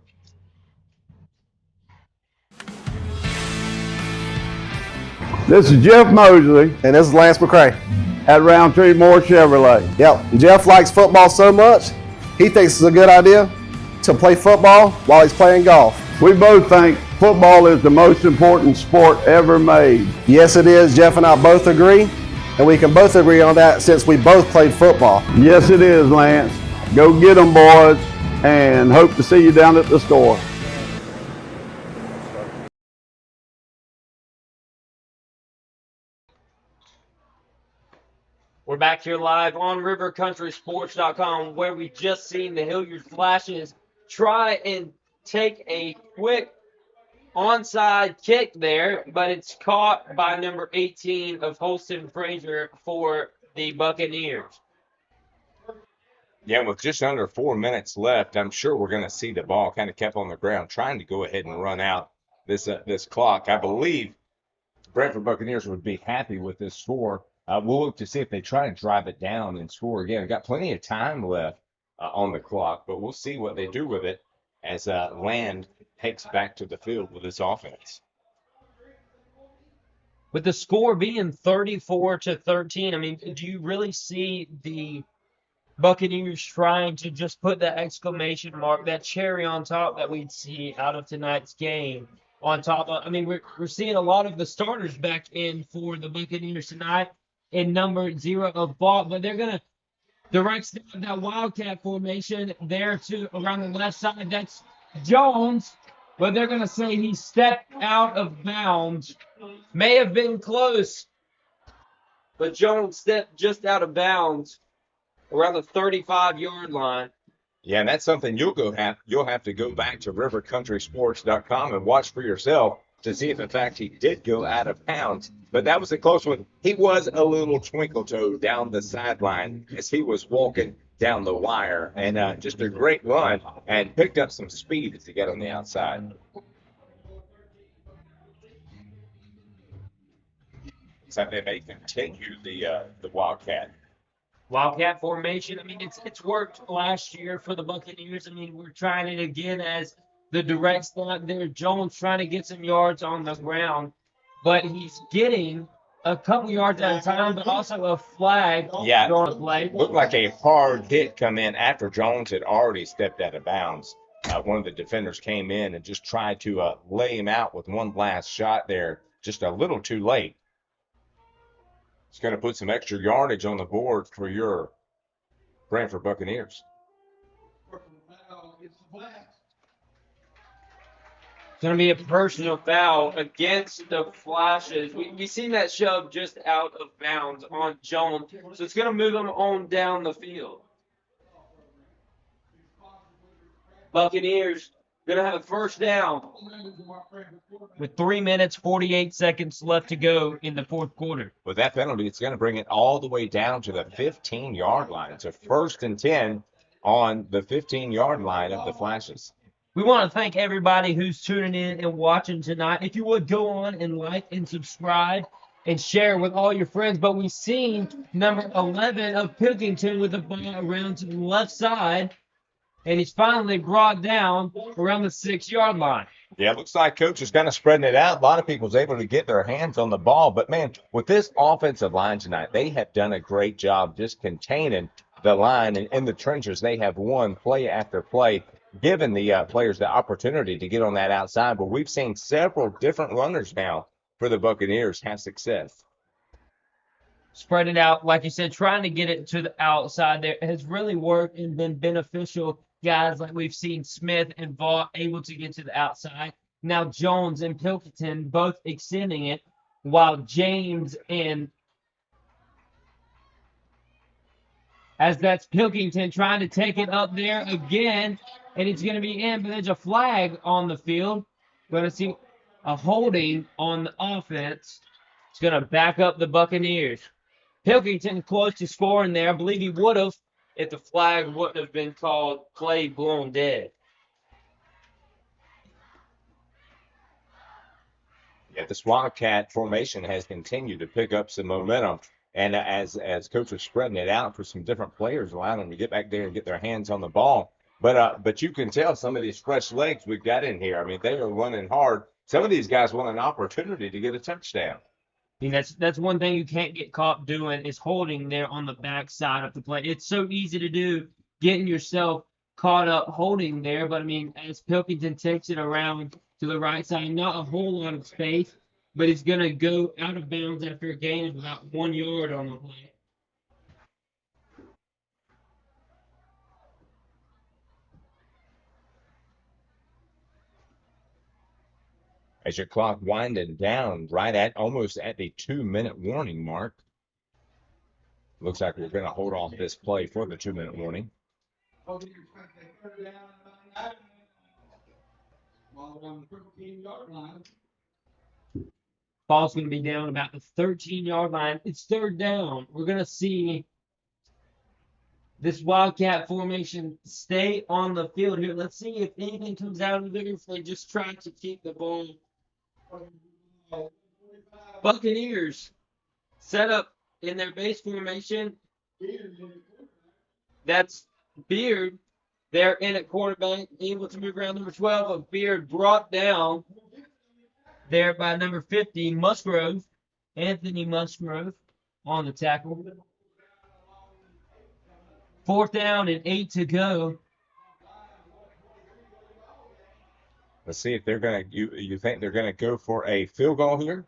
This is Jeff Mosley. And this is Lance McCray. At Roundtree Moore Chevrolet. Yep. Jeff likes football so much, he thinks it's a good idea to play football while he's playing golf. We both think football is the most important sport ever made. Yes, it is. Jeff and I both agree, and we can both agree on that since we both played football. Yes, it is, Lance. Go get them, boys, and hope to see you down at the store. We're back here live on rivercountrysports.com, where we just seen the Hilliard Flashes try and take a quick onside kick there, but it's caught by number 18 of Holston Frazier for the Buccaneers. Yeah, with just under 4 minutes left, I'm sure we're going to see the ball kind of kept on the ground, trying to go ahead and run out this clock. I believe Branford Buccaneers would be happy with this score. We'll look to see if they try and drive it down and score again. We've got plenty of time left on the clock, but we'll see what they do with it as Land takes back to the field with this offense. With the score being 34-13, I mean, do you really see the Buccaneers trying to just put that exclamation mark, that cherry on top that we'd see out of tonight's game on top of? I mean, we're seeing a lot of the starters back in for the Buccaneers tonight in number 0 of Ball, but they're going to direct that Wildcat formation there to around the left side. That's Jones, but they're going to say he stepped out of bounds. May have been close, but Jones stepped just out of bounds around the 35-yard line. Yeah, and that's something you'll have to go back to rivercountrysports.com and watch for yourself to see if, in fact, he did go out of bounds. But that was a close one. He was a little twinkle-toe down the sideline as he was walking down the wire. And just a great run and picked up some speed as he got on the outside. So they may continue the Wildcat. Wildcat formation, I mean, it's worked last year for the Buccaneers. I mean, we're trying it again as the direct snap there. Jones trying to get some yards on the ground, but he's getting a couple yards at a time, but also a flag on the play. Looked like a hard hit come in after Jones had already stepped out of bounds. One of the defenders came in and just tried to lay him out with one last shot there, just a little too late. It's going to put some extra yardage on the board for your Branford Buccaneers. It's going to be a personal foul against the Flashes. We seen that shove just out of bounds on Jones, so it's going to move him on down the field. Buccaneers Gonna have a first down with 3 minutes, 48 seconds left to go in the fourth quarter. With that penalty, it's going to bring it all the way down to the 15-yard line. It's a 1st and 10 on the 15-yard line of the Flashes. We want to thank everybody who's tuning in and watching tonight. If you would go on and like and subscribe and share with all your friends. But we've seen number 11 of Pilkington with the ball around to the left side. And he's finally brought down around the 6-yard line. Yeah, it looks like Coach is kind of spreading it out. A lot of people was able to get their hands on the ball. But, man, with this offensive line tonight, they have done a great job just containing the line. And in the trenches, they have won play after play, giving the players the opportunity to get on that outside. But we've seen several different runners now for the Buccaneers have success. Spread it out, like you said, trying to get it to the outside there has really worked and been beneficial. Guys like we've seen Smith and Vaught able to get to the outside. Now Jones and Pilkington both extending it, while James and as that's Pilkington trying to take it up there again, and it's going to be in, but there's a flag on the field. We're going to see a holding on the offense. It's going to back up the Buccaneers. Pilkington close to scoring there. I believe he would have if the flag wouldn't have been called play blown dead. Yeah, this Wildcat formation has continued to pick up some momentum. And as Coach was spreading it out for some different players, allowing them to get back there and get their hands on the ball. But you can tell some of these fresh legs we've got in here. I mean, they are running hard. Some of these guys want an opportunity to get a touchdown. I mean, that's one thing you can't get caught doing is holding there on the backside of the play. It's so easy to do, getting yourself caught up holding there. But, I mean, as Pilkington takes it around to the right side, not a whole lot of space, but he's going to go out of bounds after a gain of about 1 yard on the play. As your clock winding down right at almost at the 2-minute warning mark. Looks like we're going to hold off this play for the 2-minute warning. Ball's going to be down about the 13-yard line. It's third down. We're going to see this Wildcat formation stay on the field here. Let's see if anything comes out of there, if they just try to keep the ball. Buccaneers set up in their base formation. That's Beard. They're in at quarterback, able to move around number 12. But Beard brought down there by number 50, Musgrove. Anthony Musgrove on the tackle. 4th down and 8 to go. Let's see if they're going to, you think they're going to go for a field goal here?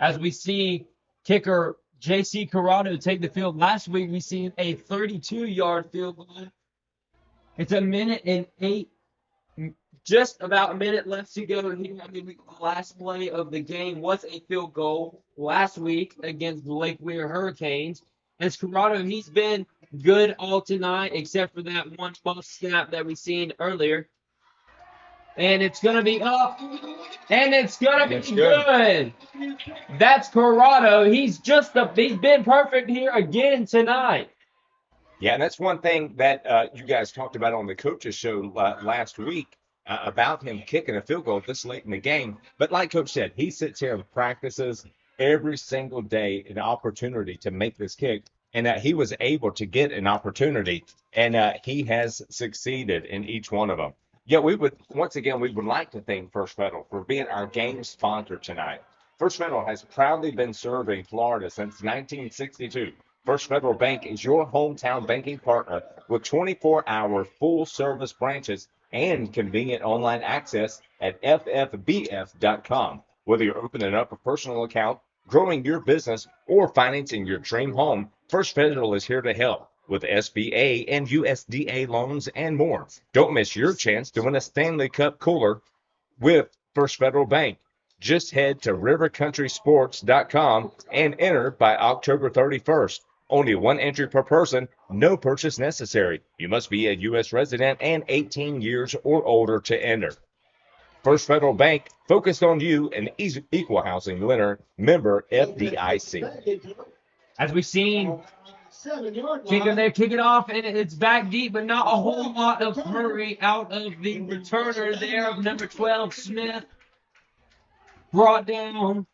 As we see kicker J.C. Corrado take the field. Last week we seen a 32-yard field goal. It's 1 minute and 8, just about a minute left to go here. I mean, the last play of the game was a field goal last week against the Lake Weir Hurricanes. As Corrado, he's been good all tonight, except for that one bust snap that we seen earlier. And it's going to be up, and it's going to be good. That's Corrado. He's been perfect here again tonight. Yeah, and that's one thing that you guys talked about on the coaches show last week about him kicking a field goal this late in the game. But like Coach said, he sits here and practices every single day an opportunity to make this kick, and that he was able to get an opportunity, and he has succeeded in each one of them. Yeah, we would like to thank First Federal for being our game sponsor tonight. First Federal has proudly been serving Florida since 1962. First Federal Bank is your hometown banking partner with 24-hour full-service branches and convenient online access at ffbf.com. Whether you're opening up a personal account, growing your business, or financing your dream home, First Federal is here to help with SBA and USDA loans and more. Don't miss your chance to win a Stanley Cup cooler with First Federal Bank. Just head to rivercountrysports.com and enter by October 31st. Only one entry per person, no purchase necessary. You must be a U.S. resident and 18 years or older to enter. First Federal Bank, focused on you, an equal housing lender, member FDIC. As we've seen, kick it off, and it's back deep, but not a whole lot of hurry out of the returner there of number 12, Smith. Brought down.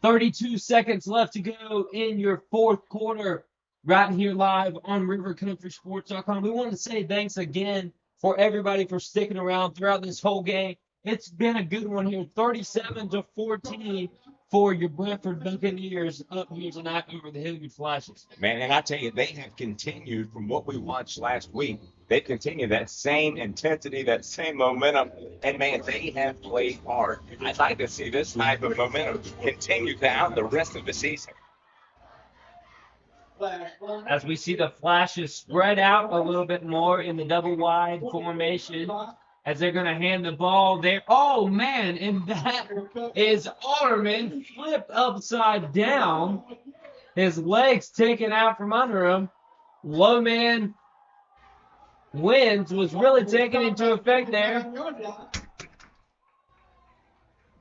32 seconds left to go in your fourth quarter right here live on rivercountrysports.com. We want to say thanks again for everybody for sticking around throughout this whole game. It's been a good one here, 37-14 for your Branford Buccaneers up here tonight over the Hilliard Flashes. Man, and I tell you, they have continued from what we watched last week. They continue that same intensity, that same momentum, and man, they have played hard. I'd like to see this type of momentum continue throughout the rest of the season. As we see the Flashes spread out a little bit more in the double wide formation, as they're going to hand the ball there. Oh, man, and that is Orman flipped upside down. His legs taken out from under him. Low man wins was really taken into effect there.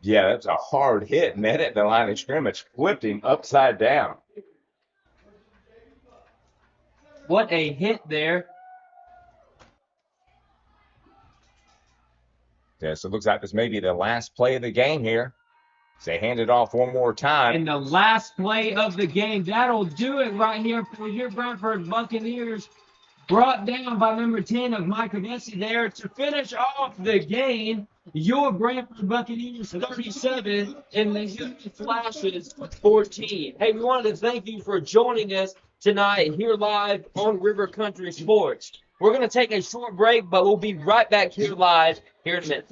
Yeah, that's a hard hit, net at the line of scrimmage. Flipped him upside down. What a hit there. Yeah, so it looks like this may be the last play of the game here. So they hand it off one more time. And the last play of the game. That'll do it right here for your Branford Buccaneers. Brought down by number 10 of Micah Vesey there to finish off the game. Your Branford Buccaneers 37 and the Hilliard Flashes 14. Hey, we wanted to thank you for joining us tonight here live on River Country Sports. We're going to take a short break, but we'll be right back here live here in a minute.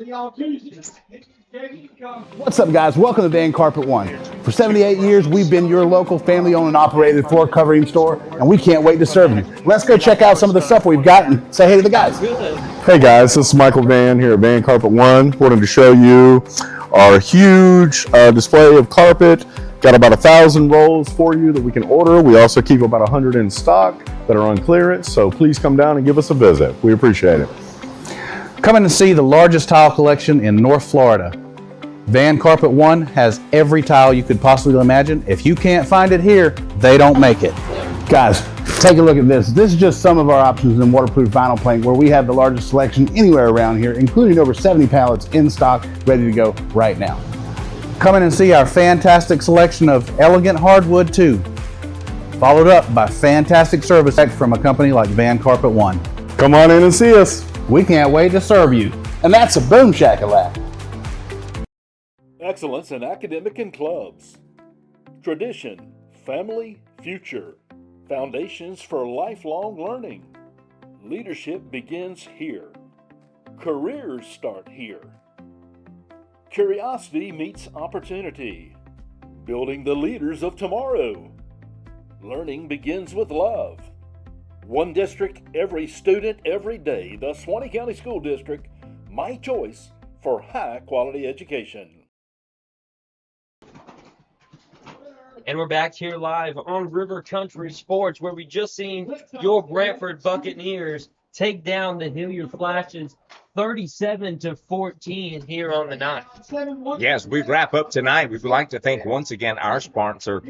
What's up, guys? Welcome to Van Carpet One. For 78 years, we've been your local family-owned and operated floor covering store, and we can't wait to serve you. Let's go check out some of the stuff we've got and say hey to the guys. Hey guys, this is Michael Van here at Van Carpet One. Wanted to show you our huge display of carpet. Got about 1,000 rolls for you that we can order. We also keep about 100 in stock that are on clearance, so please come down and give us a visit. We appreciate it. Come in and see the largest tile collection in North Florida. Van Carpet One has every tile you could possibly imagine. If you can't find it here, they don't make it. Guys, take a look at this. This is just some of our options in waterproof vinyl plank, where we have the largest selection anywhere around here, including over 70 pallets in stock, ready to go right now. Come in and see our fantastic selection of elegant hardwood too, followed up by fantastic service from a company like Van Carpet One. Come on in and see us. We can't wait to serve you. And that's a boom shakalaka. Excellence in academic and clubs. Tradition, family, future. Foundations for lifelong learning. Leadership begins here. Careers start here. Curiosity meets opportunity. Building the leaders of tomorrow. Learning begins with love. One district, every student, every day. The Suwannee County School District, my choice for high-quality education. And we're back here live on River Country Sports, where we just seen your Branford Buccaneers take down the Hilliard Flashes 37-14 here on the night. Yes, we wrap up tonight. We'd like to thank once again our sponsor,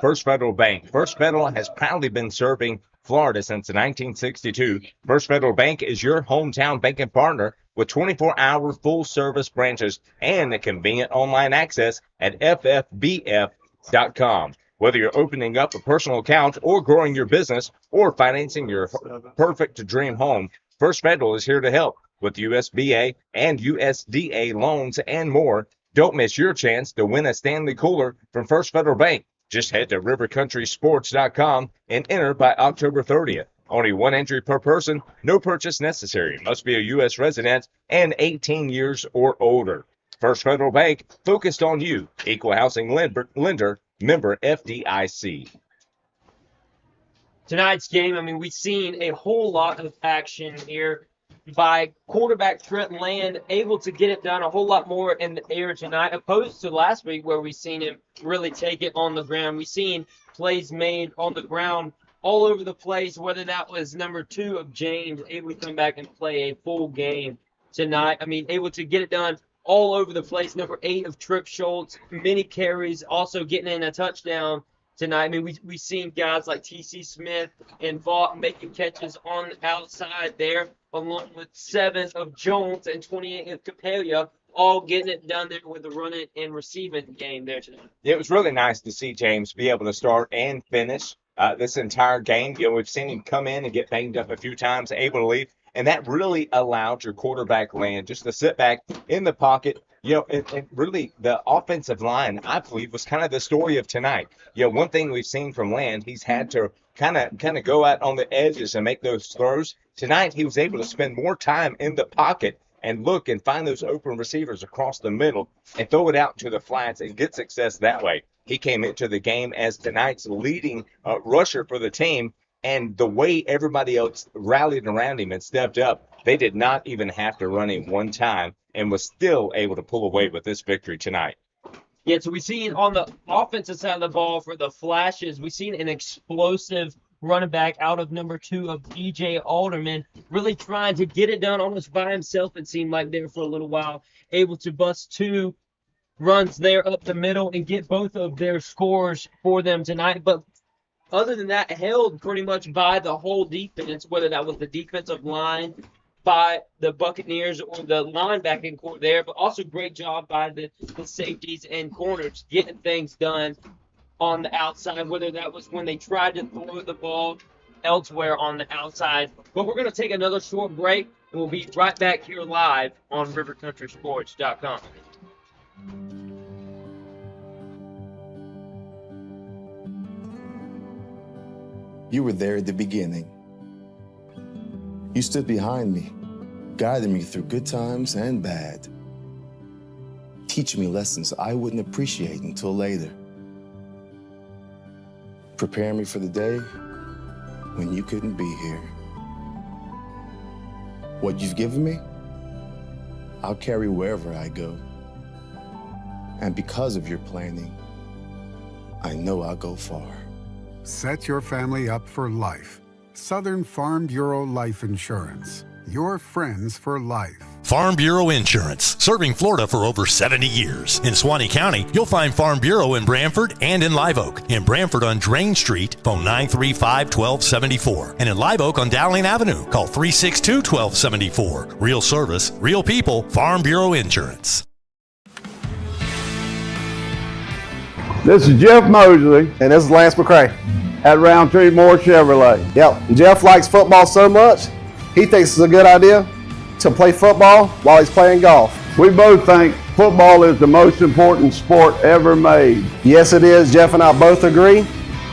First Federal Bank. First Federal has proudly been serving Florida since 1962. First Federal Bank is your hometown banking partner with 24-hour full-service branches and a convenient online access at ffbf.com. Whether you're opening up a personal account or growing your business or financing your perfect dream home, First Federal is here to help with USBA and USDA loans and more. Don't miss your chance to win a Stanley Cooler from First Federal Bank. Just head to rivercountrysports.com and enter by October 30th. Only one entry per person, no purchase necessary. Must be a U.S. resident and 18 years or older. First Federal Bank, focused on you. Equal housing lender, member FDIC. Tonight's game, I mean, we've seen a whole lot of action here by quarterback Trent Land, able to get it done a whole lot more in the air tonight, opposed to last week where we seen him really take it on the ground. We seen plays made on the ground all over the place, whether that was number 2 of James, able to come back and play a full game tonight. I mean, able to get it done all over the place. Number 8 of Trip Schultz, many carries, also getting in a touchdown tonight. I mean, we've seen guys like T.C. Smith and Vaught making catches on the outside there, along with 7 of Jones and 28 of Capella, all getting it done there with the running and receiving game there tonight. It was really nice to see James be able to start and finish this entire game. You know, we've seen him come in and get banged up a few times, able to leave, and that really allowed your quarterback Land just to sit back in the pocket. You know, and really the offensive line, I believe, was kind of the story of tonight. You know, one thing we've seen from Land, he's had to kind of go out on the edges and make those throws. Tonight, he was able to spend more time in the pocket and look and find those open receivers across the middle and throw it out to the flats and get success that way. He came into the game as tonight's leading rusher for the team, and the way everybody else rallied around him and stepped up, they did not even have to run him one time and was still able to pull away with this victory tonight. Yeah, so we've seen on the offensive side of the ball for the Flashes, we've seen an explosive running back out of number 2 of DJ Alderman, really trying to get it done almost by himself, it seemed like there for a little while, able to bust 2 runs there up the middle and get both of their scores for them tonight. But other than that, held pretty much by the whole defense, whether that was the defensive line by the Buccaneers or the linebacking core there, but also great job by the safeties and corners getting things done on the outside, whether that was when they tried to throw the ball elsewhere on the outside. But we're going to take another short break, and we'll be right back here live on rivercountrysports.com. You were there at the beginning. You stood behind me, guiding me through good times and bad, teaching me lessons I wouldn't appreciate until later, preparing me for the day when you couldn't be here. What you've given me, I'll carry wherever I go. And because of your planning, I know I'll go far. Set your family up for life. Southern Farm Bureau Life Insurance. Your friends for life. Farm Bureau Insurance, serving Florida for over 70 years. In Suwannee County, you'll find Farm Bureau in Branford and in Live Oak. In Branford on Drain Street, phone 935-1274. And in Live Oak on Dowling Avenue, call 362-1274. Real service, real people, Farm Bureau Insurance. This is Jeff Mosley And this is Lance McCray. at Roundtree Moore Chevrolet. Yep, Jeff likes football so much, he thinks it's a good idea to play football while he's playing golf. We both think football is the most important sport ever made. Yes, it is. Jeff and I both agree,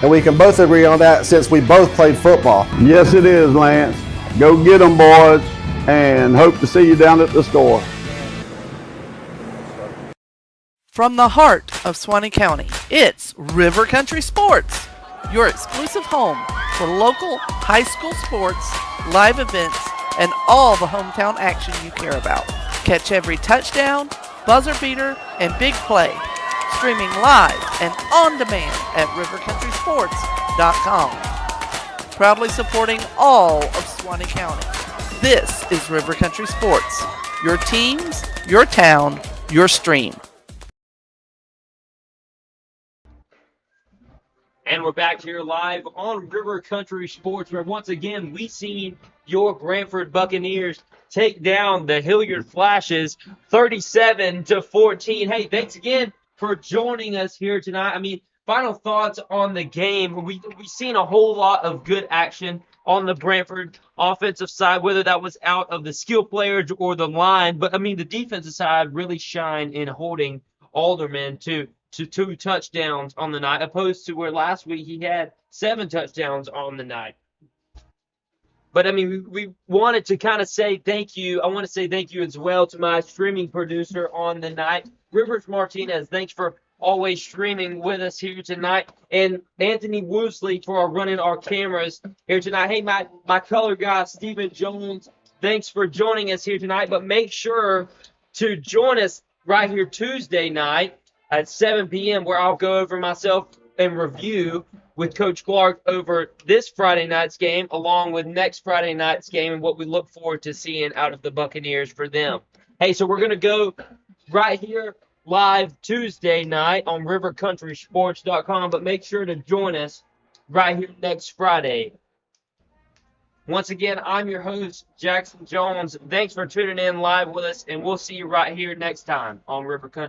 and we can both agree on that since we both played football. Yes, it is, Lance. Go get them, boys, and hope to see you down at the store. From the heart of Suwannee County, it's River Country Sports, your exclusive home for local high school sports, live events, and all the hometown action you care about. Catch every touchdown, buzzer beater, and big play, streaming live and on demand at rivercountrysports.com. Proudly supporting all of Suwannee County. This is River Country Sports, your teams, your town, your stream. And we're back here live on River Country Sports, where once again we've seen your Branford Buccaneers take down the Hilliard Flashes 37-14. Hey, thanks again for joining us here tonight. I mean, final thoughts on the game. We've seen a whole lot of good action on the Branford offensive side, whether that was out of the skill players or the line. But, I mean, the defensive side really shined in holding Alderman to 2 touchdowns on the night, opposed to where last week he had 7 touchdowns on the night. But, I mean, we wanted to kind of say thank you. I want to say thank you as well to my streaming producer on the night, Rivers Martinez. Thanks for always streaming with us here tonight. And Anthony Woosley for running our cameras here tonight. Hey, my color guy, Stephen Jones, Thanks for joining us here tonight, but make sure to join us right here Tuesday night at 7 p.m. where I'll go over myself and review with Coach Clark over this Friday night's game along with next Friday night's game and what we look forward to seeing out of the Buccaneers for them. Hey, so we're going to go right here live Tuesday night on rivercountrysports.com, but make sure to join us right here next Friday. Once again, I'm your host, Jackson Jones. Thanks for tuning in live with us, and we'll see you right here next time on River Country.